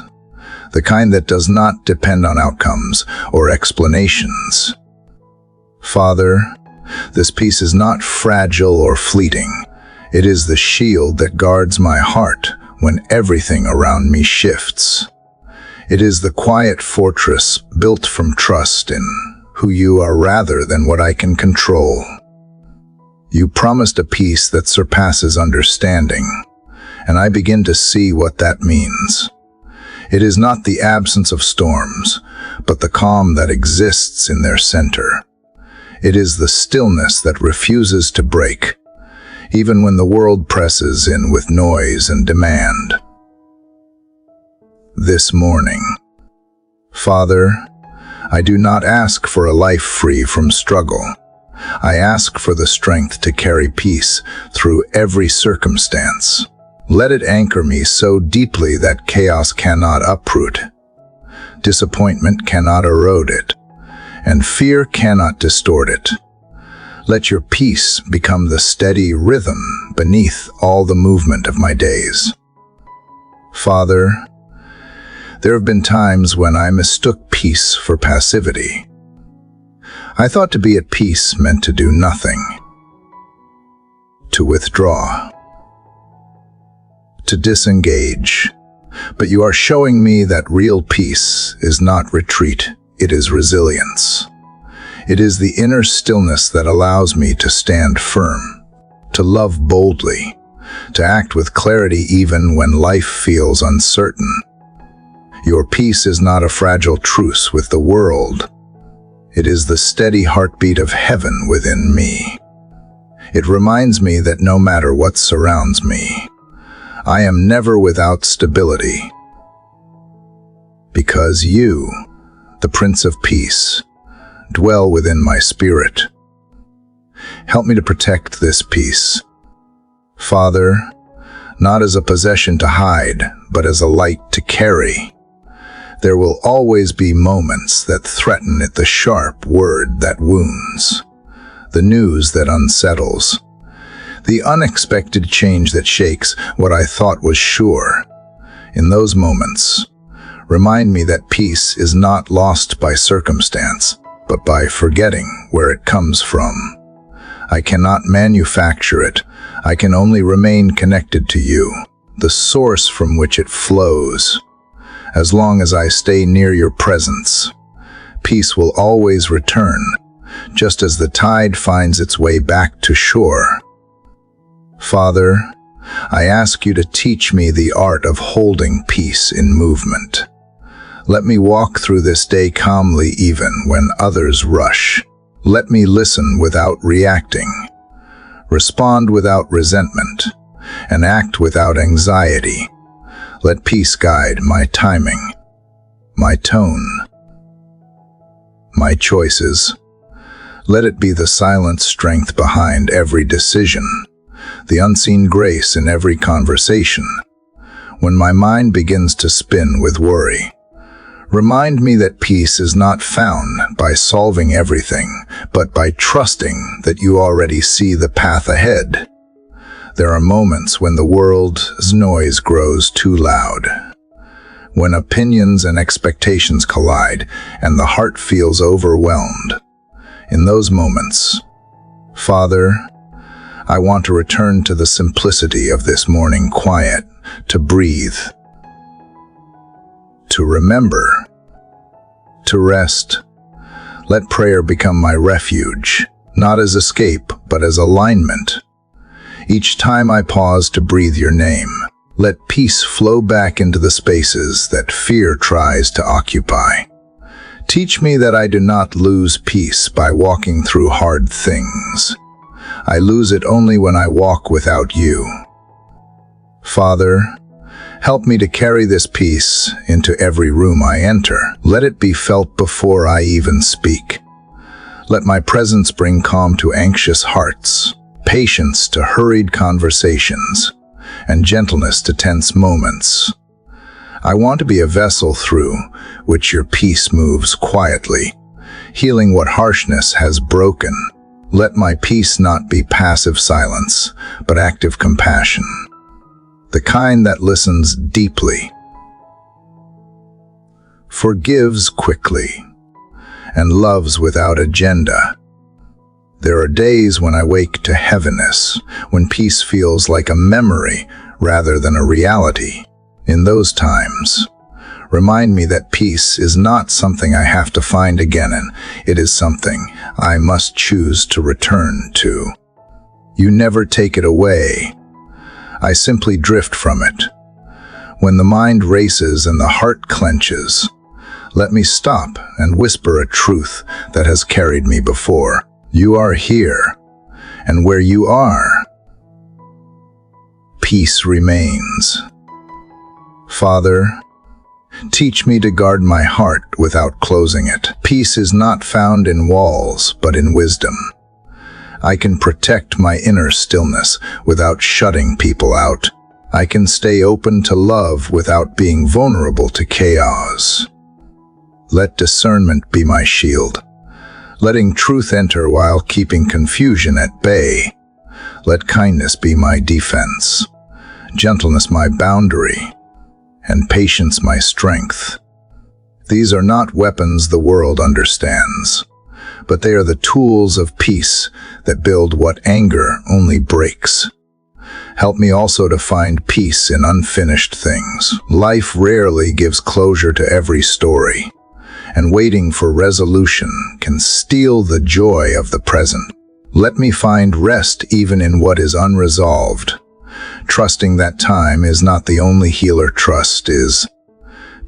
[SPEAKER 1] the kind that does not depend on outcomes or explanations. Father, this peace is not fragile or fleeting. It is the shield that guards my heart when everything around me shifts. It is the quiet fortress built from trust in who you are rather than what I can control. You promised a peace that surpasses understanding, and I begin to see what that means. It is not the absence of storms, but the calm that exists in their center. It is the stillness that refuses to break, even when the world presses in with noise and demand. This morning, Father, I do not ask for a life free from struggle. I ask for the strength to carry peace through every circumstance. Let it anchor me so deeply that chaos cannot uproot, disappointment cannot erode it, and fear cannot distort it. Let your peace become the steady rhythm beneath all the movement of my days. Father, there have been times when I mistook peace for passivity. I thought to be at peace meant to do nothing, to withdraw, to disengage. But you are showing me that real peace is not retreat, it is resilience. It is the inner stillness that allows me to stand firm, to love boldly, to act with clarity even when life feels uncertain. Your peace is not a fragile truce with the world. It is the steady heartbeat of heaven within me. It reminds me that no matter what surrounds me, I am never without stability. Because you, the Prince of Peace, dwell within my spirit. Help me to protect this peace, Father, not as a possession to hide, but as a light to carry. There will always be moments that threaten it, the sharp word that wounds, the news that unsettles, the unexpected change that shakes what I thought was sure. In those moments, remind me that peace is not lost by circumstance, but by forgetting where it comes from. I cannot manufacture it. I can only remain connected to you, the source from which it flows. As long as I stay near your presence, peace will always return, just as the tide finds its way back to shore. Father, I ask you to teach me the art of holding peace in movement. Let me walk through this day calmly even when others rush. Let me listen without reacting, respond without resentment, and act without anxiety. Let peace guide my timing, my tone, my choices. Let it be the silent strength behind every decision, the unseen grace in every conversation. When my mind begins to spin with worry, remind me that peace is not found by solving everything, but by trusting that you already see the path ahead. There are moments when the world's noise grows too loud, when opinions and expectations collide and the heart feels overwhelmed. In those moments, Father, I want to return to the simplicity of this morning quiet, to breathe, to remember, to rest. Let prayer become my refuge, not as escape, but as alignment. Each time I pause to breathe your name, let peace flow back into the spaces that fear tries to occupy. Teach me that I do not lose peace by walking through hard things. I lose it only when I walk without you. Father, help me to carry this peace into every room I enter. Let it be felt before I even speak. Let my presence bring calm to anxious hearts, patience to hurried conversations, and gentleness to tense moments. I want to be a vessel through which your peace moves quietly, healing what harshness has broken. Let my peace not be passive silence, but active compassion, the kind that listens deeply, forgives quickly, and loves without agenda. There are days when I wake to heaviness, when peace feels like a memory rather than a reality. In those times, remind me that peace is not something I have to find again, and it is something I must choose to return to. You never take it away. I simply drift from it. When the mind races and the heart clenches, let me stop and whisper a truth that has carried me before. You are here, and where you are, peace remains. Father, teach me to guard my heart without closing it. Peace is not found in walls, but in wisdom. I can protect my inner stillness without shutting people out. I can stay open to love without being vulnerable to chaos. Let discernment be my shield, letting truth enter while keeping confusion at bay. Let kindness be my defense, gentleness my boundary, and patience my strength. These are not weapons the world understands, but they are the tools of peace that build what anger only breaks. Help me also to find peace in unfinished things. Life rarely gives closure to every story, and waiting for resolution can steal the joy of the present. Let me find rest even in what is unresolved, trusting that time is not the only healer. Trust is.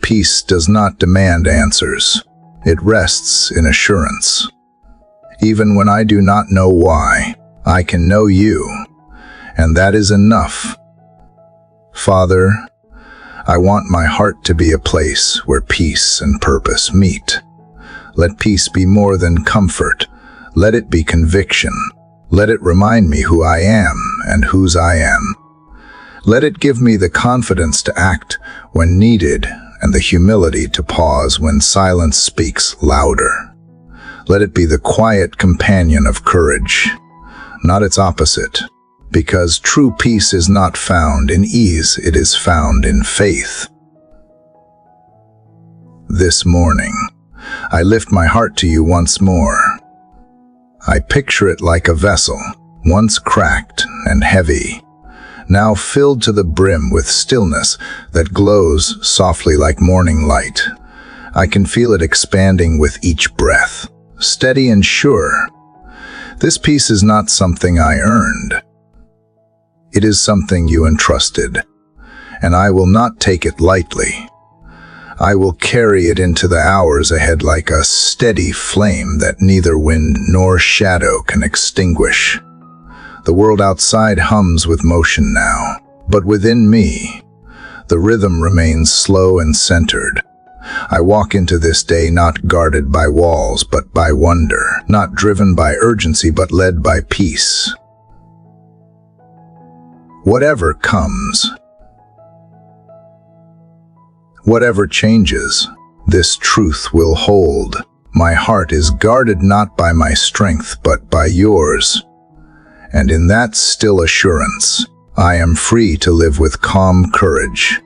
[SPEAKER 1] Peace does not demand answers. It rests in assurance. Even when I do not know why, I can know you, and that is enough. Father, I want my heart to be a place where peace and purpose meet. Let peace be more than comfort. Let it be conviction. Let it remind me who I am and whose I am. Let it give me the confidence to act when needed and the humility to pause when silence speaks louder. Let it be the quiet companion of courage, not its opposite, because true peace is not found in ease, it is found in faith. This morning, I lift my heart to you once more. I picture it like a vessel, once cracked and heavy, now filled to the brim with stillness that glows softly like morning light. I can feel it expanding with each breath, steady and sure. This peace is not something I earned. It is something you entrusted, and I will not take it lightly. I will carry it into the hours ahead like a steady flame that neither wind nor shadow can extinguish. The world outside hums with motion now, but within me, the rhythm remains slow and centered. I walk into this day not guarded by walls, but by wonder, not driven by urgency, but led by peace. Whatever comes, whatever changes, this truth will hold. My heart is guarded not by my strength, but by yours. And in that still assurance, I am free to live with calm courage,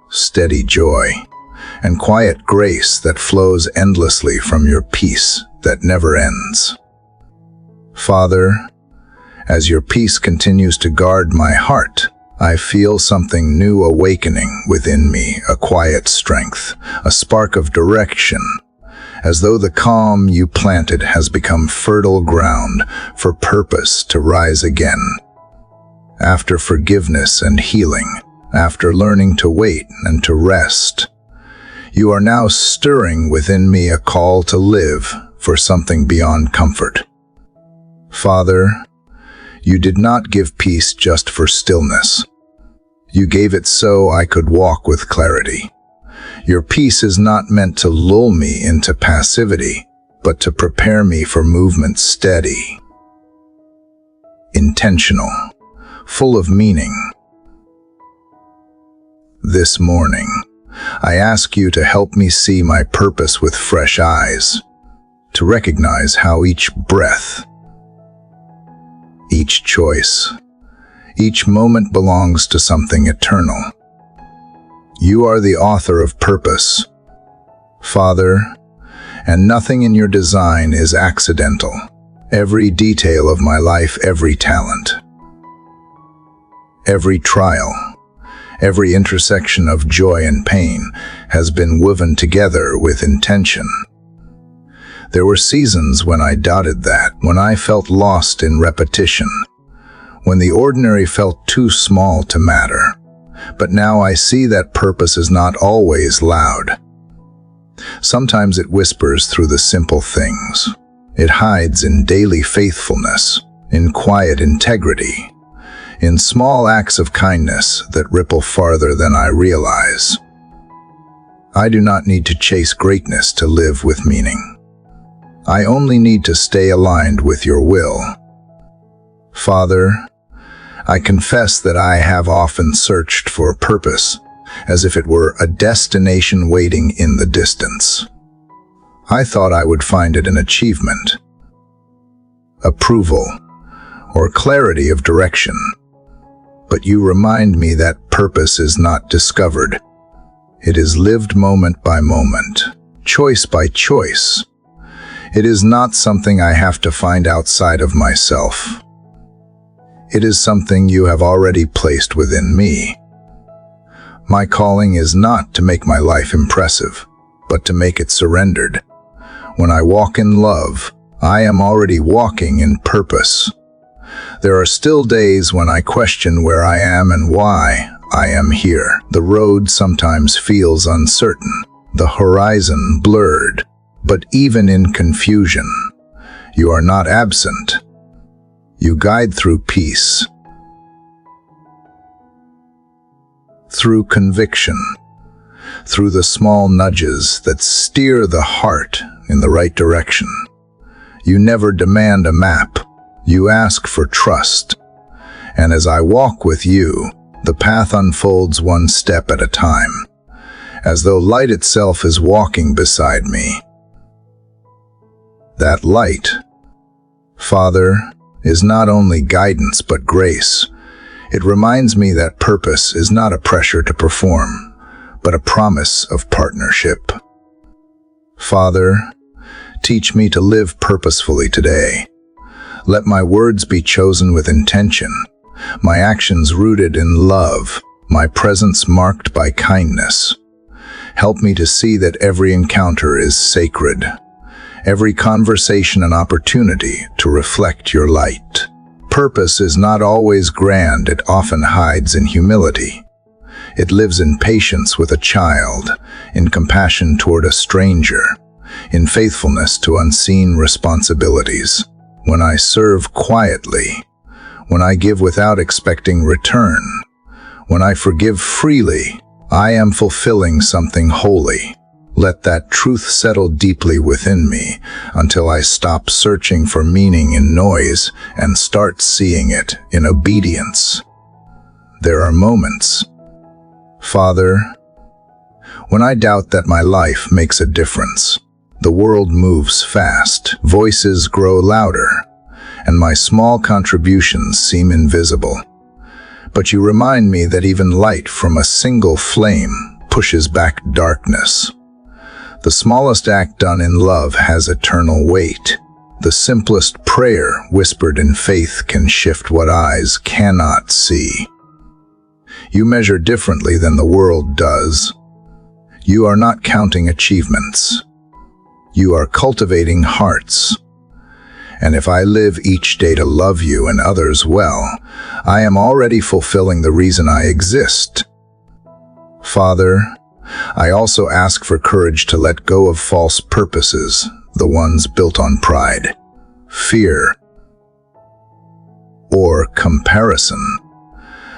[SPEAKER 1] steady joy, and quiet grace that flows endlessly from your peace that never ends. Father, as your peace continues to guard my heart, I feel something new awakening within me, a quiet strength, a spark of direction, as though the calm you planted has become fertile ground for purpose to rise again. After forgiveness and healing, after learning to wait and to rest, you are now stirring within me a call to live for something beyond comfort. Father, you did not give peace just for stillness. You gave it so I could walk with clarity. Your peace is not meant to lull me into passivity, but to prepare me for movement steady, intentional, full of meaning. This morning, I ask you to help me see my purpose with fresh eyes, to recognize how each breath, each choice, each moment belongs to something eternal. You are the author of purpose, Father, and nothing in your design is accidental. Every detail of my life, every talent, every trial, every intersection of joy and pain has been woven together with intention. There were seasons when I doubted that, when I felt lost in repetition, when the ordinary felt too small to matter. But now I see that purpose is not always loud. Sometimes it whispers through the simple things. It hides in daily faithfulness, in quiet integrity, in small acts of kindness that ripple farther than I realize. I do not need to chase greatness to live with meaning. I only need to stay aligned with your will. Father, I confess that I have often searched for a purpose, as if it were a destination waiting in the distance. I thought I would find it in achievement, approval, or clarity of direction. But you remind me that purpose is not discovered. It is lived moment by moment, choice by choice. It is not something I have to find outside of myself. It is something you have already placed within me. My calling is not to make my life impressive, but to make it surrendered. When I walk in love, I am already walking in purpose. There are still days when I question where I am and why I am here. The road sometimes feels uncertain, the horizon blurred. But even in confusion, you are not absent. You guide through peace, through conviction, through the small nudges that steer the heart in the right direction. You never demand a map. You ask for trust. And as I walk with you, the path unfolds one step at a time, as though light itself is walking beside me. That light, Father, is not only guidance but grace. It reminds me that purpose is not a pressure to perform, but a promise of partnership. Father, teach me to live purposefully today. Let my words be chosen with intention, my actions rooted in love, my presence marked by kindness. Help me to see that every encounter is sacred, every conversation an opportunity to reflect your light. Purpose is not always grand, it often hides in humility. It lives in patience with a child, in compassion toward a stranger, in faithfulness to unseen responsibilities. When I serve quietly, when I give without expecting return, when I forgive freely, I am fulfilling something holy. Let that truth settle deeply within me until I stop searching for meaning in noise and start seeing it in obedience. There are moments, Father, when I doubt that my life makes a difference. The world moves fast, voices grow louder, and my small contributions seem invisible. But you remind me that even light from a single flame pushes back darkness. The smallest act done in love has eternal weight. The simplest prayer whispered in faith can shift what eyes cannot see. You measure differently than the world does. You are not counting achievements. You are cultivating hearts. And if I live each day to love you and others well, I am already fulfilling the reason I exist. Father, I also ask for courage to let go of false purposes, the ones built on pride, fear, or comparison.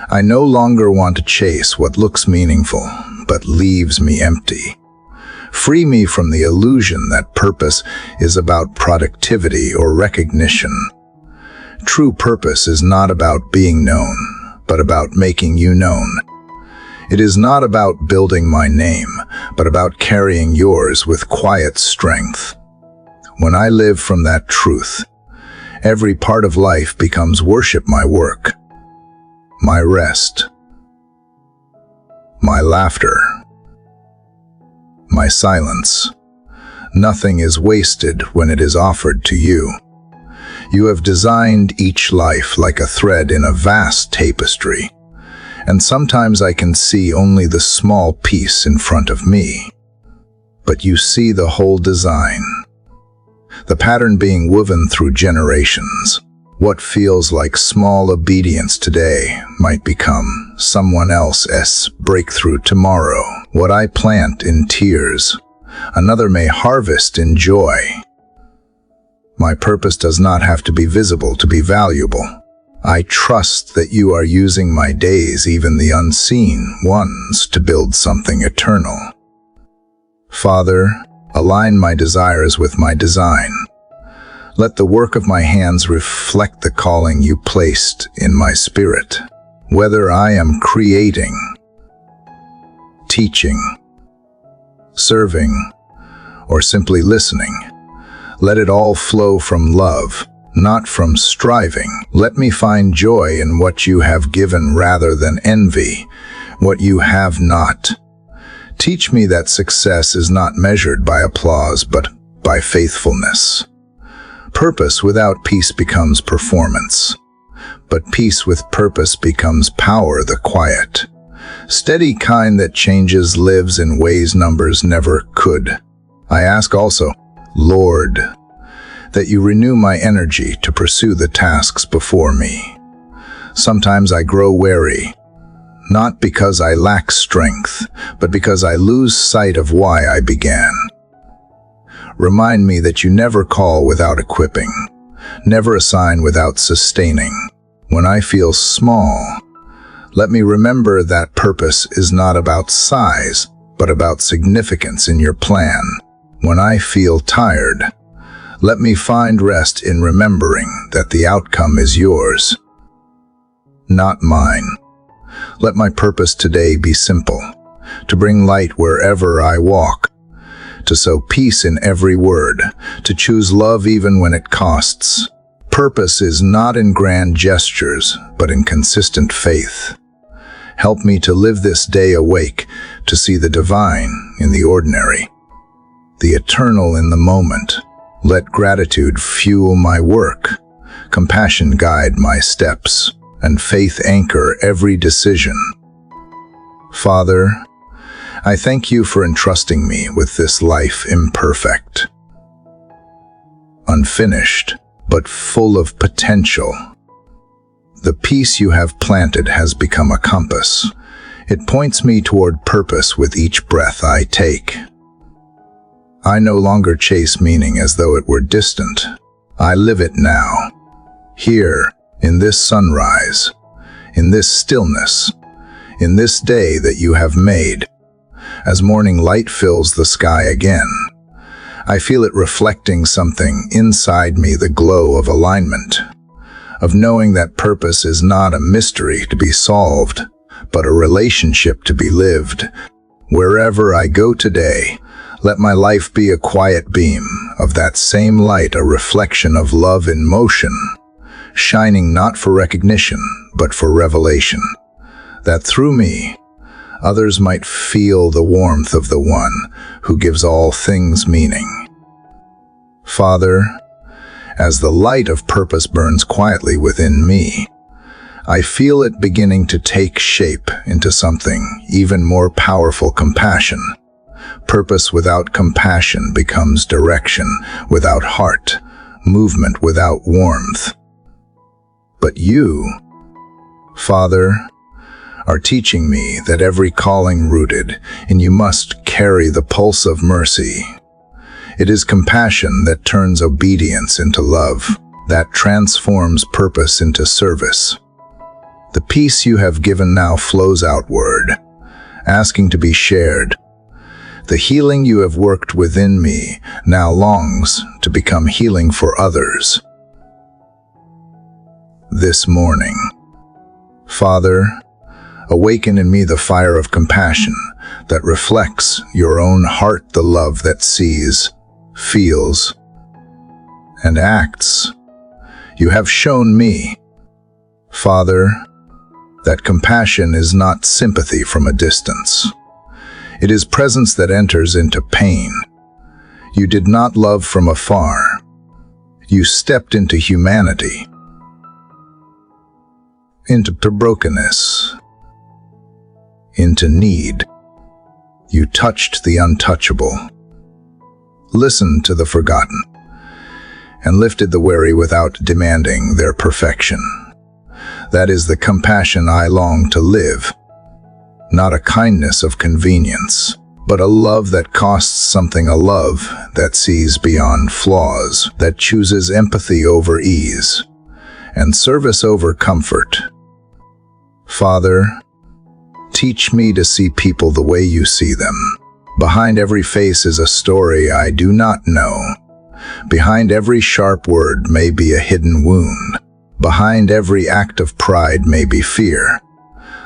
[SPEAKER 1] I no longer want to chase what looks meaningful, but leaves me empty. Free me from the illusion that purpose is about productivity or recognition. True purpose is not about being known, but about making you known. It is not about building my name, but about carrying yours with quiet strength. When I live from that truth, every part of life becomes worship, my work, my rest, my laughter, my silence. Nothing is wasted when it is offered to you. You have designed each life like a thread in a vast tapestry, and sometimes I can see only the small piece in front of me. But you see the whole design, the pattern being woven through generations. What feels like small obedience today might become someone else's breakthrough tomorrow. What I plant in tears, another may harvest in joy. My purpose does not have to be visible to be valuable. I trust that you are using my days, even the unseen ones, to build something eternal. Father, align my desires with my design. Let the work of my hands reflect the calling you placed in my spirit. Whether I am creating, teaching, serving, or simply listening, let it all flow from love, not from striving. Let me find joy in what you have given rather than envy what you have not. Teach me that success is not measured by applause, but by faithfulness. Purpose without peace becomes performance, but peace with purpose becomes power, the quiet, steady kind that changes lives in ways numbers never could. I ask also, Lord, that you renew my energy to pursue the tasks before me. Sometimes I grow weary, not because I lack strength, but because I lose sight of why I began. Remind me that you never call without equipping, never assign without sustaining. When I feel small, let me remember that purpose is not about size, but about significance in your plan. When I feel tired, let me find rest in remembering that the outcome is yours, not mine. Let my purpose today be simple, to bring light wherever I walk, to sow peace in every word, to choose love even when it costs. Purpose is not in grand gestures, but in consistent faith. Help me to live this day awake, to see the divine in the ordinary, the eternal in the moment. Let gratitude fuel my work, compassion guide my steps, and faith anchor every decision. Father, I thank you for entrusting me with this life imperfect, unfinished, but full of potential. The peace you have planted has become a compass. It points me toward purpose with each breath I take. I no longer chase meaning as though it were distant. I live it now, here, in this sunrise, in this stillness, in this day that you have made. As morning light fills the sky again, I feel it reflecting something inside me, the glow of alignment, of knowing that purpose is not a mystery to be solved, but a relationship to be lived. Wherever I go today, let my life be a quiet beam of that same light, a reflection of love in motion, shining not for recognition, but for revelation, that through me, others might feel the warmth of the one who gives all things meaning. Father, as the light of purpose burns quietly within me, I feel it beginning to take shape into something even more powerful: compassion. Purpose without compassion becomes direction without heart, movement without warmth. But you, Father, are teaching me that every calling rooted in you must carry the pulse of mercy. It is compassion that turns obedience into love, that transforms purpose into service. The peace you have given now flows outward, asking to be shared. The healing you have worked within me now longs to become healing for others. This morning, Father, awaken in me the fire of compassion that reflects your own heart, the love that sees, feels, and acts. You have shown me, Father, that compassion is not sympathy from a distance. It is presence that enters into pain. You did not love from afar. You stepped into humanity, into brokenness, into need. You touched the untouchable, listened to the forgotten, and lifted the weary without demanding their perfection. That is the compassion I long to live. Not a kindness of convenience, but a love that costs something, a love that sees beyond flaws, that chooses empathy over ease, and service over comfort. Father, teach me to see people the way you see them. Behind every face is a story I do not know. Behind every sharp word may be a hidden wound. Behind every act of pride may be fear.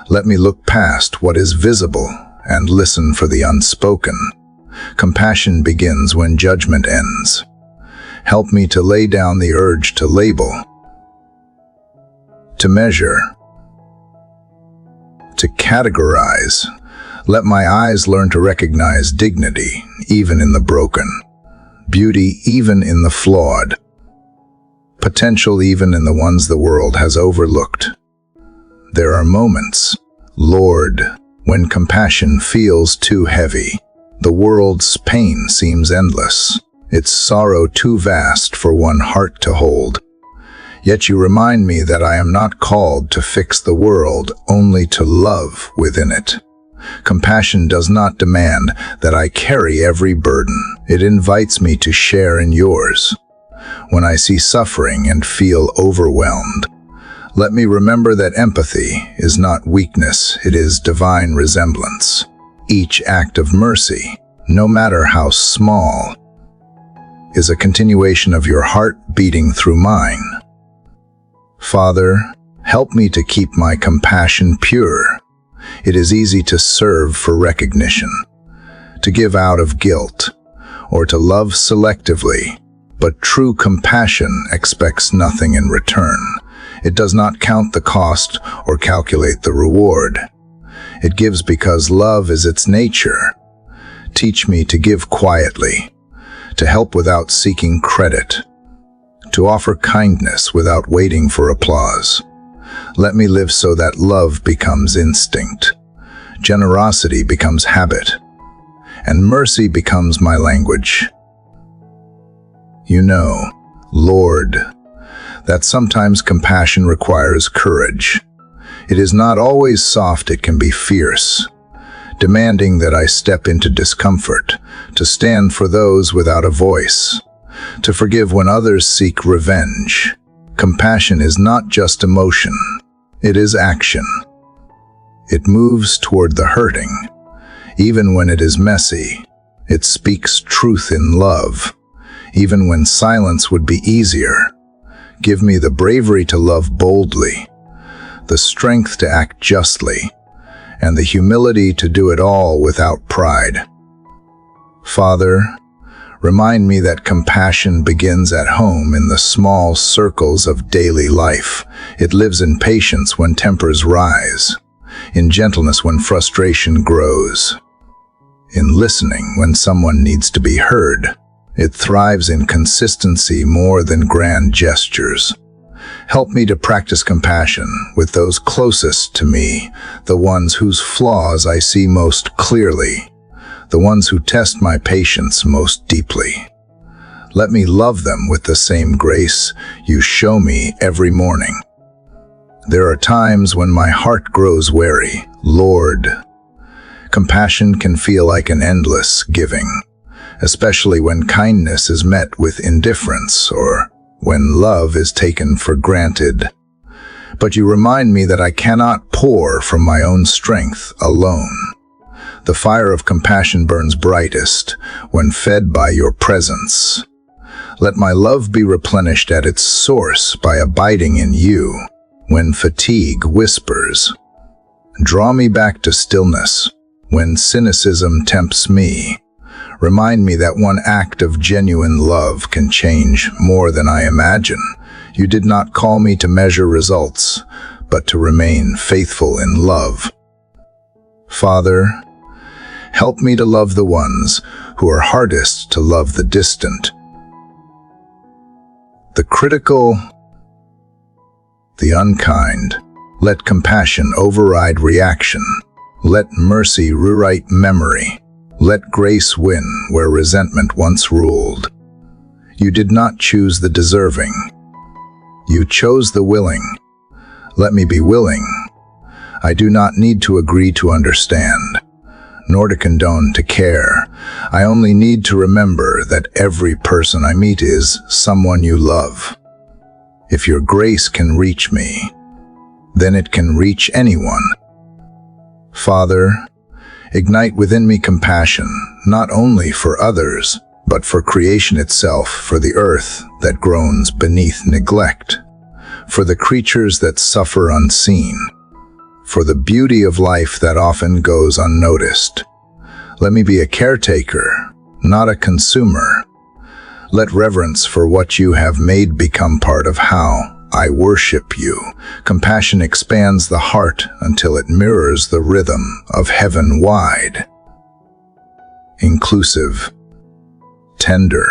[SPEAKER 1] Let me look past what is visible and listen for the unspoken. Compassion begins when judgment ends. Help me to lay down the urge to label, to measure, to categorize. Let my eyes learn to recognize dignity even in the broken, beauty even in the flawed, potential even in the ones the world has overlooked. There are moments, Lord, when compassion feels too heavy. The world's pain seems endless, its sorrow too vast for one heart to hold. Yet you remind me that I am not called to fix the world, only to love within it. Compassion does not demand that I carry every burden. It invites me to share in yours. When I see suffering and feel overwhelmed, let me remember that empathy is not weakness, it is divine resemblance. Each act of mercy, no matter how small, is a continuation of your heart beating through mine. Father, help me to keep my compassion pure. It is easy to serve for recognition, to give out of guilt, or to love selectively, but true compassion expects nothing in return. It does not count the cost or calculate the reward. It gives because love is its nature. Teach me to give quietly, to help without seeking credit, to offer kindness without waiting for applause. Let me live so that love becomes instinct, generosity becomes habit, and mercy becomes my language. You know, Lord, that sometimes compassion requires courage. It is not always soft, it can be fierce, demanding that I step into discomfort, to stand for those without a voice, to forgive when others seek revenge. Compassion is not just emotion, it is action. It moves toward the hurting, even when it is messy. It speaks truth in love, even when silence would be easier. Give me the bravery to love boldly, the strength to act justly, and the humility to do it all without pride. Father, remind me that compassion begins at home in the small circles of daily life. It lives in patience when tempers rise, in gentleness when frustration grows, in listening when someone needs to be heard. It thrives in consistency more than grand gestures. Help me to practice compassion with those closest to me, the ones whose flaws I see most clearly, the ones who test my patience most deeply. Let me love them with the same grace you show me every morning. There are times when my heart grows weary. Lord, compassion can feel like an endless giving, especially when kindness is met with indifference or when love is taken for granted. But you remind me that I cannot pour from my own strength alone. The fire of compassion burns brightest when fed by your presence. Let my love be replenished at its source by abiding in you. When fatigue whispers, draw me back to stillness. When cynicism tempts me, remind me that one act of genuine love can change more than I imagine. You did not call me to measure results, but to remain faithful in love. Father, help me to love the ones who are hardest to love, the distant, the critical, the unkind. Let compassion override reaction. Let mercy rewrite memory. Let grace win where resentment once ruled. You did not choose the deserving. You chose the willing. Let me be willing. I do not need to agree to understand, nor to condone to care. I only need to remember that every person I meet is someone you love. If your grace can reach me, then it can reach anyone. Father, ignite within me compassion, not only for others, but for creation itself, for the earth that groans beneath neglect, for the creatures that suffer unseen, for the beauty of life that often goes unnoticed. Let me be a caretaker, not a consumer. Let reverence for what you have made become part of how I worship you. Compassion expands the heart until it mirrors the rhythm of heaven wide. Inclusive, tender.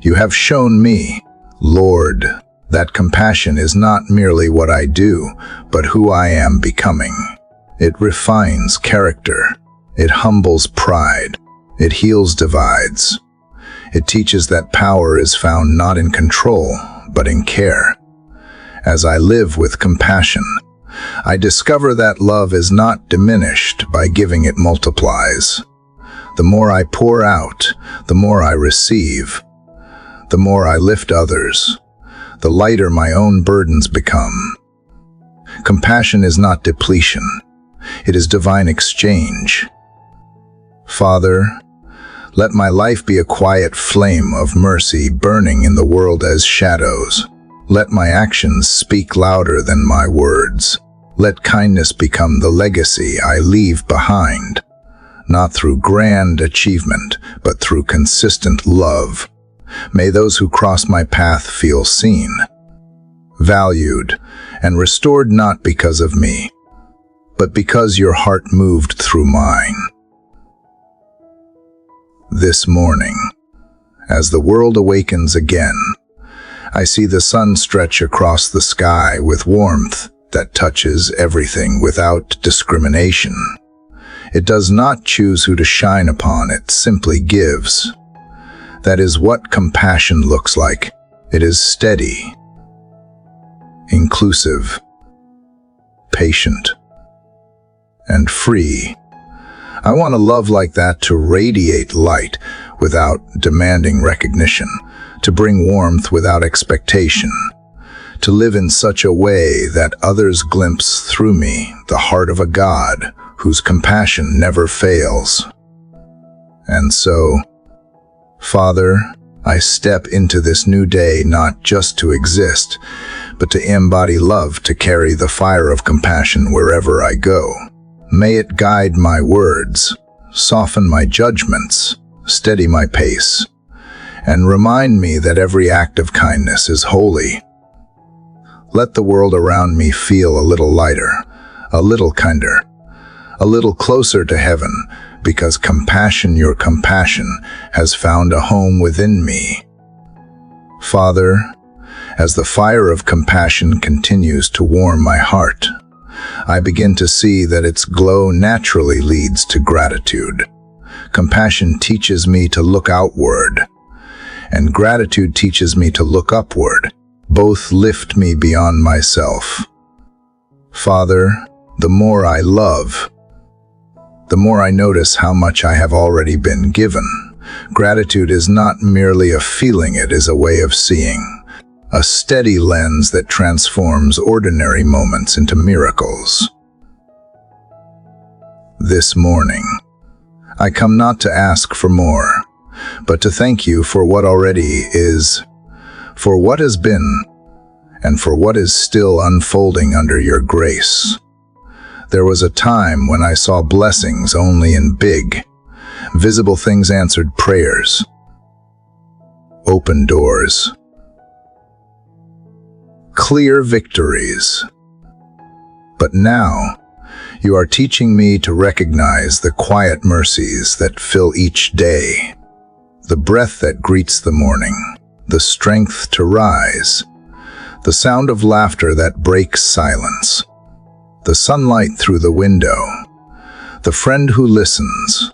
[SPEAKER 1] You have shown me, Lord, that compassion is not merely what I do, but who I am becoming. It refines character. It humbles pride. It heals divides. It teaches that power is found not in control, but in care. As I live with compassion, I discover that love is not diminished by giving, it multiplies. The more I pour out, the more I receive. The more I lift others, the lighter my own burdens become. Compassion is not depletion. It is divine exchange. Father, let my life be a quiet flame of mercy burning in the world as shadows. Let my actions speak louder than my words. Let kindness become the legacy I leave behind, not through grand achievement, but through consistent love. May those who cross my path feel seen, valued, and restored, not because of me, but because your heart moved through mine. This morning, as the world awakens again, I see the sun stretch across the sky with warmth that touches everything without discrimination. It does not choose who to shine upon, it simply gives. That is what compassion looks like. It is steady, inclusive, patient, and free. I want a love like that to radiate light without demanding recognition, to bring warmth without expectation, to live in such a way that others glimpse through me the heart of a God whose compassion never fails. And so, Father, I step into this new day not just to exist, but to embody love, to carry the fire of compassion wherever I go. May it guide my words, soften my judgments, steady my pace, and remind me that every act of kindness is holy. Let the world around me feel a little lighter, a little kinder, a little closer to heaven, because compassion, your compassion, has found a home within me. Father, as the fire of compassion continues to warm my heart, I begin to see that its glow naturally leads to gratitude. Compassion teaches me to look outward, and gratitude teaches me to look upward. Both lift me beyond myself. Father, the more I love, the more I notice how much I have already been given. Gratitude is not merely a feeling, it is a way of seeing, a steady lens that transforms ordinary moments into miracles. This morning, I come not to ask for more, but to thank you for what already is, for what has been, and for what is still unfolding under your grace. There was a time when I saw blessings only in big, visible things, answered prayers, open doors, clear victories. But now, you are teaching me to recognize the quiet mercies that fill each day, the breath that greets the morning, the strength to rise, the sound of laughter that breaks silence, the sunlight through the window, the friend who listens,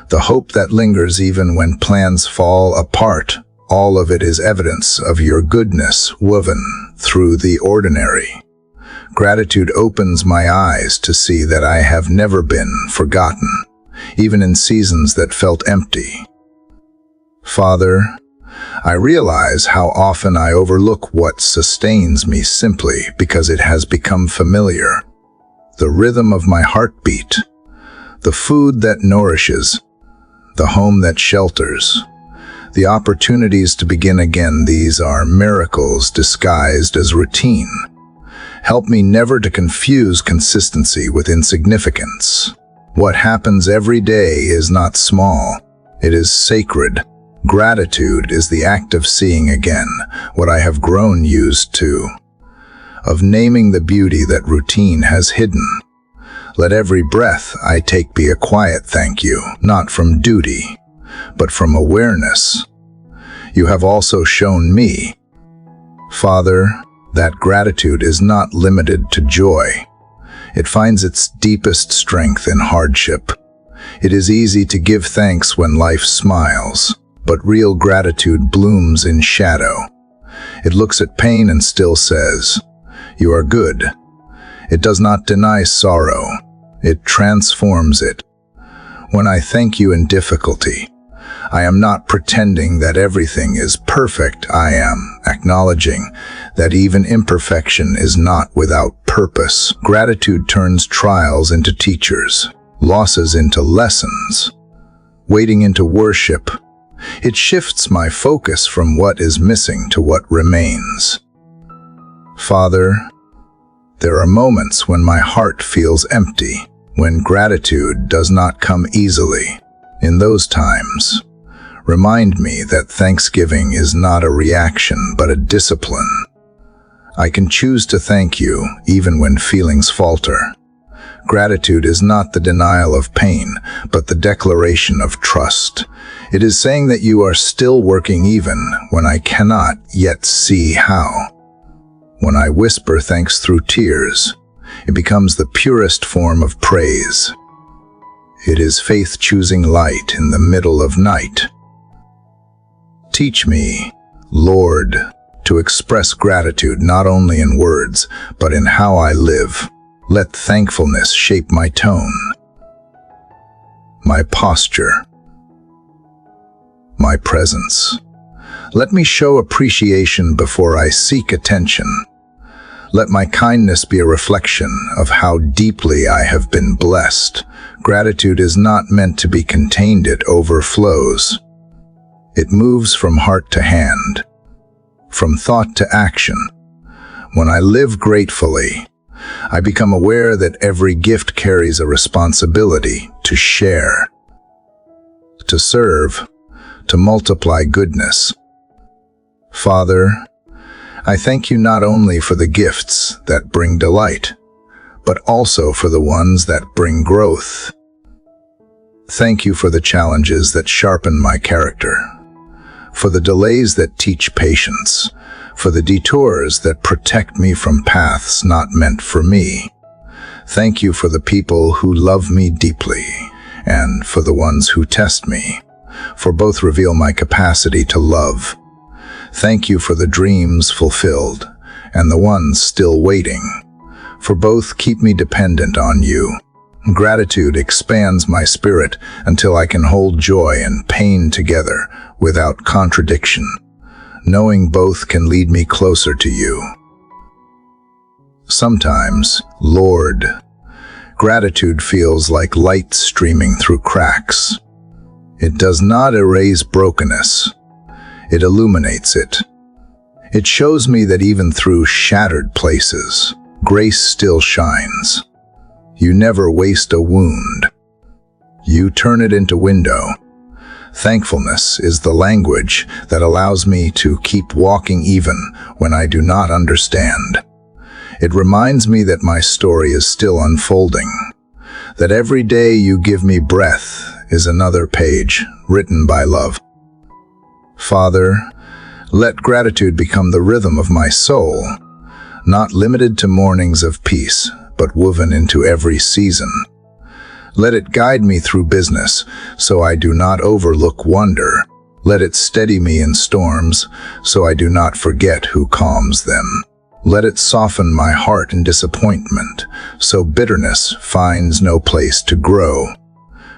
[SPEAKER 1] the hope that lingers even when plans fall apart. All of it is evidence of your goodness woven through the ordinary. Gratitude opens my eyes to see that I have never been forgotten, even in seasons that felt empty. Father, I realize how often I overlook what sustains me simply because it has become familiar. The rhythm of my heartbeat, the food that nourishes, the home that shelters, the opportunities to begin again. These are miracles disguised as routine. Help me never to confuse consistency with insignificance. What happens every day is not small, it is sacred. Gratitude is the act of seeing again what I have grown used to, of naming the beauty that routine has hidden. Let every breath I take be a quiet thank you, not from duty, but from awareness. You have also shown me, Father, that gratitude is not limited to joy. It finds its deepest strength in hardship. It is easy to give thanks when life smiles, but real gratitude blooms in shadow. It looks at pain and still says, "You are good." It does not deny sorrow. It transforms it. When I thank you in difficulty, I am not pretending that everything is perfect. I am acknowledging that even imperfection is not without purpose. Gratitude turns trials into teachers, losses into lessons, waiting into worship. It shifts my focus from what is missing to what remains. Father, there are moments when my heart feels empty, when gratitude does not come easily. In those times, remind me that thanksgiving is not a reaction but a discipline. I can choose to thank you even when feelings falter. Gratitude is not the denial of pain, but the declaration of trust. It is saying that you are still working even when I cannot yet see how. When I whisper thanks through tears, it becomes the purest form of praise. It is faith choosing light in the middle of night. Teach me, Lord, to express gratitude not only in words, but in how I live. Let thankfulness shape my tone, my posture, my presence. Let me show appreciation before I seek attention. Let my kindness be a reflection of how deeply I have been blessed. Gratitude is not meant to be contained, it overflows. It moves from heart to hand, from thought to action. When I live gratefully, I become aware that every gift carries a responsibility to share, to serve, to multiply goodness. Father, I thank you not only for the gifts that bring delight, but also for the ones that bring growth. Thank you for the challenges that sharpen my character, for the delays that teach patience, for the detours that protect me from paths not meant for me. Thank you for the people who love me deeply, and for the ones who test me, for both reveal my capacity to love. Thank you for the dreams fulfilled, and the ones still waiting, for both keep me dependent on you. Gratitude expands my spirit until I can hold joy and pain together without contradiction. Knowing both can lead me closer to you. Sometimes, Lord, gratitude feels like light streaming through cracks. It does not erase brokenness. It illuminates it. It shows me that even through shattered places, grace still shines. You never waste a wound. You turn it into window. Thankfulness is the language that allows me to keep walking even when I do not understand. It reminds me that my story is still unfolding, that every day you give me breath is another page written by love. Father, let gratitude become the rhythm of my soul, not limited to mornings of peace, but woven into every season. Let it guide me through business, so I do not overlook wonder. Let it steady me in storms, so I do not forget who calms them. Let it soften my heart in disappointment, so bitterness finds no place to grow.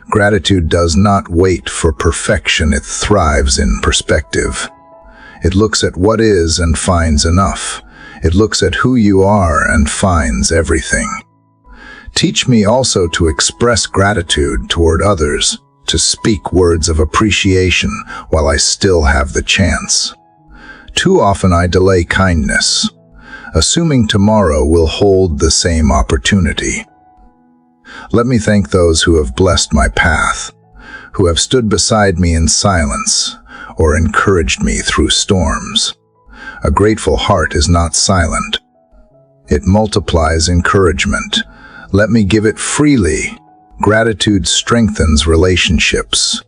[SPEAKER 1] Gratitude does not wait for perfection, it thrives in perspective. It looks at what is and finds enough. It looks at who you are and finds everything. Teach me also to express gratitude toward others, to speak words of appreciation while I still have the chance. Too often I delay kindness, assuming tomorrow will hold the same opportunity. Let me thank those who have blessed my path, who have stood beside me in silence or encouraged me through storms. A grateful heart is not silent. It multiplies encouragement. Let me give it freely. Gratitude strengthens relationships,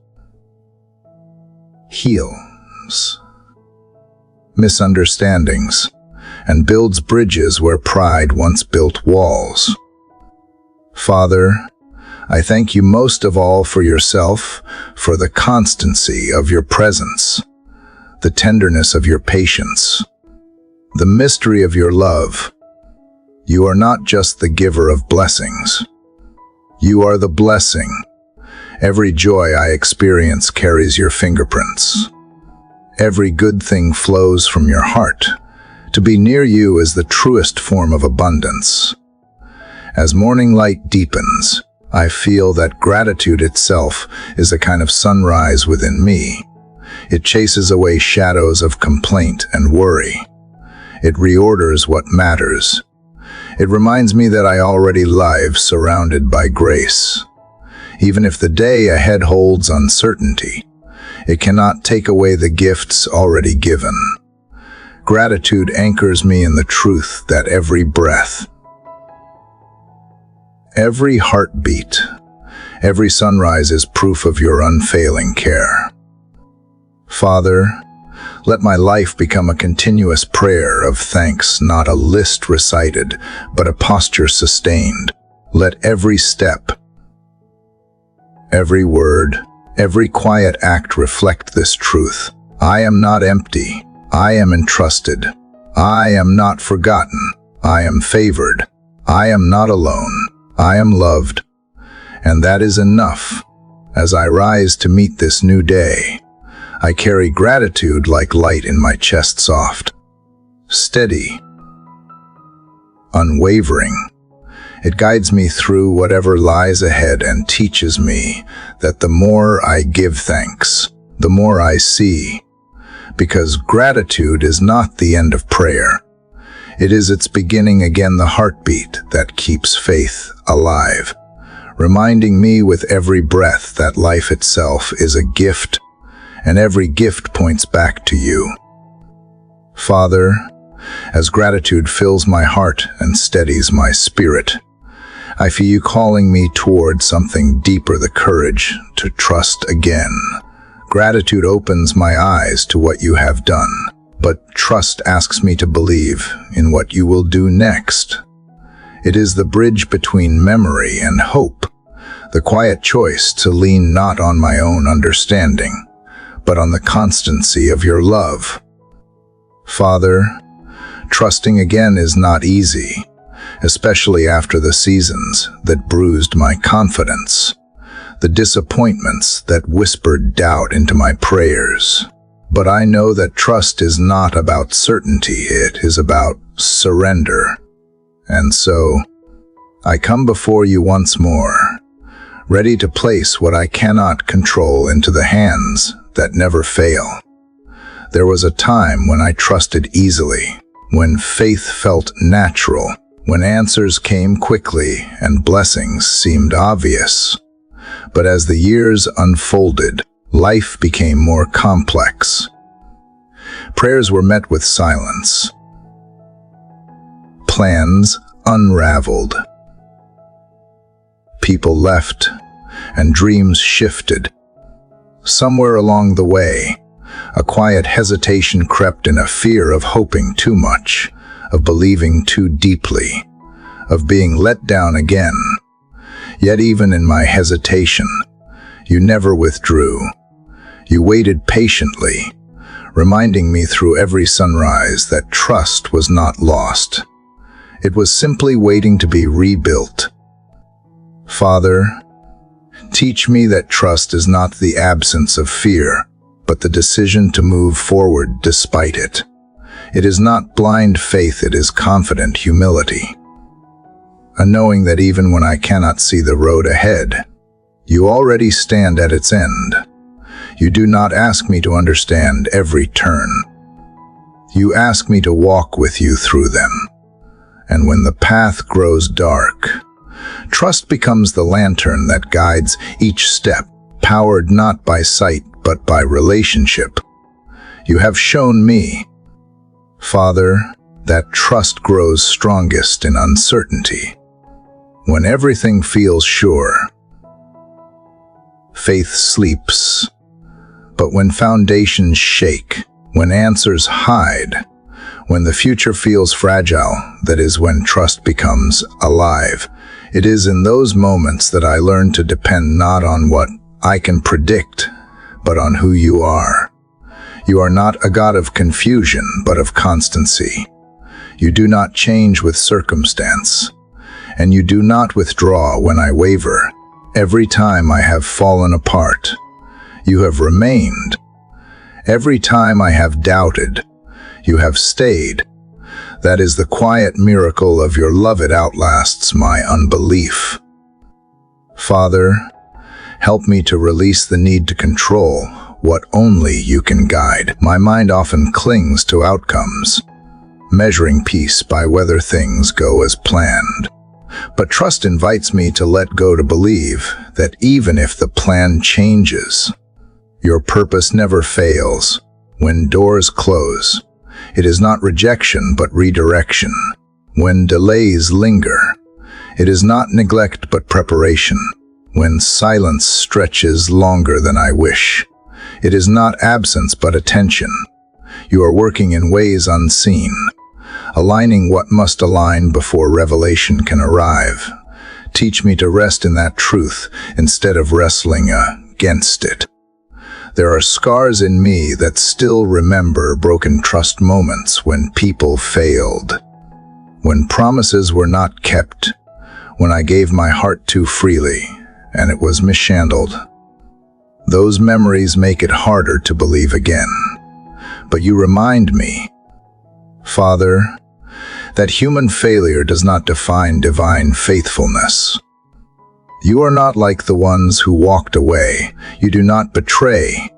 [SPEAKER 1] heals misunderstandings, and builds bridges where pride once built walls. Father, I thank you most of all for yourself, for the constancy of your presence, the tenderness of your patience, the mystery of your love. You are not just the giver of blessings. You are the blessing. Every joy I experience carries your fingerprints. Every good thing flows from your heart. To be near you is the truest form of abundance. As morning light deepens, I feel that gratitude itself is a kind of sunrise within me. It chases away shadows of complaint and worry. It reorders what matters. It reminds me that I already live surrounded by grace. Even if the day ahead holds uncertainty, it cannot take away the gifts already given. Gratitude anchors me in the truth that every breath, every heartbeat, every sunrise is proof of your unfailing care. Father, let my life become a continuous prayer of thanks, not a list recited, but a posture sustained. Let every step, every word, every quiet act reflect this truth. I am not empty. I am entrusted. I am not forgotten. I am favored. I am not alone. I am loved. And that is enough. As I rise to meet this new day, I carry gratitude like light in my chest, soft, steady, unwavering. It guides me through whatever lies ahead and teaches me that the more I give thanks, the more I see. Because gratitude is not the end of prayer. It is its beginning again, the heartbeat that keeps faith alive, reminding me with every breath that life itself is a gift, and every gift points back to you. Father, as gratitude fills my heart and steadies my spirit, I feel you calling me toward something deeper, the courage to trust again. Gratitude opens my eyes to what you have done, but trust asks me to believe in what you will do next. It is the bridge between memory and hope, the quiet choice to lean not on my own understanding, but on the constancy of your love. Father, trusting again is not easy, especially after the seasons that bruised my confidence, the disappointments that whispered doubt into my prayers. But I know that trust is not about certainty, it is about surrender. And so, I come before you once more, ready to place what I cannot control into the hands that never fail. There was a time when I trusted easily, when faith felt natural, when answers came quickly and blessings seemed obvious. But as the years unfolded, life became more complex. Prayers were met with silence. Plans unraveled. People left, and dreams shifted. Somewhere along the way, a quiet hesitation crept in, a fear of hoping too much, of believing too deeply, of being let down again. Yet even in my hesitation, you never withdrew. You waited patiently, reminding me through every sunrise that trust was not lost. It was simply waiting to be rebuilt. Father, teach me that trust is not the absence of fear, but the decision to move forward despite it. It is not blind faith, it is confident humility. A knowing that even when I cannot see the road ahead, you already stand at its end. You do not ask me to understand every turn. You ask me to walk with you through them. And when the path grows dark, trust becomes the lantern that guides each step, powered not by sight but by relationship. You have shown me, Father, that trust grows strongest in uncertainty. When everything feels sure, faith sleeps. But when foundations shake, when answers hide, when the future feels fragile, that is when trust becomes alive. It is in those moments that I learn to depend not on what I can predict, but on who you are. You are not a God of confusion, but of constancy. You do not change with circumstance, and you do not withdraw when I waver. Every time I have fallen apart, you have remained. Every time I have doubted, you have stayed. That is the quiet miracle of your love. It outlasts my unbelief. Father, help me to release the need to control what only you can guide. My mind often clings to outcomes, measuring peace by whether things go as planned. But trust invites me to let go, to believe that even if the plan changes, your purpose never fails. When doors close, it is not rejection but redirection. When delays linger, it is not neglect but preparation. When silence stretches longer than I wish, it is not absence but attention. You are working in ways unseen, aligning what must align before revelation can arrive. Teach me to rest in that truth instead of wrestling against it. There are scars in me that still remember broken trust moments when people failed, when promises were not kept, when I gave my heart too freely and it was mishandled. Those memories make it harder to believe again. But you remind me, Father, that human failure does not define divine faithfulness. You are not like the ones who walked away. You do not betray,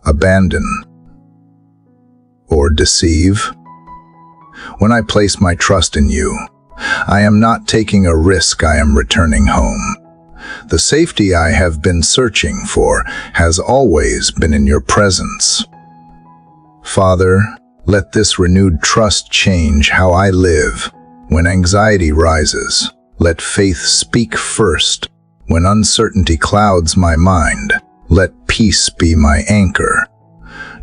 [SPEAKER 1] abandon, or deceive. When I place my trust in you, I am not taking a risk, I am returning home. The safety I have been searching for has always been in your presence. Father, let this renewed trust change how I live. When anxiety rises, let faith speak first. When uncertainty clouds my mind, let peace be my anchor.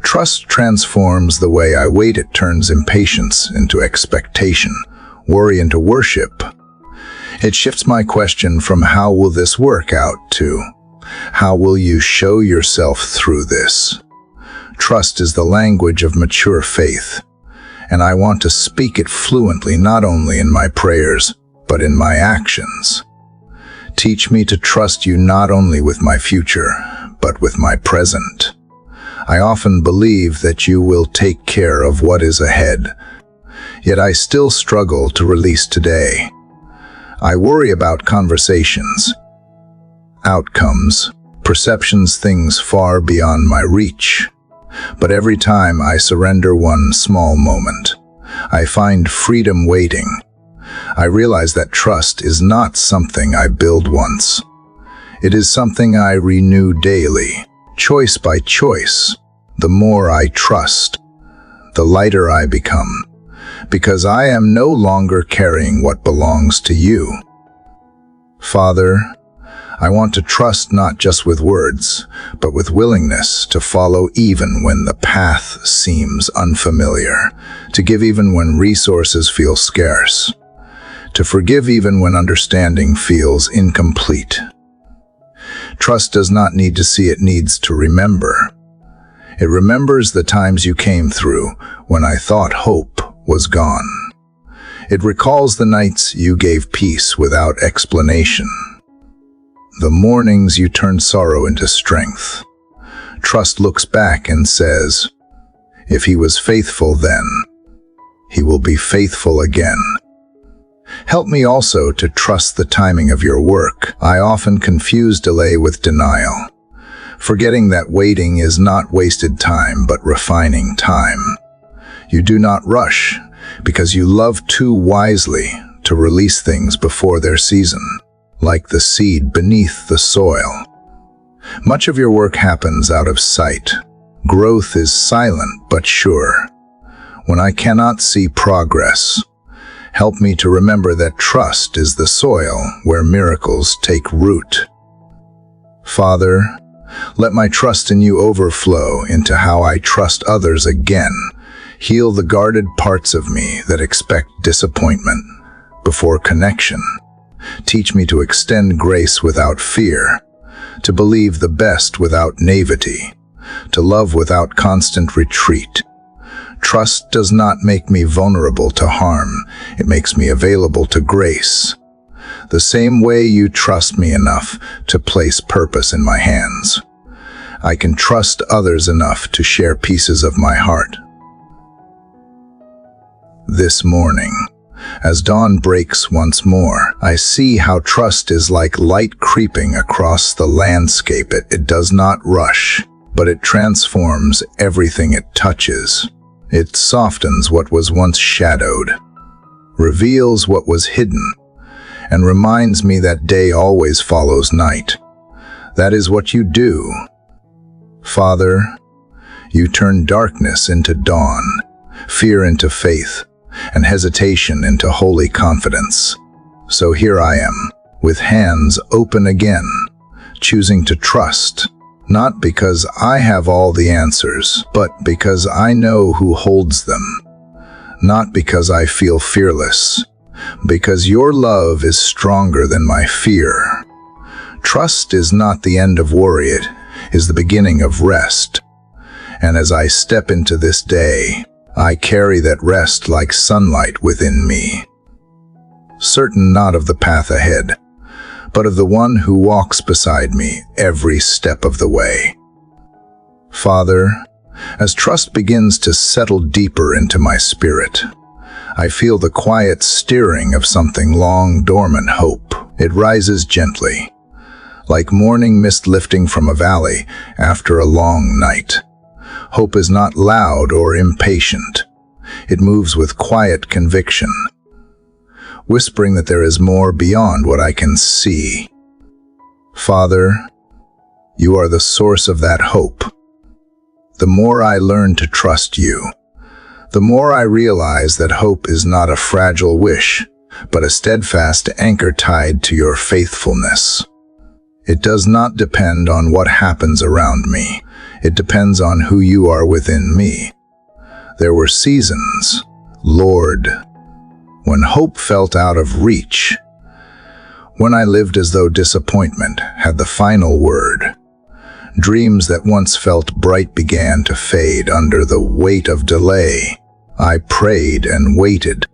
[SPEAKER 1] Trust transforms the way I wait. It turns impatience into expectation, worry into worship. It shifts my question from how will this work out to how will you show yourself through this? Trust is the language of mature faith, and I want to speak it fluently not only in my prayers, but in my actions. Teach me to trust you not only with my future, but with my present. I often believe that you will take care of what is ahead, yet I still struggle to release today. I worry about conversations, outcomes, perceptions, things far beyond my reach. But every time I surrender one small moment, I find freedom waiting. I realize that trust is not something I build once. It is something I renew daily, choice by choice. The more I trust, the lighter I become, because I am no longer carrying what belongs to you. Father, I want to trust not just with words, but with willingness to follow even when the path seems unfamiliar, to give even when resources feel scarce, to forgive even when understanding feels incomplete. Trust does not need to see, it needs to remember. It remembers the times you came through when I thought hope was gone. It recalls the nights you gave peace without explanation, the mornings you turned sorrow into strength. Trust looks back and says, if he was faithful then, he will be faithful again. Help me also to trust the timing of your work. I often confuse delay with denial, forgetting that waiting is not wasted time but refining time. You do not rush because you love too wisely to release things before their season, like the seed beneath the soil. Much of your work happens out of sight. Growth is silent but sure. When I cannot see progress, help me to remember that trust is the soil where miracles take root. Father, let my trust in you overflow into how I trust others again. Heal the guarded parts of me that expect disappointment before connection. Teach me to extend grace without fear, to believe the best without naivety, to love without constant retreat. Trust does not make me vulnerable to harm, it makes me available to grace. The same way you trust me enough to place purpose in my hands, I can trust others enough to share pieces of my heart. This morning, as dawn breaks once more, I see how trust is like light creeping across the landscape. It does not rush, but it transforms everything it touches. It softens what was once shadowed, reveals what was hidden, and reminds me that day always follows night. That is what you do. Father, you turn darkness into dawn, fear into faith, and hesitation into holy confidence. So here I am, with hands open again, choosing to trust, not because I have all the answers, but because I know who holds them. Not because I feel fearless, because your love is stronger than my fear. Trust is not the end of worry, is the beginning of rest. And as I step into this day, I carry that rest like sunlight within me. Certain not of the path ahead, but of the one who walks beside me every step of the way. Father, as trust begins to settle deeper into my spirit, I feel the quiet stirring of something long dormant, hope. It rises gently, like morning mist lifting from a valley after a long night. Hope is not loud or impatient. It moves with quiet conviction, whispering that there is more beyond what I can see. Father, you are the source of that hope. The more I learn to trust you, the more I realize that hope is not a fragile wish, but a steadfast anchor tied to your faithfulness. It does not depend on what happens around me. It depends on who you are within me. There were seasons, Lord, when hope felt out of reach, when I lived as though disappointment had the final word. Dreams that once felt bright began to fade under the weight of delay. I prayed and waited,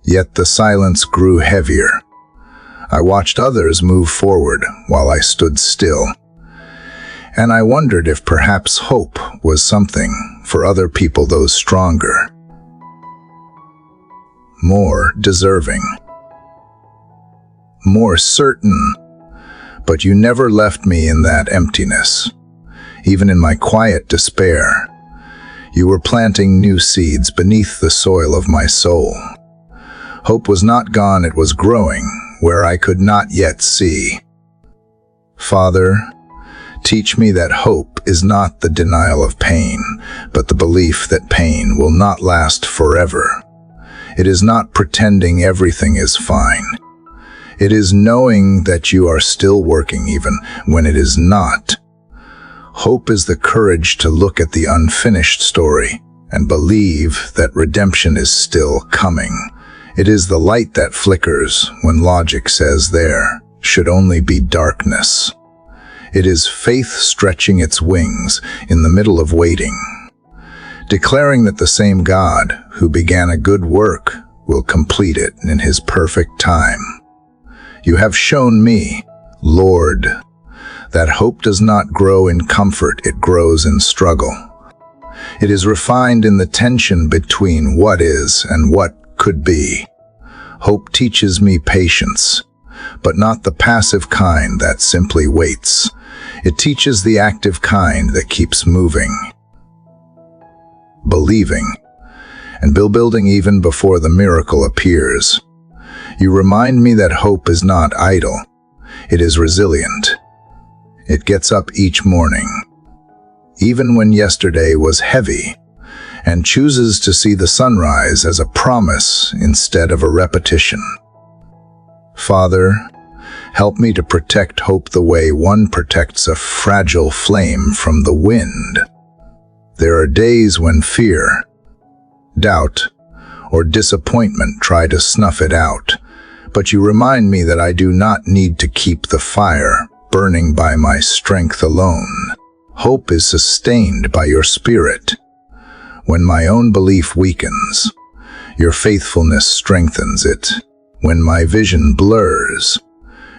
[SPEAKER 1] yet the silence grew heavier. I watched others move forward while I stood still, and I wondered if perhaps hope was something for other people, those stronger, more deserving, more certain. But you never left me in that emptiness. Even in my quiet despair, you were planting new seeds beneath the soil of my soul. Hope was not gone, it was growing where I could not yet see. Father, teach me that hope is not the denial of pain, but the belief that pain will not last forever. It is not pretending everything is fine. It is knowing that you are still working even when it is not. Hope is the courage to look at the unfinished story and believe that redemption is still coming. It is the light that flickers when logic says there should only be darkness. It is faith stretching its wings in the middle of waiting, declaring that the same God who began a good work will complete it in His perfect time. You have shown me, Lord, that hope does not grow in comfort, it grows in struggle. It is refined in the tension between what is and what could be. Hope teaches me patience, but not the passive kind that simply waits. It teaches the active kind that keeps moving, believing, and building even before the miracle appears. You remind me that hope is not idle. It is resilient. It gets up each morning, even when yesterday was heavy, and chooses to see the sunrise as a promise instead of a repetition. Father, help me to protect hope the way one protects a fragile flame from the wind. There are days when fear, doubt, or disappointment try to snuff it out, but you remind me that I do not need to keep the fire burning by my strength alone. Hope is sustained by your Spirit. When my own belief weakens, your faithfulness strengthens it. When my vision blurs,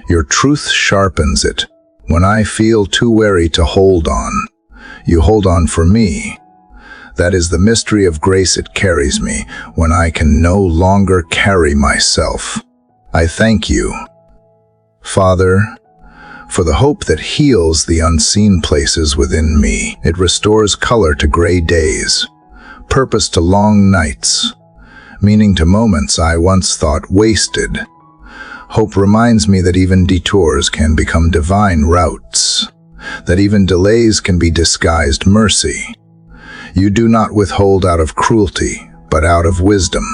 [SPEAKER 1] your truth sharpens it. When I feel too weary to hold on, you hold on for me. That is the mystery of grace. It carries me when I can no longer carry myself. I thank you, Father, for the hope that heals the unseen places within me. It restores color to gray days, purpose to long nights, meaning to moments I once thought wasted. Hope reminds me that even detours can become divine routes, that even delays can be disguised mercy. You do not withhold out of cruelty, but out of wisdom.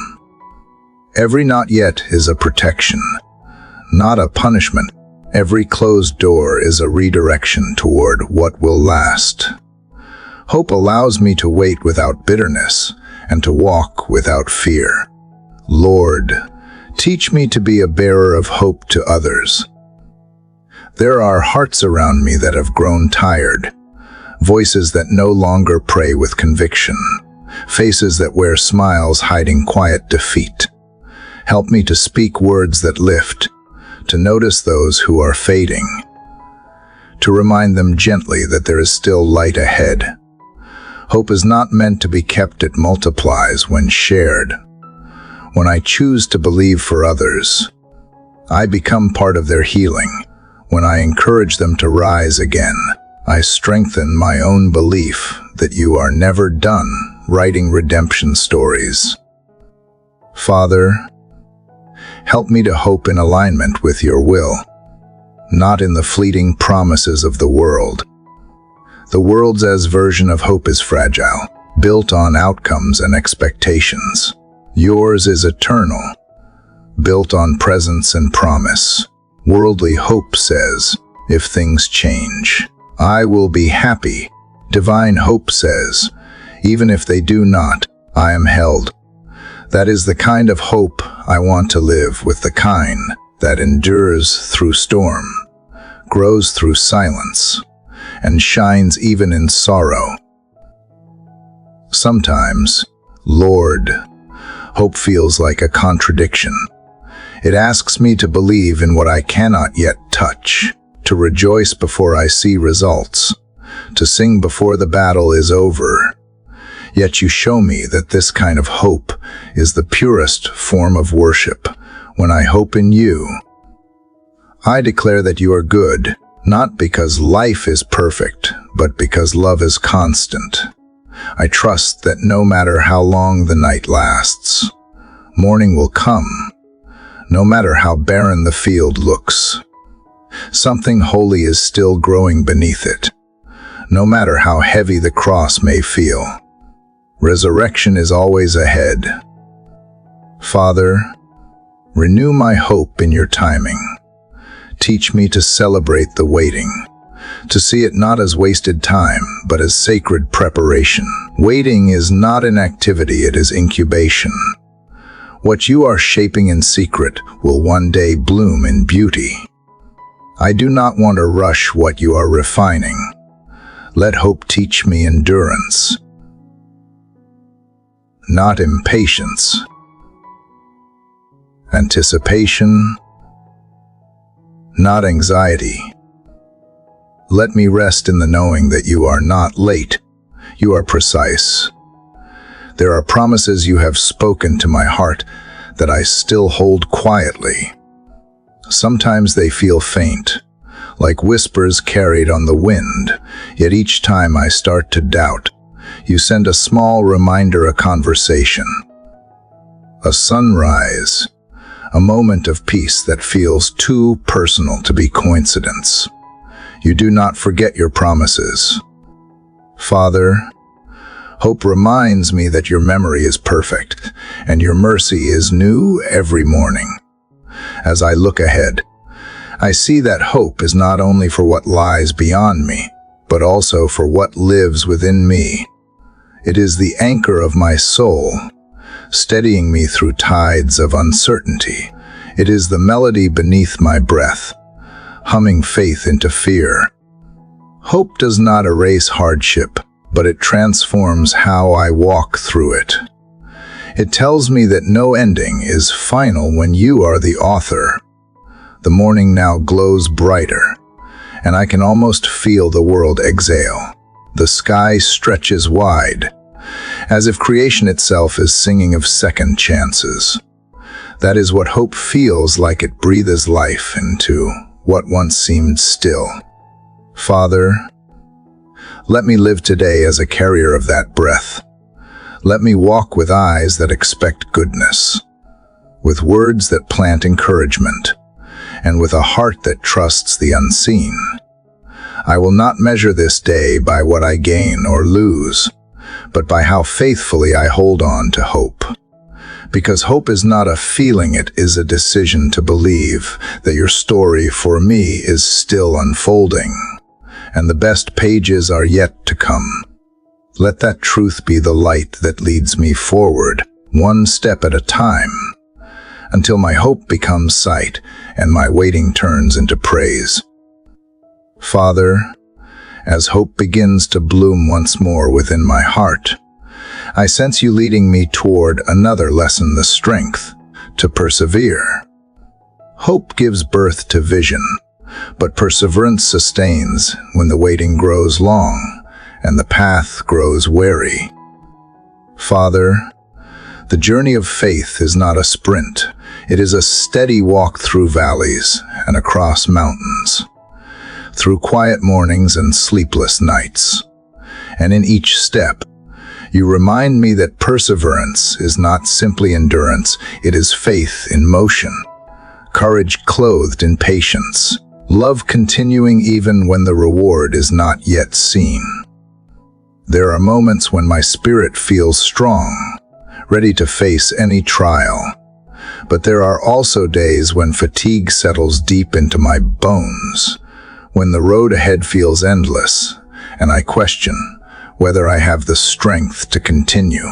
[SPEAKER 1] Every not yet is a protection, not a punishment. Every closed door is a redirection toward what will last. Hope allows me to wait without bitterness and to walk without fear. Lord, teach me to be a bearer of hope to others. There are hearts around me that have grown tired, Voices that no longer pray with conviction. Faces that wear smiles hiding quiet defeat. Help me to speak words that lift, to notice those who are fading, to remind them gently that there is still light ahead. Hope is not meant to be kept, it multiplies when shared. When I choose to believe for others, I become part of their healing. When I encourage them to rise again, I strengthen my own belief that you are never done writing redemption stories. Father, help me to hope in alignment with your will, not in the fleeting promises of the world. The world's version of hope is fragile, built on outcomes and expectations. Yours is eternal, built on presence and promise. Worldly hope says, if things change, I will be happy. Divine hope says, even if they do not, I am held. That is the kind of hope I want to live, with the kind that endures through storm, grows through silence, and shines even in sorrow. Sometimes, Lord, hope feels like a contradiction. It asks me to believe in what I cannot yet touch, to rejoice before I see results, to sing before the battle is over. Yet you show me that this kind of hope is the purest form of worship. When I hope in you, I declare that you are good, not because life is perfect, but because love is constant. I trust that no matter how long the night lasts, morning will come. No matter how barren the field looks, something holy is still growing beneath it. No matter how heavy the cross may feel, resurrection is always ahead. Father, renew my hope in your timing. Teach me to celebrate the waiting, to see it not as wasted time, but as sacred preparation. Waiting is not inactivity, it is incubation. What you are shaping in secret will one day bloom in beauty. I do not want to rush what you are refining. Let hope teach me endurance, not impatience. Anticipation, not anxiety. Let me rest in the knowing that you are not late, you are precise. There are promises you have spoken to my heart that I still hold quietly. Sometimes they feel faint, like whispers carried on the wind, yet each time I start to doubt, you send a small reminder, a conversation, a sunrise, a moment of peace that feels too personal to be coincidence. You do not forget your promises. Father, hope reminds me that your memory is perfect, and your mercy is new every morning. As I look ahead, I see that hope is not only for what lies beyond me, but also for what lives within me. It is the anchor of my soul, steadying me through tides of uncertainty. It is the melody beneath my breath, humming faith into fear. Hope does not erase hardship, but it transforms how I walk through it. It tells me that no ending is final when you are the author. The morning now glows brighter, and I can almost feel the world exhale. The sky stretches wide, as if creation itself is singing of second chances. That is what hope feels like. It breathes life into what once seemed still. Father, let me live today as a carrier of that breath. Let me walk with eyes that expect goodness, with words that plant encouragement, and with a heart that trusts the unseen. I will not measure this day by what I gain or lose, but by how faithfully I hold on to hope. Because hope is not a feeling, it is a decision to believe that your story for me is still unfolding, and the best pages are yet to come. Let that truth be the light that leads me forward, one step at a time, until my hope becomes sight and my waiting turns into praise. Father, As hope begins to bloom once more within my heart, I sense you leading me toward another lesson, the strength to persevere. Hope gives birth to vision, but perseverance sustains when the waiting grows long and the path grows weary. Father, the journey of faith is not a sprint. It is a steady walk through valleys and across mountains, through quiet mornings and sleepless nights. And in each step, you remind me that perseverance is not simply endurance, it is faith in motion, courage clothed in patience, love continuing even when the reward is not yet seen. There are moments when my spirit feels strong, ready to face any trial. But there are also days when fatigue settles deep into my bones, when the road ahead feels endless, and I question whether I have the strength to continue.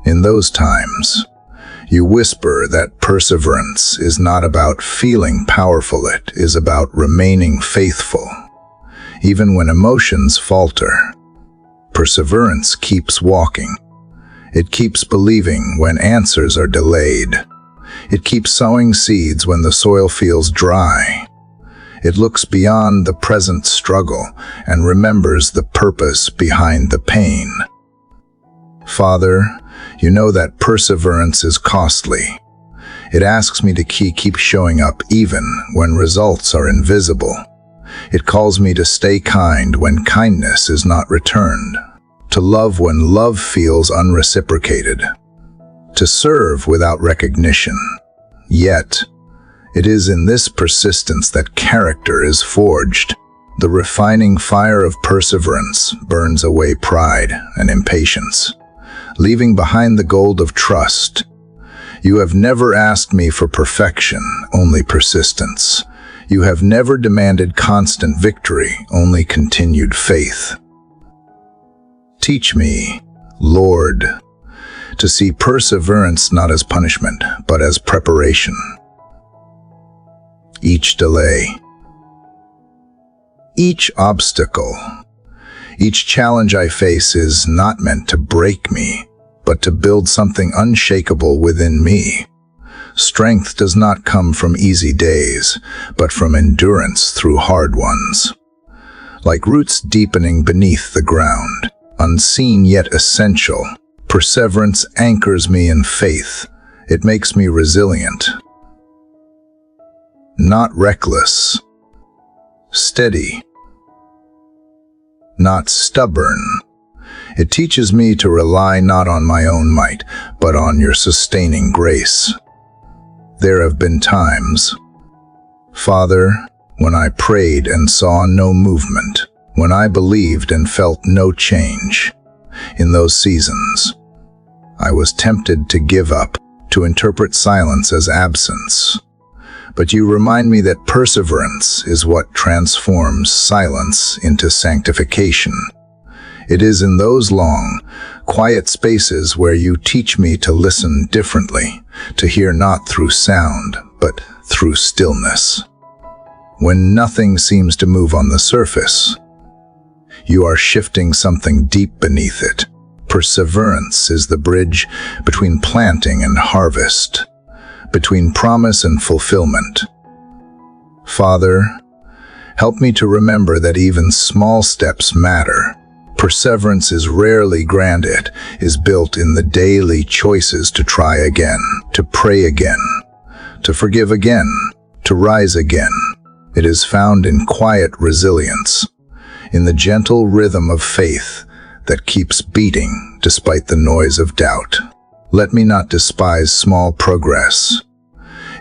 [SPEAKER 1] In those times, you whisper that perseverance is not about feeling powerful, it is about remaining faithful. Even when emotions falter, perseverance keeps walking. It keeps believing when answers are delayed. It keeps sowing seeds when the soil feels dry. It looks beyond the present struggle and remembers the purpose behind the pain. Father, you know that perseverance is costly. It asks me to keep showing up even when results are invisible. It calls me to stay kind when kindness is not returned, to love when love feels unreciprocated, to serve without recognition. Yet, it is in this persistence that character is forged. The refining fire of perseverance burns away pride and impatience, leaving behind the gold of trust. You have never asked me for perfection, only persistence. You have never demanded constant victory, only continued faith. Teach me, Lord, to see perseverance not as punishment, but as preparation. Each delay, each obstacle, each challenge I face is not meant to break me, but to build something unshakable within me. Strength does not come from easy days, but from endurance through hard ones. Like roots deepening beneath the ground, unseen yet essential, perseverance anchors me in faith. It makes me resilient. Not reckless, steady, not stubborn. It teaches me to rely not on my own might, but on your sustaining grace. There have been times, Father, when I prayed and saw no movement, when I believed and felt no change. In those seasons, I was tempted to give up, to interpret silence as absence. But you remind me that perseverance is what transforms silence into sanctification. It is in those long, quiet spaces where you teach me to listen differently, to hear not through sound, but through stillness. When nothing seems to move on the surface, you are shifting something deep beneath it. Perseverance is the bridge between planting and harvest, between promise and fulfillment. Father, help me to remember that even small steps matter. Perseverance is rarely grand, it is built in the daily choices to try again, to pray again, to forgive again, to rise again. It is found in quiet resilience, in the gentle rhythm of faith that keeps beating despite the noise of doubt. Let me not despise small progress.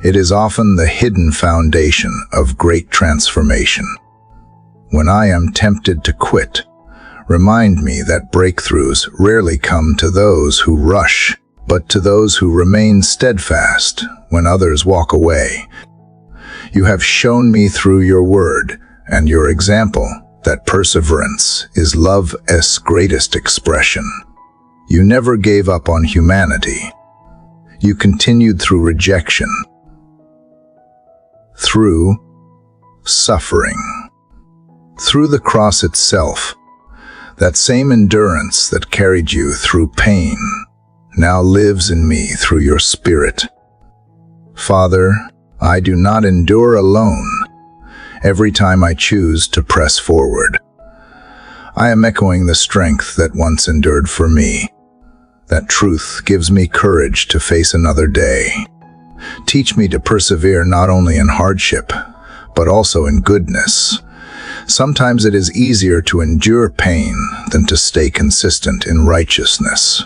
[SPEAKER 1] It is often the hidden foundation of great transformation. When I am tempted to quit, remind me that breakthroughs rarely come to those who rush, but to those who remain steadfast when others walk away. You have shown me through your word and your example that perseverance is love's greatest expression. You never gave up on humanity. You continued through rejection, through suffering, Through the cross itself, that same endurance that carried you through pain now lives in me through your Spirit. Father, I do not endure alone every time I choose to press forward. I am echoing the strength that once endured for me. That truth gives me courage to face another day. Teach me to persevere not only in hardship, but also in goodness. Sometimes it is easier to endure pain than to stay consistent in righteousness.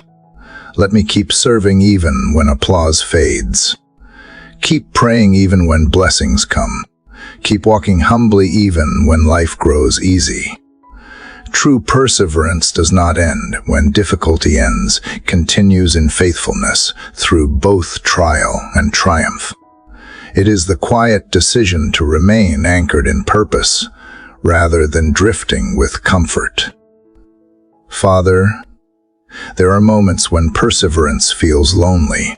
[SPEAKER 1] Let me keep serving even when applause fades. Keep praying even when blessings come. Keep walking humbly even when life grows easy. True perseverance does not end when difficulty ends, continues in faithfulness through both trial and triumph. It is the quiet decision to remain anchored in purpose, rather than drifting with comfort. Father, there are moments when perseverance feels lonely.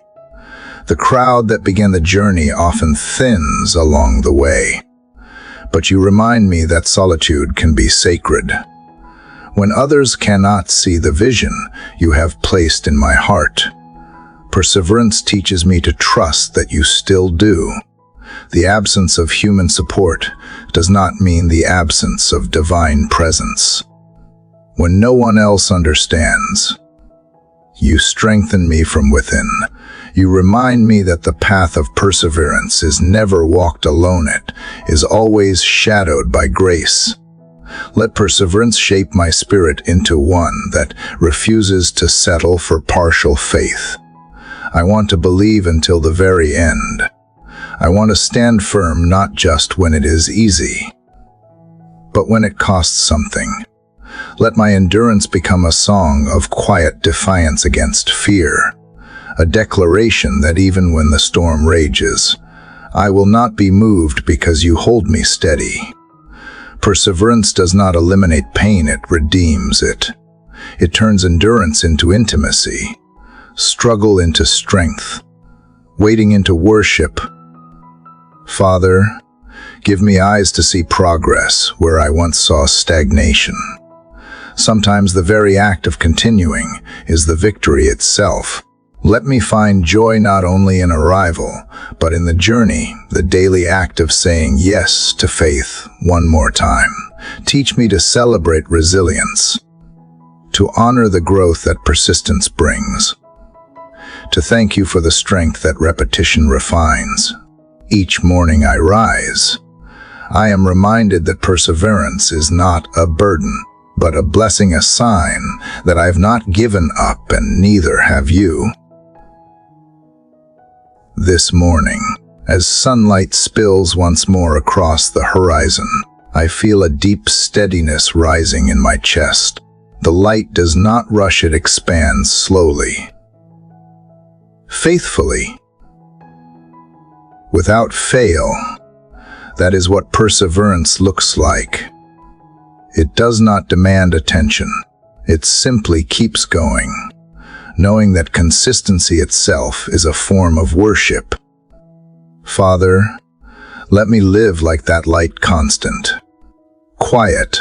[SPEAKER 1] The crowd that began the journey often thins along the way. But you remind me that solitude can be sacred. When others cannot see the vision you have placed in my heart, perseverance teaches me to trust that you still do. The absence of human support does not mean the absence of divine presence. When no one else understands, you strengthen me from within. You remind me that the path of perseverance is never walked alone. It is always shadowed by grace. Let perseverance shape my spirit into one that refuses to settle for partial faith. I want to believe until the very end. I want to stand firm not just when it is easy, but when it costs something. Let my endurance become a song of quiet defiance against fear, a declaration that even when the storm rages, I will not be moved because you hold me steady. Perseverance does not eliminate pain, it redeems it. It turns endurance into intimacy, struggle into strength, waiting into worship. Father, give me eyes to see progress where I once saw stagnation. Sometimes the very act of continuing is the victory itself. Let me find joy not only in arrival, but in the journey, the daily act of saying yes to faith one more time. Teach me to celebrate resilience, to honor the growth that persistence brings, to thank you for the strength that repetition refines. Each morning I rise, I am reminded that perseverance is not a burden, but a blessing, a sign that I have not given up and neither have you. This morning, as sunlight spills once more across the horizon, I feel a deep steadiness rising in my chest. The light does not rush, it expands slowly, faithfully, without fail. That is what perseverance looks like. It does not demand attention. It simply keeps going, knowing that consistency itself is a form of worship. Father, let me live like that light, constant, quiet,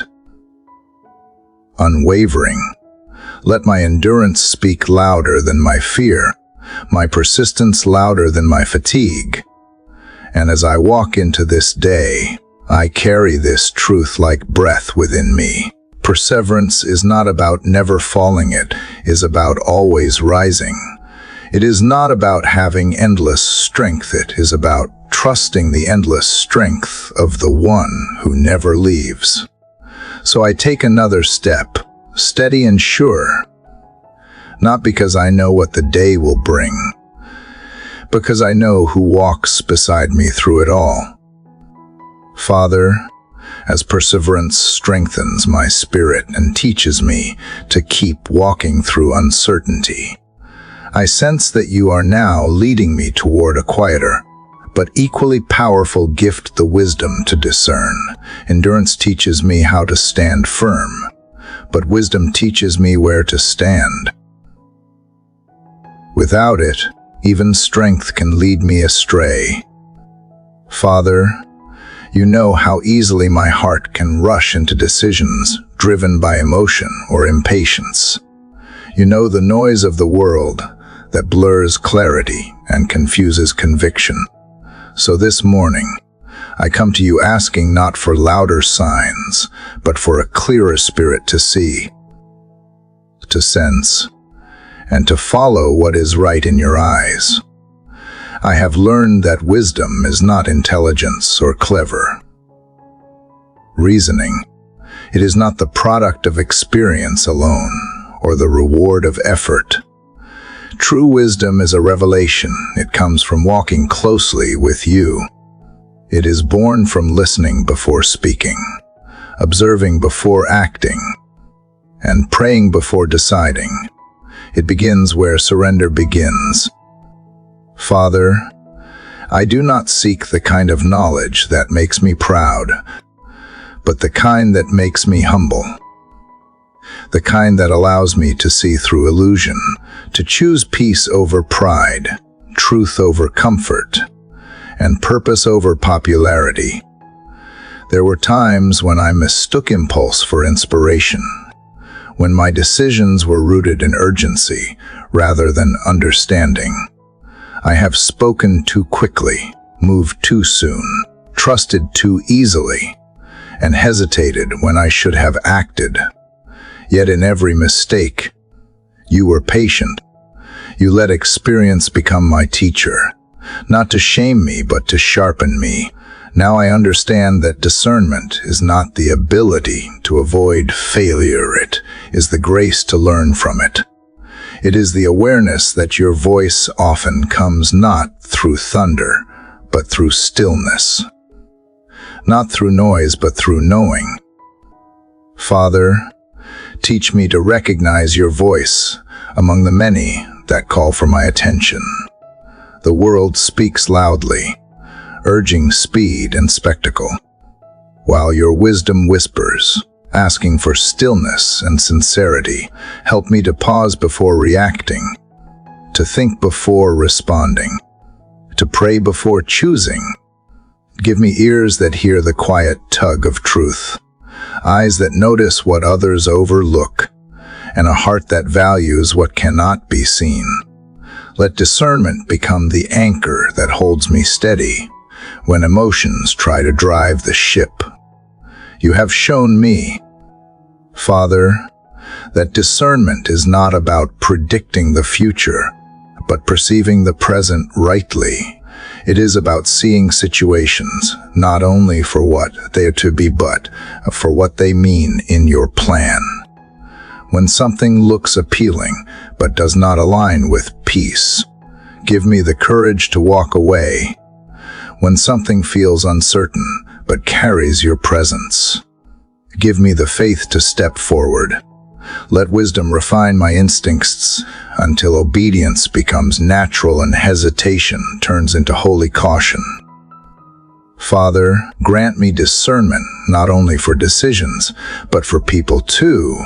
[SPEAKER 1] unwavering. Let my endurance speak louder than my fear, my persistence louder than my fatigue. And as I walk into this day, I carry this truth like breath within me. Perseverance is not about never falling, it is about always rising. It is not about having endless strength, it is about trusting the endless strength of the one who never leaves. So I take another step, steady and sure, not because I know what the day will bring, because I know who walks beside me through it all. Father, as perseverance strengthens my spirit and teaches me to keep walking through uncertainty, I sense that you are now leading me toward a quieter, but equally powerful gift, the wisdom to discern. Endurance teaches me how to stand firm, but wisdom teaches me where to stand. Without it, even strength can lead me astray. Father, You know how easily my heart can rush into decisions driven by emotion or impatience. You know the noise of the world that blurs clarity and confuses conviction. So this morning, I come to you asking not for louder signs, but for a clearer spirit to see, to sense, and to follow what is right in your eyes. I have learned that wisdom is not intelligence or clever reasoning. It is not the product of experience alone or the reward of effort. True wisdom is a revelation. It comes from walking closely with you. It is born from listening before speaking, observing before acting, and praying before deciding. It begins where surrender begins. Father, I do not seek the kind of knowledge that makes me proud, but the kind that makes me humble. The kind that allows me to see through illusion, to choose peace over pride, truth over comfort, and purpose over popularity. There were times when I mistook impulse for inspiration, when my decisions were rooted in urgency rather than understanding. I have spoken too quickly, moved too soon, trusted too easily, and hesitated when I should have acted. Yet in every mistake, you were patient. You let experience become my teacher, not to shame me, but to sharpen me. Now I understand that discernment is not the ability to avoid failure. It is the grace to learn from it. It is the awareness that your voice often comes not through thunder, but through stillness. Not through noise, but through knowing. Father, teach me to recognize your voice among the many that call for my attention. The world speaks loudly, urging speed and spectacle, while your wisdom whispers, asking for stillness and sincerity. Help me to pause before reacting, to think before responding, to pray before choosing. Give me ears that hear the quiet tug of truth, eyes that notice what others overlook, and a heart that values what cannot be seen. Let discernment become the anchor that holds me steady when emotions try to drive the ship. You have shown me, Father, that discernment is not about predicting the future, but perceiving the present rightly. It is about seeing situations not only for what they are to be, but for what they mean in your plan. When something looks appealing but does not align with peace, give me the courage to walk away. When something feels uncertain but carries your presence, give me the faith to step forward. Let wisdom refine my instincts until obedience becomes natural and hesitation turns into holy caution. Father, grant me discernment not only for decisions, but for people too.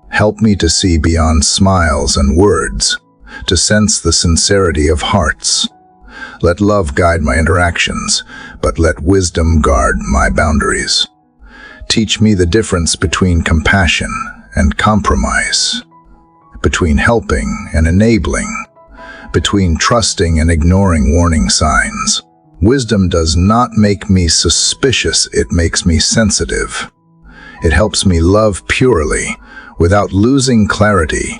[SPEAKER 1] Help me to see beyond smiles and words, to sense the sincerity of hearts. Let love guide my interactions, but let wisdom guard my boundaries. Teach me the difference between compassion and compromise, between helping and enabling, between trusting and ignoring warning signs. Wisdom does not make me suspicious, it makes me sensitive. It helps me love purely, without losing clarity.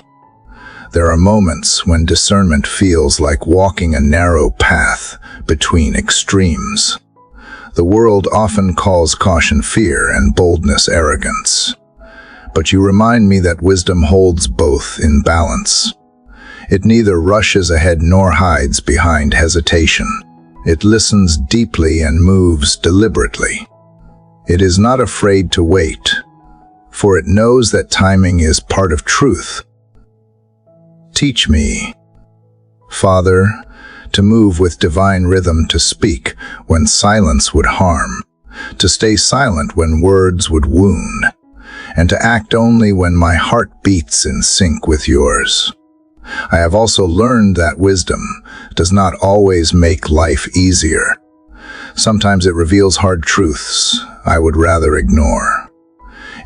[SPEAKER 1] There are moments when discernment feels like walking a narrow path between extremes. The world often calls caution fear and boldness arrogance. But you remind me that wisdom holds both in balance. It neither rushes ahead nor hides behind hesitation. It listens deeply and moves deliberately. It is not afraid to wait, for it knows that timing is part of truth. Teach me, Father, to move with divine rhythm, to speak when silence would harm, to stay silent when words would wound, and to act only when my heart beats in sync with yours. I have also learned that wisdom does not always make life easier. Sometimes it reveals hard truths I would rather ignore.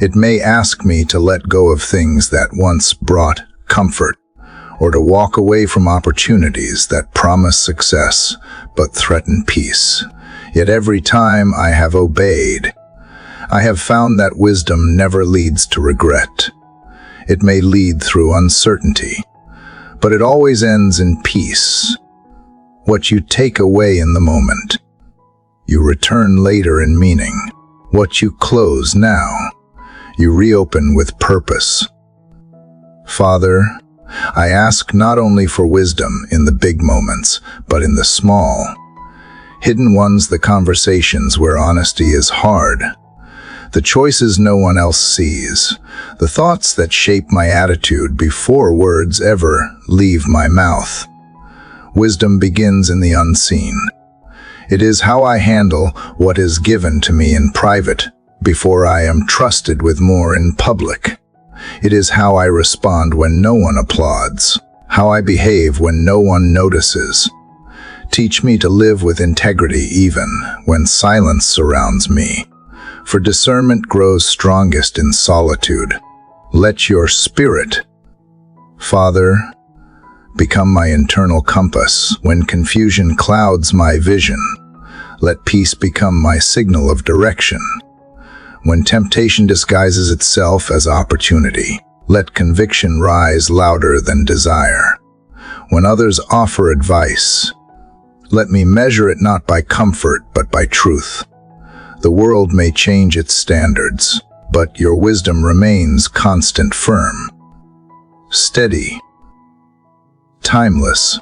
[SPEAKER 1] It may ask me to let go of things that once brought comfort, or to walk away from opportunities that promise success but threaten peace. Yet every time I have obeyed, I have found that wisdom never leads to regret. It may lead through uncertainty, but it always ends in peace. What you take away in the moment, you return later in meaning. What you close now, you reopen with purpose. Father, I ask not only for wisdom in the big moments, but in the small, hidden ones, the conversations where honesty is hard, the choices no one else sees, the thoughts that shape my attitude before words ever leave my mouth. Wisdom begins in the unseen. It is how I handle what is given to me in private before I am trusted with more in public. It is how I respond when no one applauds, how I behave when no one notices. Teach me to live with integrity even when silence surrounds me, for discernment grows strongest in solitude. Let your spirit, Father, become my internal compass when confusion clouds my vision. Let peace become my signal of direction. When temptation disguises itself as opportunity, let conviction rise louder than desire. When others offer advice, let me measure it not by comfort but by truth. The world may change its standards, but your wisdom remains constant, firm, steady, timeless.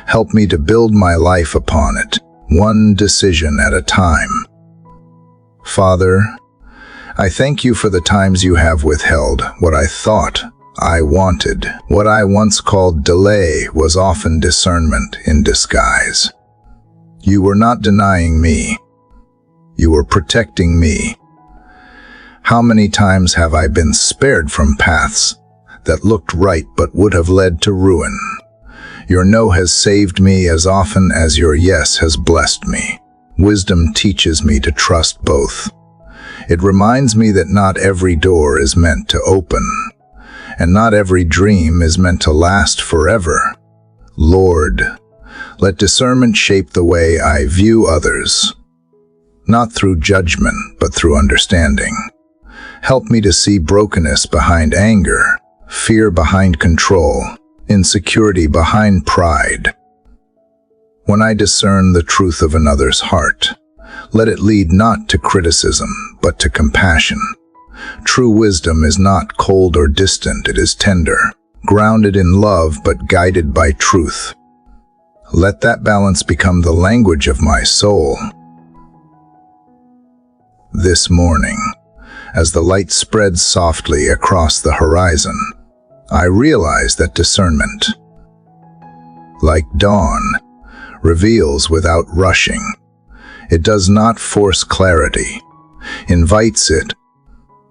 [SPEAKER 1] Help me to build my life upon it, one decision at a time. Father, I thank you for the times you have withheld what I thought I wanted. What I once called delay was often discernment in disguise. You were not denying me. You were protecting me. How many times have I been spared from paths that looked right but would have led to ruin? Your no has saved me as often as your yes has blessed me. Wisdom teaches me to trust both. It reminds me that not every door is meant to open, and not every dream is meant to last forever. Lord, let discernment shape the way I view others, not through judgment, but through understanding. Help me to see brokenness behind anger, fear behind control, insecurity behind pride. When I discern the truth of another's heart, let it lead not to criticism, but to compassion. True wisdom is not cold or distant, it is tender, grounded in love but guided by truth. Let that balance become the language of my soul. This morning, as the light spreads softly across the horizon, I realize that discernment, like dawn, reveals without rushing. It does not force clarity, invites it.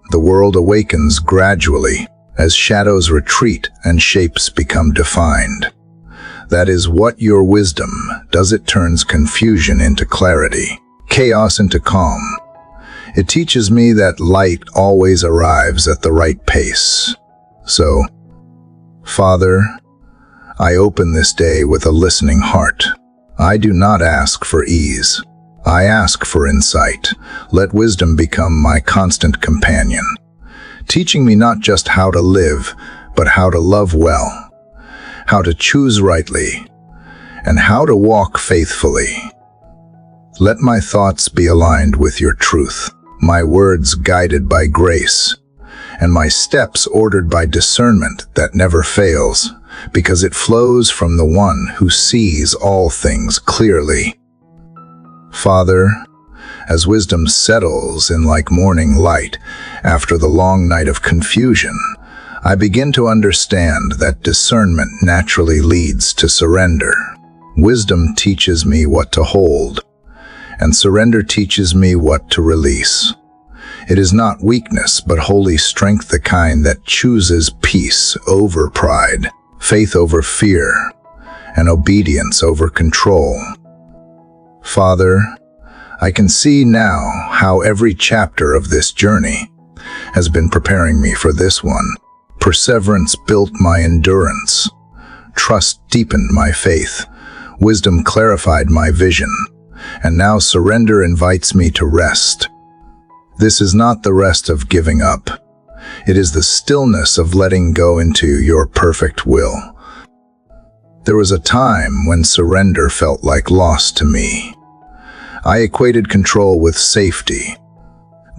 [SPEAKER 1] The world awakens gradually as shadows retreat and shapes become defined. That is what your wisdom does. It turns confusion into clarity, chaos into calm. It teaches me that light always arrives at the right pace. So, Father, I open this day with a listening heart. I do not ask for ease. I ask for insight. Let wisdom become my constant companion, teaching me not just how to live, but how to love well, how to choose rightly, and how to walk faithfully. Let my thoughts be aligned with your truth, my words guided by grace, and my steps ordered by discernment that never fails, because it flows from the one who sees all things clearly. Father, as wisdom settles in like morning light after the long night of confusion, I begin to understand that discernment naturally leads to surrender. Wisdom teaches me what to hold, and surrender teaches me what to release. It is not weakness, but holy strength, the kind that chooses peace over pride, faith over fear, and obedience over control. Father, I can see now how every chapter of this journey has been preparing me for this one. Perseverance built my endurance. Trust deepened my faith. Wisdom clarified my vision. And now surrender invites me to rest. This is not the rest of giving up. It is the stillness of letting go into your perfect will. There was a time when surrender felt like loss to me. I equated control with safety,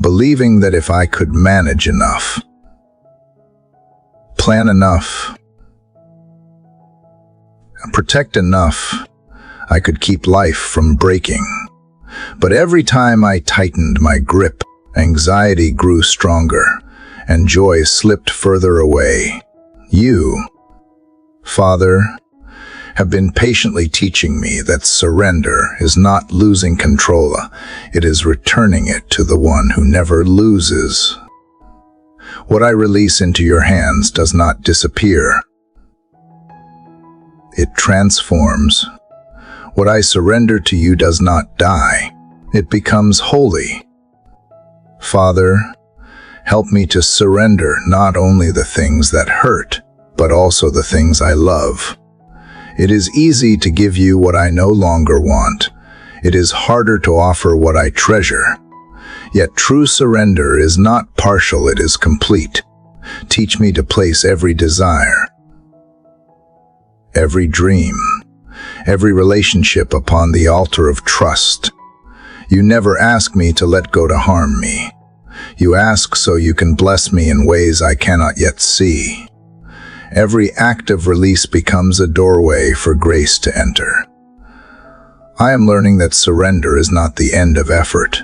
[SPEAKER 1] believing that if I could manage enough, plan enough, protect enough, I could keep life from breaking. But every time I tightened my grip, anxiety grew stronger, and joy slipped further away. You, Father, have been patiently teaching me that surrender is not losing control, it is returning it to the one who never loses. What I release into your hands does not disappear. It transforms. What I surrender to you does not die. It becomes holy. Father, help me to surrender not only the things that hurt, but also the things I love. It is easy to give you what I no longer want. It is harder to offer what I treasure. Yet true surrender is not partial, it is complete. Teach me to place every desire, every dream, every relationship upon the altar of trust. You never ask me to let go to harm me. You ask so you can bless me in ways I cannot yet see. Every act of release becomes a doorway for grace to enter. I am learning that surrender is not the end of effort.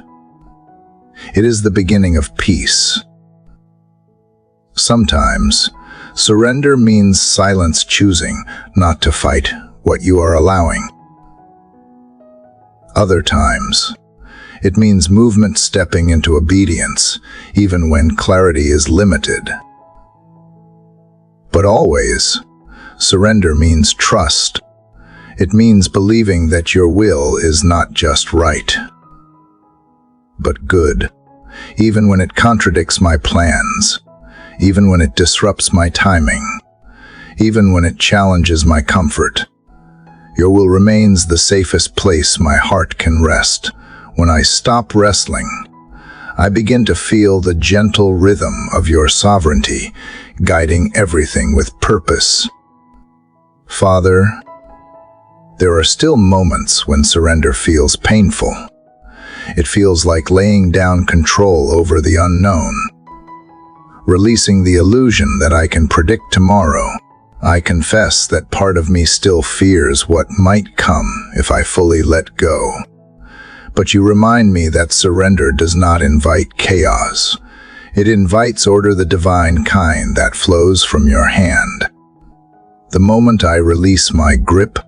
[SPEAKER 1] It is the beginning of peace. Sometimes, surrender means silence, choosing not to fight what you are allowing. Other times, it means movement, stepping into obedience, even when clarity is limited. But always, surrender means trust. It means believing that your will is not just right, but good, even when it contradicts my plans, even when it disrupts my timing, even when it challenges my comfort. Your will remains the safest place my heart can rest. When I stop wrestling, I begin to feel the gentle rhythm of your sovereignty, guiding everything with purpose. Father, there are still moments when surrender feels painful. It feels like laying down control over the unknown, releasing the illusion that I can predict tomorrow. I confess that part of me still fears what might come if I fully let go. But you remind me that surrender does not invite chaos. It invites order, the divine kind that flows from your hand. The moment I release my grip,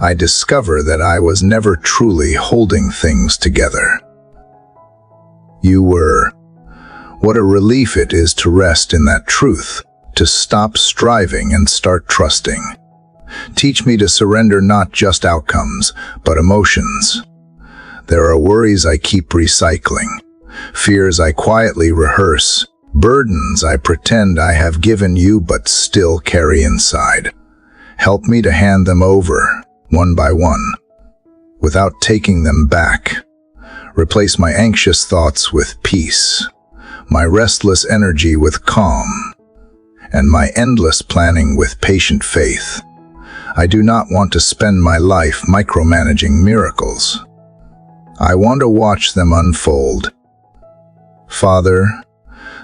[SPEAKER 1] I discover that I was never truly holding things together. You were. What a relief it is to rest in that truth, to stop striving and start trusting. Teach me to surrender not just outcomes, but emotions. There are worries I keep recycling, fears I quietly rehearse, burdens I pretend I have given you but still carry inside. Help me to hand them over, one by one, without taking them back. Replace my anxious thoughts with peace, my restless energy with calm, and my endless planning with patient faith. I do not want to spend my life micromanaging miracles. I want to watch them unfold. Father,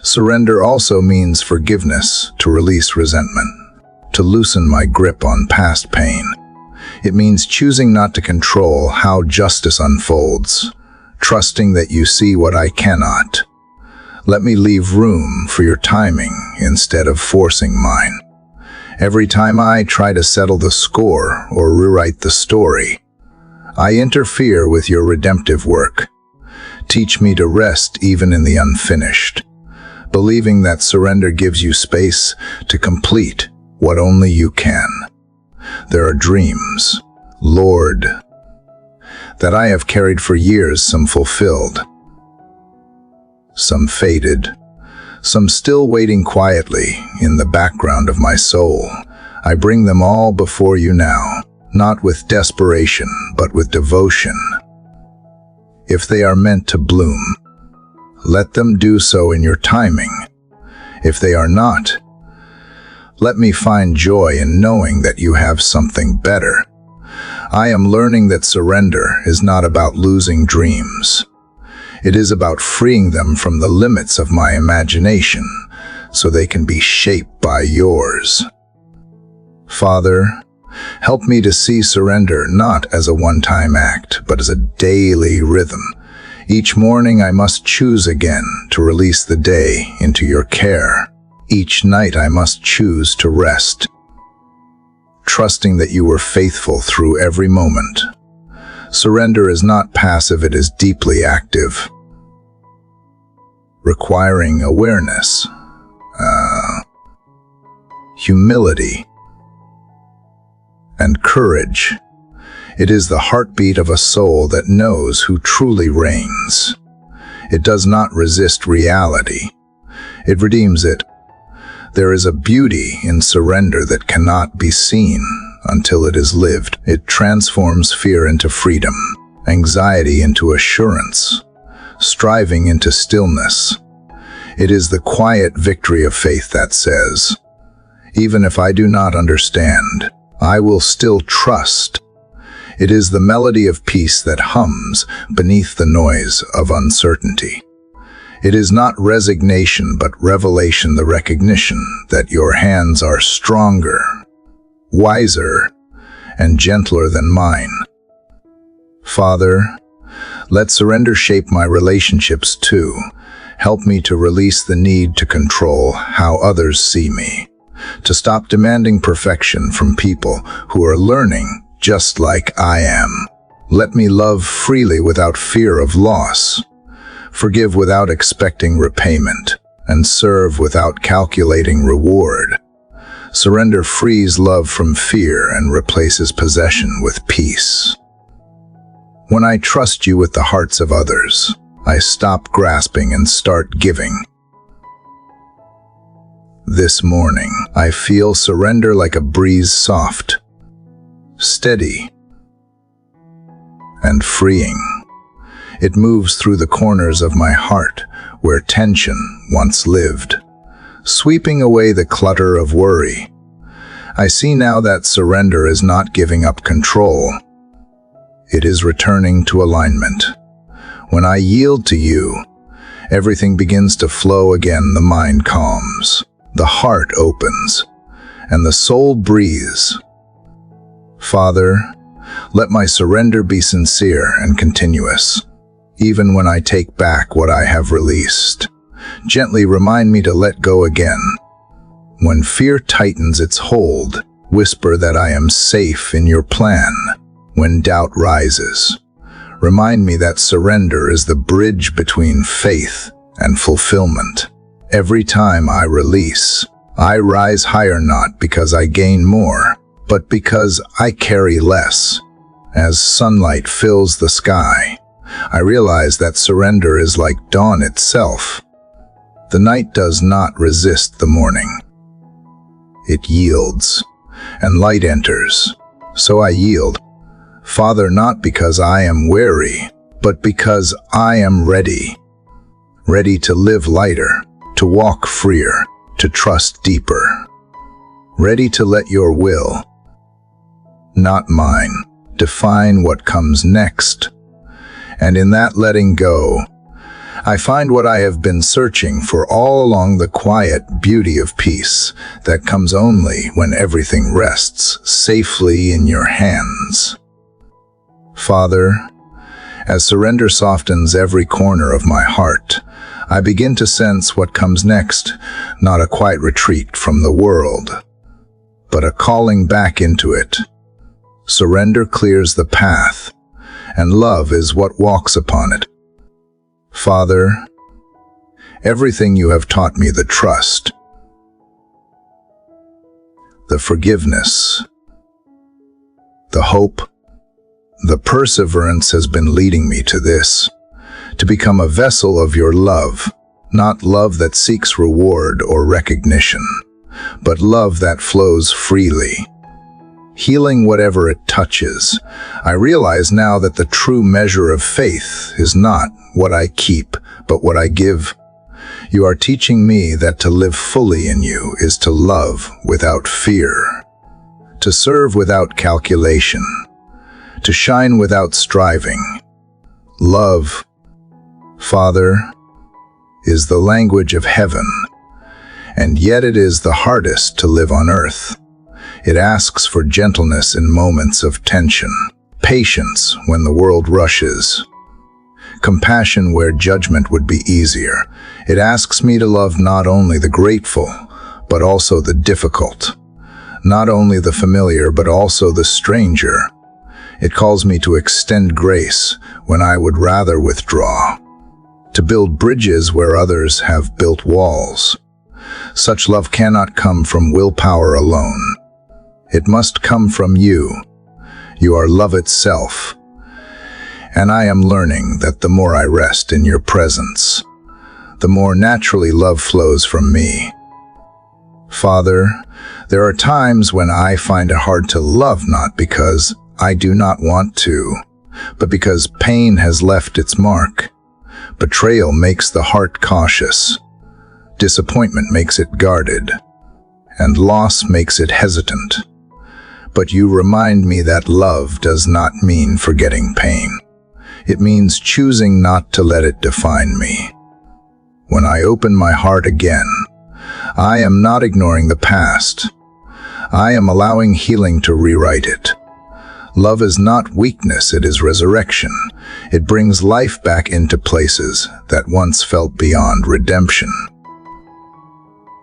[SPEAKER 1] surrender also means forgiveness, to release resentment, to loosen my grip on past pain. It means choosing not to control how justice unfolds, trusting that you see what I cannot. Let me leave room for your timing instead of forcing mine. Every time I try to settle the score or rewrite the story, I interfere with your redemptive work. Teach me to rest even in the unfinished, believing that surrender gives you space to complete what only you can. There are dreams, Lord, that I have carried for years, some fulfilled, some faded, some still waiting quietly in the background of my soul. I bring them all before you now, not with desperation, but with devotion. If they are meant to bloom, let them do so in your timing. If they are not, let me find joy in knowing that you have something better. I am learning that surrender is not about losing dreams. It is about freeing them from the limits of my imagination so they can be shaped by yours. Father, help me to see surrender not as a one-time act, but as a daily rhythm. Each morning I must choose again to release the day into your care. Each night I must choose to rest, trusting that you were faithful through every moment. Surrender is not passive, it is deeply active, requiring awareness, humility, and courage. It is the heartbeat of a soul that knows who truly reigns. It does not resist reality. It redeems it. There is a beauty in surrender that cannot be seen until it is lived. It transforms fear into freedom, anxiety into assurance, striving into stillness. It is the quiet victory of faith that says, even if I do not understand, I will still trust. It is the melody of peace that hums beneath the noise of uncertainty. It is not resignation, but revelation, the recognition that your hands are stronger, wiser, and gentler than mine. Father, let surrender shape my relationships too. Help me to release the need to control how others see me, to stop demanding perfection from people who are learning just like I am. Let me love freely without fear of loss, forgive without expecting repayment, and serve without calculating reward. Surrender frees love from fear and replaces possession with peace. When I trust you with the hearts of others, I stop grasping and start giving. This morning, I feel surrender like a breeze, soft, steady, and freeing. It moves through the corners of my heart where tension once lived, sweeping away the clutter of worry. I see now that surrender is not giving up control. It is returning to alignment. When I yield to you, everything begins to flow again. The mind calms, the heart opens, and the soul breathes. Father, let my surrender be sincere and continuous. Even when I take back what I have released, gently remind me to let go again. When fear tightens its hold, whisper that I am safe in your plan. When doubt rises, remind me that surrender is the bridge between faith and fulfillment. Every time I release, I rise higher, not because I gain more, but because I carry less. As sunlight fills the sky, I realize that surrender is like dawn itself. The night does not resist the morning. It yields, and light enters. So I yield. Father, not because I am weary, but because I am ready. Ready to live lighter, to walk freer, to trust deeper. Ready to let your will, not mine, define what comes next. And in that letting go, I find what I have been searching for all along, the quiet beauty of peace that comes only when everything rests safely in your hands. Father, as surrender softens every corner of my heart, I begin to sense what comes next, not a quiet retreat from the world, but a calling back into it. Surrender clears the path, and love is what walks upon it. Father, everything you have taught me, the trust, the forgiveness, the hope, the perseverance has been leading me to this, to become a vessel of your love, not love that seeks reward or recognition, but love that flows freely, healing whatever it touches. I realize now that the true measure of faith is not what I keep, but what I give. You are teaching me that to live fully in you is to love without fear, to serve without calculation, to shine without striving. Love, Father, is the language of heaven, and yet it is the hardest to live on earth. It asks for gentleness in moments of tension, patience when the world rushes, compassion where judgment would be easier. It asks me to love not only the grateful, but also the difficult, not only the familiar, but also the stranger. It calls me to extend grace when I would rather withdraw, to build bridges where others have built walls. Such love cannot come from willpower alone. It must come from you. You are love itself. And I am learning that the more I rest in your presence, the more naturally love flows from me. Father, there are times when I find it hard to love, not because I do not want to, but because pain has left its mark. Betrayal makes the heart cautious. Disappointment makes it guarded, and loss makes it hesitant. But you remind me that love does not mean forgetting pain. It means choosing not to let it define me. When I open my heart again, I am not ignoring the past. I am allowing healing to rewrite it. Love is not weakness, it is resurrection. It brings life back into places that once felt beyond redemption.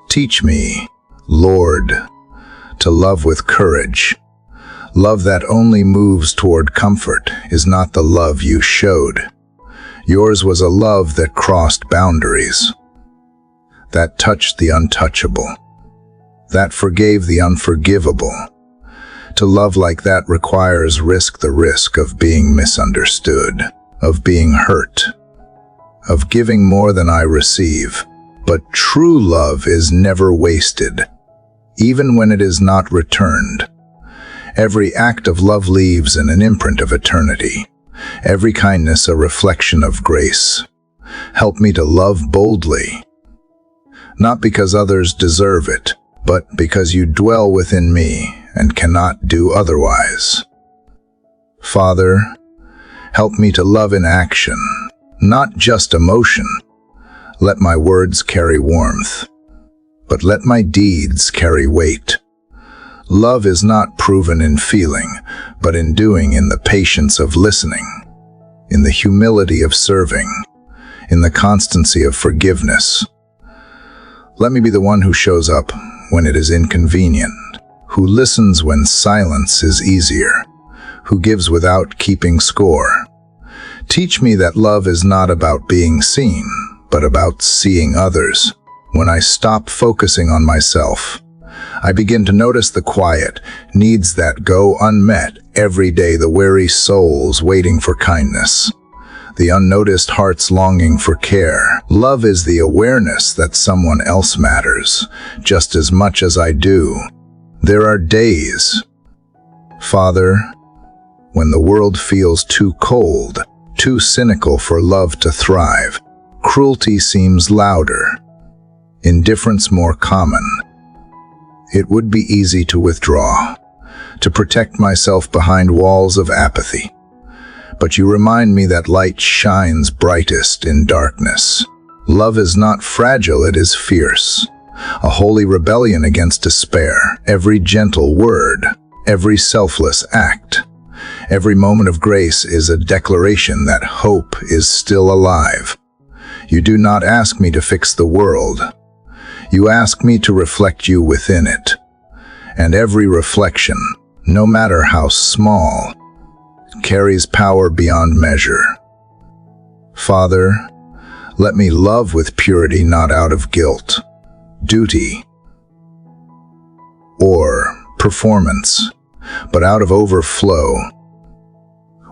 [SPEAKER 1] Teach me, Lord, to love with courage. Love that only moves toward comfort is not the love you showed. Yours was a love that crossed boundaries, that touched the untouchable, that forgave the unforgivable. To love like that requires the risk of being misunderstood, of being hurt, of giving more than I receive. But true love is never wasted, even when it is not returned. Every act of love leaves an imprint of eternity. Every kindness a reflection of grace. Help me to love boldly, not because others deserve it, but because you dwell within me and cannot do otherwise. Father, help me to love in action, not just emotion. Let my words carry warmth, but let my deeds carry weight. Love is not proven in feeling, but in doing, in the patience of listening, in the humility of serving, in the constancy of forgiveness. Let me be the one who shows up when it is inconvenient, who listens when silence is easier, who gives without keeping score. Teach me that love is not about being seen, but about seeing others. When I stop focusing on myself, I begin to notice the quiet needs that go unmet every day, the weary souls waiting for kindness, the unnoticed hearts longing for care. Love is the awareness that someone else matters just as much as I do. There are days, Father, when the world feels too cold, too cynical for love to thrive. Cruelty seems louder, indifference more common. It would be easy to withdraw, to protect myself behind walls of apathy. But you remind me that light shines brightest in darkness. Love is not fragile, it is fierce, a holy rebellion against despair. Every gentle word, every selfless act, every moment of grace is a declaration that hope is still alive. You do not ask me to fix the world. You ask me to reflect you within it. And every reflection, no matter how small, carries power beyond measure. Father, let me love with purity, not out of guilt, duty, or performance, but out of overflow.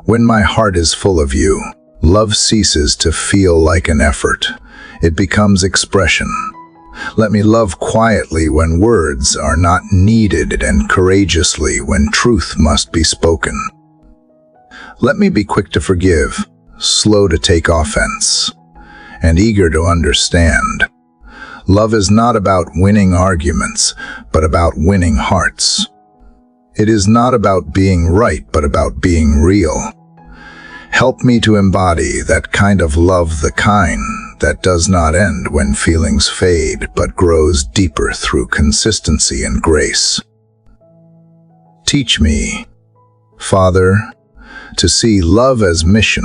[SPEAKER 1] When my heart is full of you, love ceases to feel like an effort. It becomes expression. Let me love quietly when words are not needed and courageously when truth must be spoken. Let me be quick to forgive, slow to take offense, and eager to understand. Love is not about winning arguments, but about winning hearts. It is not about being right, but about being real. Help me to embody that kind of love, the kind that does not end when feelings fade, but grows deeper through consistency and grace. Teach me, Father, to see love as mission.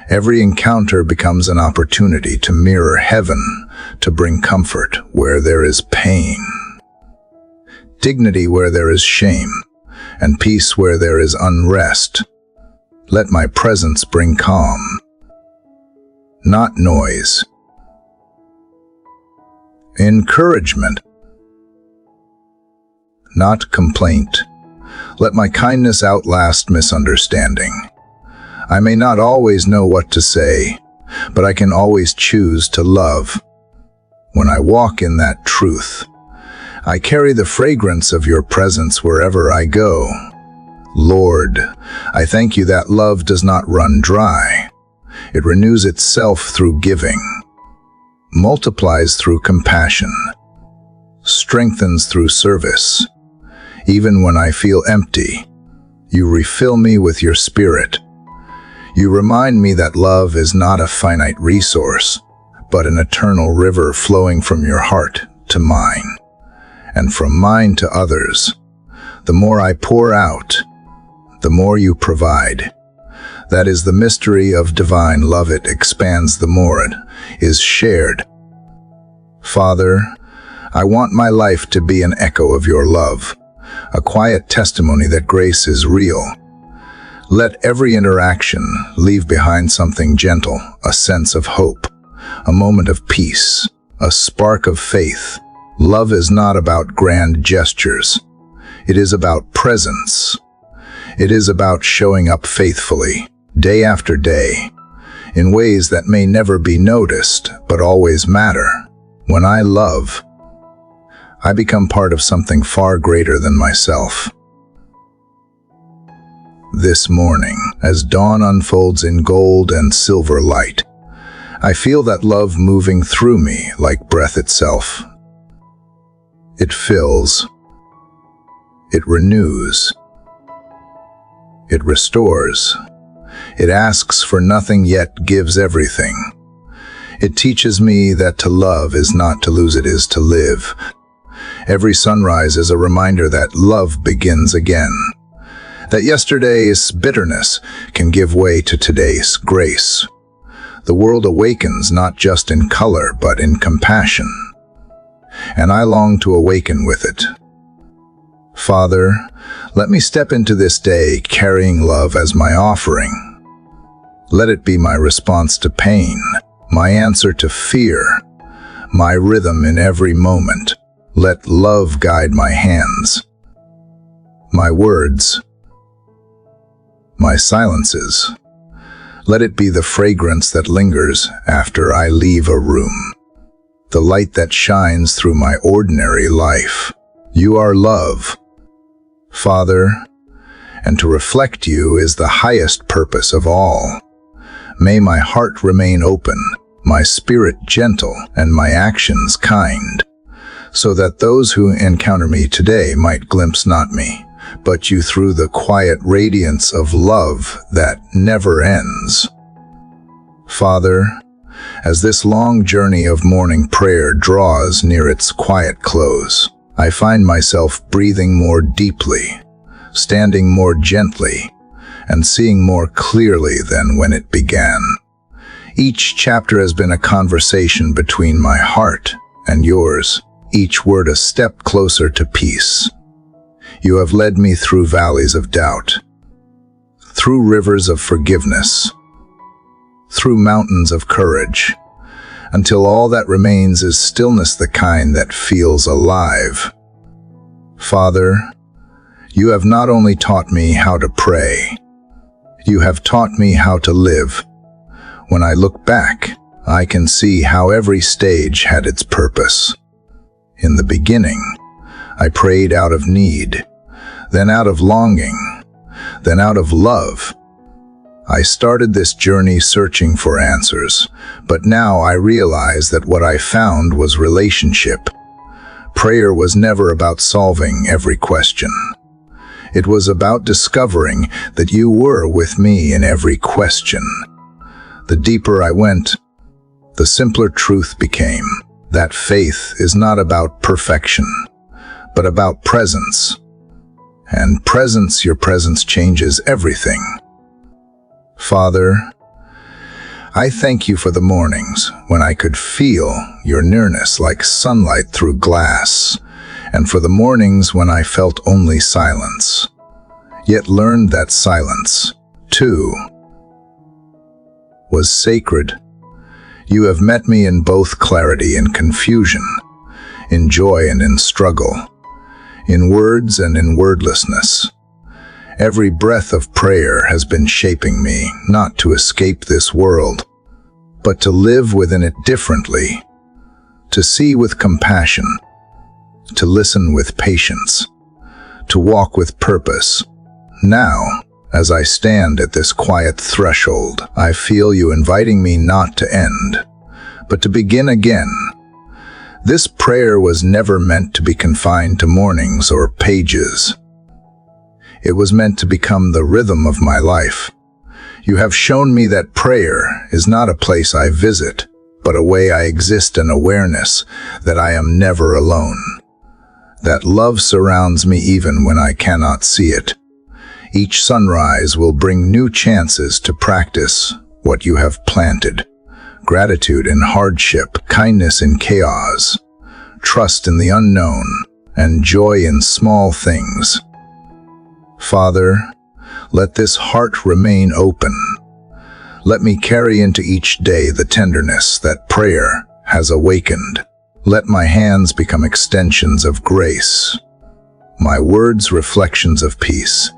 [SPEAKER 1] Every encounter becomes an opportunity to mirror heaven, to bring comfort where there is pain, dignity where there is shame, and peace where there is unrest. Let my presence bring calm, not noise. Encouragement, not complaint. Let my kindness outlast misunderstanding. I may not always know what to say, but I can always choose to love. When I walk in that truth, I carry the fragrance of your presence wherever I go. Lord, I thank you that love does not run dry. It renews itself through giving, multiplies through compassion, strengthens through service. Even when I feel empty, you refill me with your spirit. You remind me that love is not a finite resource, but an eternal river flowing from your heart to mine, and from mine to others. The more I pour out, the more you provide. That is the mystery of divine love. It expands the more it is shared. Father, I want my life to be an echo of your love, a quiet testimony that grace is real. Let every interaction leave behind something gentle, a sense of hope, a moment of peace, a spark of faith. Love is not about grand gestures. It is about presence. It is about showing up faithfully, day after day, in ways that may never be noticed, but always matter. When I love, I become part of something far greater than myself. This morning, as dawn unfolds in gold and silver light, I feel that love moving through me like breath itself. It fills, it renews, it restores. It asks for nothing yet gives everything. It teaches me that to love is not to lose, it is to live. Every sunrise is a reminder that love begins again, that yesterday's bitterness can give way to today's grace. The world awakens not just in color, but in compassion, and I long to awaken with it. Father, let me step into this day carrying love as my offering. Let it be my response to pain, my answer to fear, my rhythm in every moment. Let love guide my hands, my words, my silences. Let it be the fragrance that lingers after I leave a room, the light that shines through my ordinary life. You are love, Father, and to reflect you is the highest purpose of all. May my heart remain open, my spirit gentle, and my actions kind, so that those who encounter me today might glimpse not me, but you through the quiet radiance of love that never ends. Father, as this long journey of morning prayer draws near its quiet close, I find myself breathing more deeply, standing more gently, and seeing more clearly than when it began. Each chapter has been a conversation between my heart and yours, each word a step closer to peace. You have led me through valleys of doubt, through rivers of forgiveness, through mountains of courage, until all that remains is stillness, the kind that feels alive. Father, you have not only taught me how to pray, You have taught me how to live. When I look back, I can see how every stage had its purpose. In the beginning, I prayed out of need, then out of longing, then out of love. I started this journey searching for answers, but now I realize that what I found was relationship. Prayer was never about solving every question. It was about discovering that you were with me in every question. The deeper I went, the simpler truth became that faith is not about perfection, but about presence. And your presence changes everything. Father, I thank you for the mornings when I could feel your nearness like sunlight through glass, and for the mornings when I felt only silence, yet learned that silence, too, was sacred. You have met me in both clarity and confusion, in joy and in struggle, in words and in wordlessness. Every breath of prayer has been shaping me, not to escape this world, but to live within it differently, to see with compassion, to listen with patience, to walk with purpose. Now, as I stand at this quiet threshold, I feel you inviting me not to end, but to begin again. This prayer was never meant to be confined to mornings or pages. It was meant to become the rhythm of my life. You have shown me that prayer is not a place I visit, but a way I exist in awareness that I am never alone. That love surrounds me even when I cannot see it. Each sunrise will bring new chances to practice what you have planted. Gratitude in hardship, kindness in chaos, trust in the unknown, and joy in small things. Father, let this heart remain open. Let me carry into each day the tenderness that prayer has awakened. Let my hands become extensions of grace, my words reflections of peace,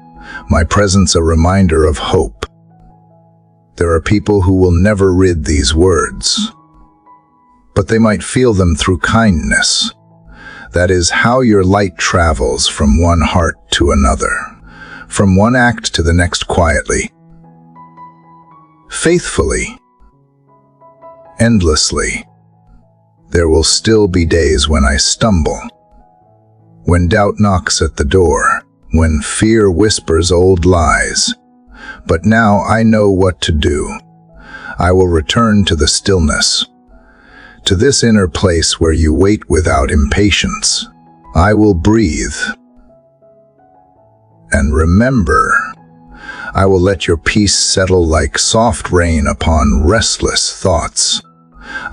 [SPEAKER 1] my presence a reminder of hope. There are people who will never read these words, but they might feel them through kindness. That is how your light travels from one heart to another, from one act to the next quietly, faithfully, endlessly. There will still be days when I stumble, when doubt knocks at the door, when fear whispers old lies. But now I know what to do. I will return to the stillness, to this inner place where you wait without impatience. I will breathe. And remember, I will let your peace settle like soft rain upon restless thoughts.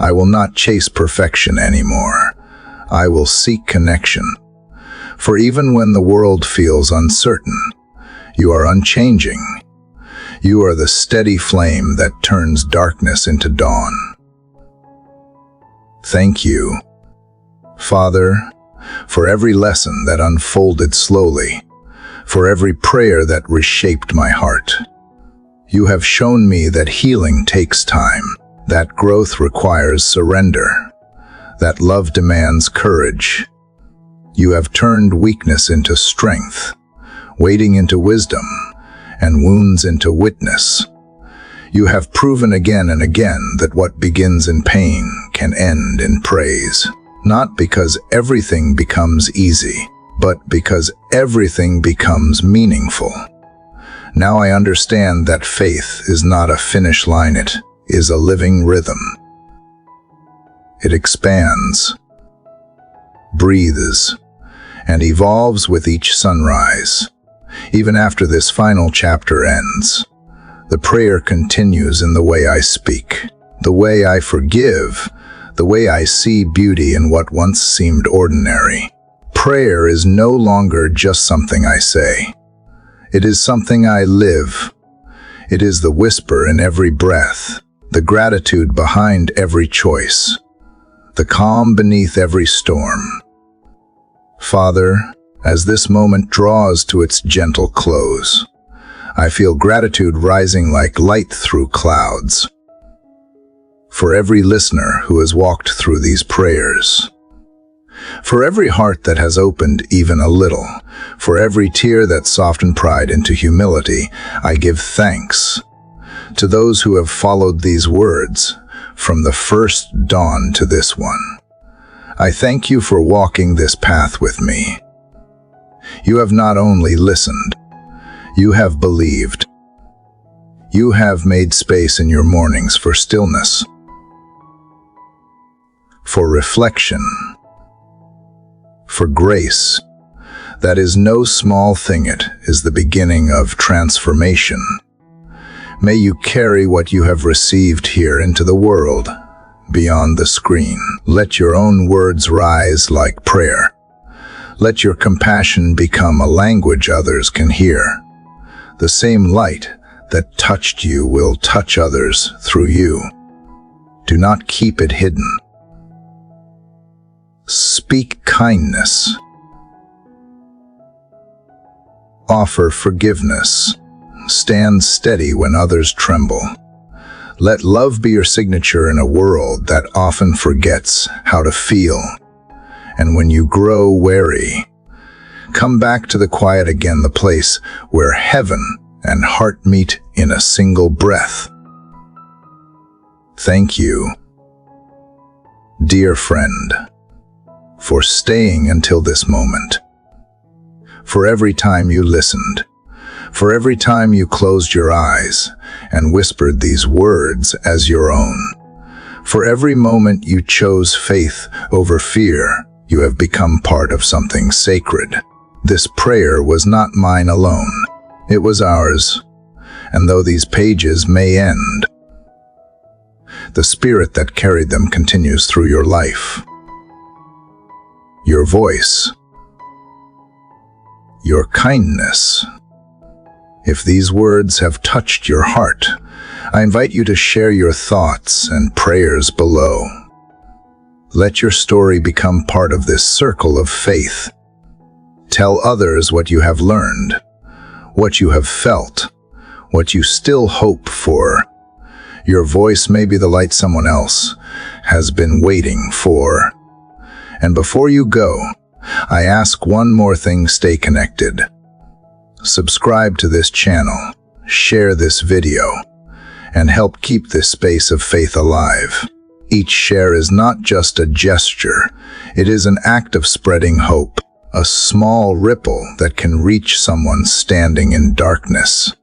[SPEAKER 1] I will not chase perfection anymore. I will seek connection. For even when the world feels uncertain, you are unchanging. You are the steady flame that turns darkness into dawn. Thank you, Father, for every lesson that unfolded slowly, for every prayer that reshaped my heart. You have shown me that healing takes time, that growth requires surrender, that love demands courage. You have turned weakness into strength, waiting into wisdom, and wounds into witness. You have proven again and again that what begins in pain can end in praise, not because everything becomes easy, but because everything becomes meaningful. Now I understand that faith is not a finish line, it is a living rhythm. It expands, breathes, and evolves with each sunrise. Even after this final chapter ends, the prayer continues in the way I speak, the way I forgive, the way I see beauty in what once seemed ordinary. Prayer is no longer just something I say. It is something I live. It is the whisper in every breath, the gratitude behind every choice, the calm beneath every storm. Father, as this moment draws to its gentle close, I feel gratitude rising like light through clouds. For every listener who has walked through these prayers. For every heart that has opened even a little. For every tear that softened pride into humility, I give thanks. To those who have followed these words, from the first dawn to this one, I thank you for walking this path with me. You have not only listened, you have believed. You have made space in your mornings for stillness, for reflection, for grace. That is no small thing. It is the beginning of transformation. May you carry what you have received here into the world, beyond the screen. Let your own words rise like prayer. Let your compassion become a language others can hear. The same light that touched you will touch others through you. Do not keep it hidden. Speak kindness. Offer forgiveness. Stand steady when others tremble. Let love be your signature in a world that often forgets how to feel. And when you grow weary, come back to the quiet again, the place where heaven and heart meet in a single breath. Thank you, dear friend, for staying until this moment. For every time you listened, for every time you closed your eyes and whispered these words as your own, for every moment you chose faith over fear, you have become part of something sacred. This prayer was not mine alone. It was ours. And though these pages may end, the spirit that carried them continues through your life. Your voice, your kindness. If these words have touched your heart, I invite you to share your thoughts and prayers below. Let your story become part of this circle of faith. Tell others what you have learned, what you have felt, what you still hope for. Your voice may be the light someone else has been waiting for. And before you go, I ask one more thing: stay connected. Subscribe to this channel, share this video, and help keep this space of faith alive. Each share is not just a gesture, it is an act of spreading hope, a small ripple that can reach someone standing in darkness.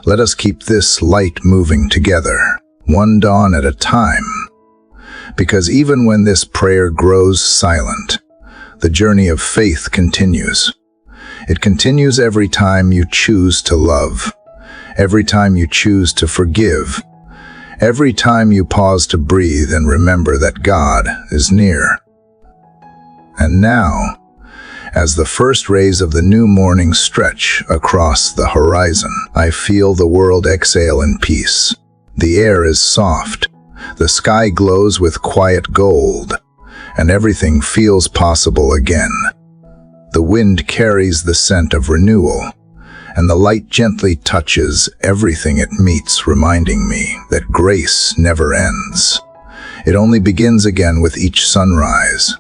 [SPEAKER 1] Let us keep this light moving together, one dawn at a time. Because even when this prayer grows silent, the journey of faith continues. It continues every time you choose to love, every time you choose to forgive, every time you pause to breathe and remember that God is near. And now, as the first rays of the new morning stretch across the horizon, I feel the world exhale in peace. The air is soft, the sky glows with quiet gold, and everything feels possible again. The wind carries the scent of renewal, and the light gently touches everything it meets, reminding me that grace never ends. It only begins again with each sunrise.